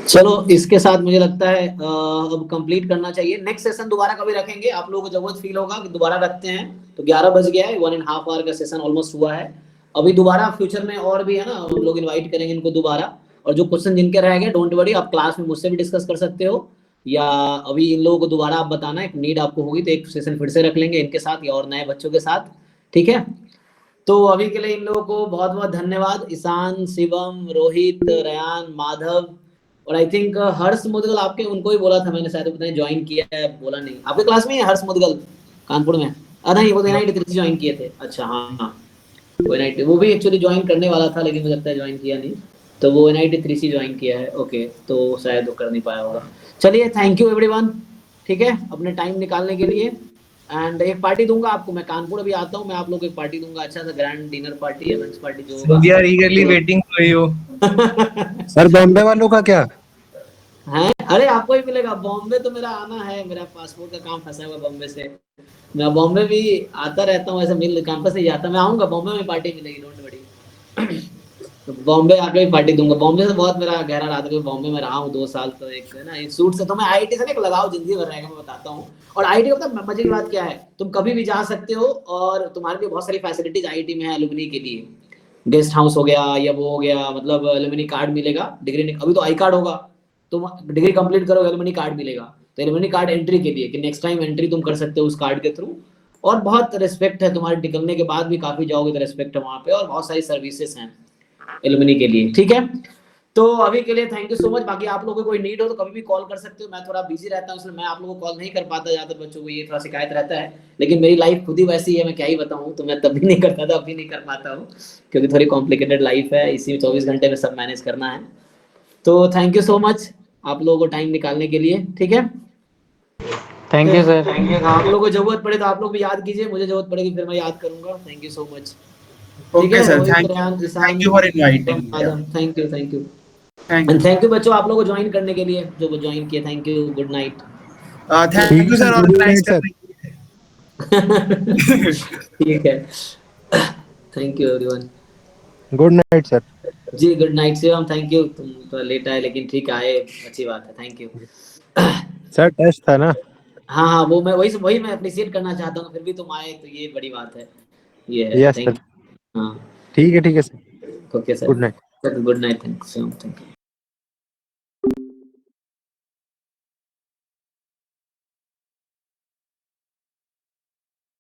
चलो, इसके साथ मुझे लगता है अब कंप्लीट करना चाहिए। नेक्स्ट सेशन दोबारा कभी रखेंगे, आप लोगों को जरूरत फील होगा कि दोबारा रखते हैं। तो 11 बज गया है, 1.5 आवर का सेशन ऑलमोस्ट हुआ है। अभी दोबारा फ्यूचर में और भी है ना, हम लोग इनवाइट करेंगे इनको दोबारा। और जो क्वेश्चन जिनके रह गए, डोंट वरी, आप क्लास में मुझसे भी डिस्कस कर सकते हो, या अभी इन लोगों को दोबारा आप बताना, एक नीड आपको होगी तो एक सेशन फिर से रख लेंगे इनके साथ या और नए बच्चों के साथ। ठीक है, तो अभी के लिए इन लोगों को बहुत बहुत धन्यवाद। ईशान, शिवम, रोहित, रयान, माधव, और आई थिंक हर्ष मुदगल, आपके उनको ही बोला था मैंने, शायद पता नहीं ज्वाइन किया है, बोला नहीं। आपके क्लास में है हर्ष मुदगल कानपुर में? नहीं, वो एनआईटी त्रिची ज्वाइन किए थे। अच्छा, हाँ, वो एनआईटी, वो भी एक्चुअली ज्वाइन करने वाला था लेकिन मुझे लगता है ज्वाइन किया नहीं। तो वो एनआईटी त्रिची ज्वाइन किया है। ओके, तो शायद वो कर नहीं पाया होगा। चलिए, थैंक यू एवरीवन, ठीक है, अपने टाइम निकालने के लिए। एंड एक पार्टी दूंगा आपको, मैं कानपुर अभी आता हूँ, मैं आप लोग को एक पार्टी दूंगा, अच्छा सा grand dinner party, lunch party जो होगा। We are eagerly waiting for you. Sir Bombay वालों का क्या है? अरे आपको ही मिलेगा। बॉम्बे तो मेरा आना है, मेरा पासपोर्ट का काम फंसा हुआ बॉम्बे से। मैं बॉम्बे भी आता रहता हूँ, ऐसे मिल कैंपस से ही आता। मैं आऊंगा बॉम्बे में, पार्टी मिलेगी, डोंट वरी। तो बॉम्बे आके भी पार्टी दूंगा। बॉम्बे से बहुत मेरा गहरा रहा था, बॉम्बे में रहा हूँ 2 साल। तो एक है ना, इस सूट से तो मैं आईआईटी से एक लगाव जिंदगी भर रहेगा, मैं बताता हूँ। और आईआईटी का पता मजे की बात क्या है, तुम कभी भी जा सकते हो, और तुम्हारे लिए बहुत सारी फैसिलिटीज आईआईटी में है एलुमनी के लिए। गेस्ट हाउस हो गया या वो हो गया, मतलब एलुमनी कार्ड मिलेगा, डिग्री अभी तो आई कार्ड होगा, तुम डिग्री कंप्लीट करोगे एलुमनी कार्ड मिलेगा। तो एलुमनी कार्ड एंट्री के लिए, कि नेक्स्ट टाइम एंट्री तुम कर सकते हो उस कार्ड के थ्रू। और बहुत रिस्पेक्ट है तुम्हारे, निकलने के बाद भी काफी जाओगे तो रिस्पेक्ट है वहाँ पे, और बहुत सारी सर्विसेज हैं एलुमनी के लिए। ठीक है, तो अभी के लिए थैंक यू सो मच। बाकी आप लोगों को कोई नीड हो तो कभी भी कॉल कर सकते हो। मैं थोड़ा बिजी रहता हूँ, इसलिए मैं आप लोगों को कॉल नहीं कर पाता, ज्यादातर बच्चों को ये थोड़ा शिकायत रहता है। लेकिन मेरी लाइफ खुद ही वैसी है, मैं क्या ही बताऊँ। तो मैं तब भी नहीं करता था, अभी नहीं कर पाता हूँ, क्योंकि थोड़ी कॉम्प्लिकेटेड लाइफ है, इसी 24 घंटे में सब मैनेज करना है। तो थैंक यू सो मच आप लोगों को टाइम निकालने के लिए। ठीक है, थैंक यू सर। आप लोगों को जरूरत पड़े तो आप लोग भी याद कीजिए, मुझे जरूरत पड़ेगी फिर मैं याद करूंगा। Thank you so much. Okay sir, thank you for inviting. Thank you thank and thank you बच्चों, आप लोगों को ज्वाइन करने के लिए, जो ज्वाइन किए। Thank you, good night. You sir, organise करने। ठीक है, thank you everyone. Good night sir. जी good night Shivam, thank you. तुम तो लेट आए लेकिन ठीक आए, अच्छी बात है, थैंक यू। सर टेस्ट था ना? हाँ, वो मैं वही मैं अप्रिशिएट करना चाहता हूँ, फिर भी तुम आए तो ये बड़ी बात है। ये है, यस थैंक सर। यू। हाँ, ठीक है sir. Okay sir, good night. Good night, thank you.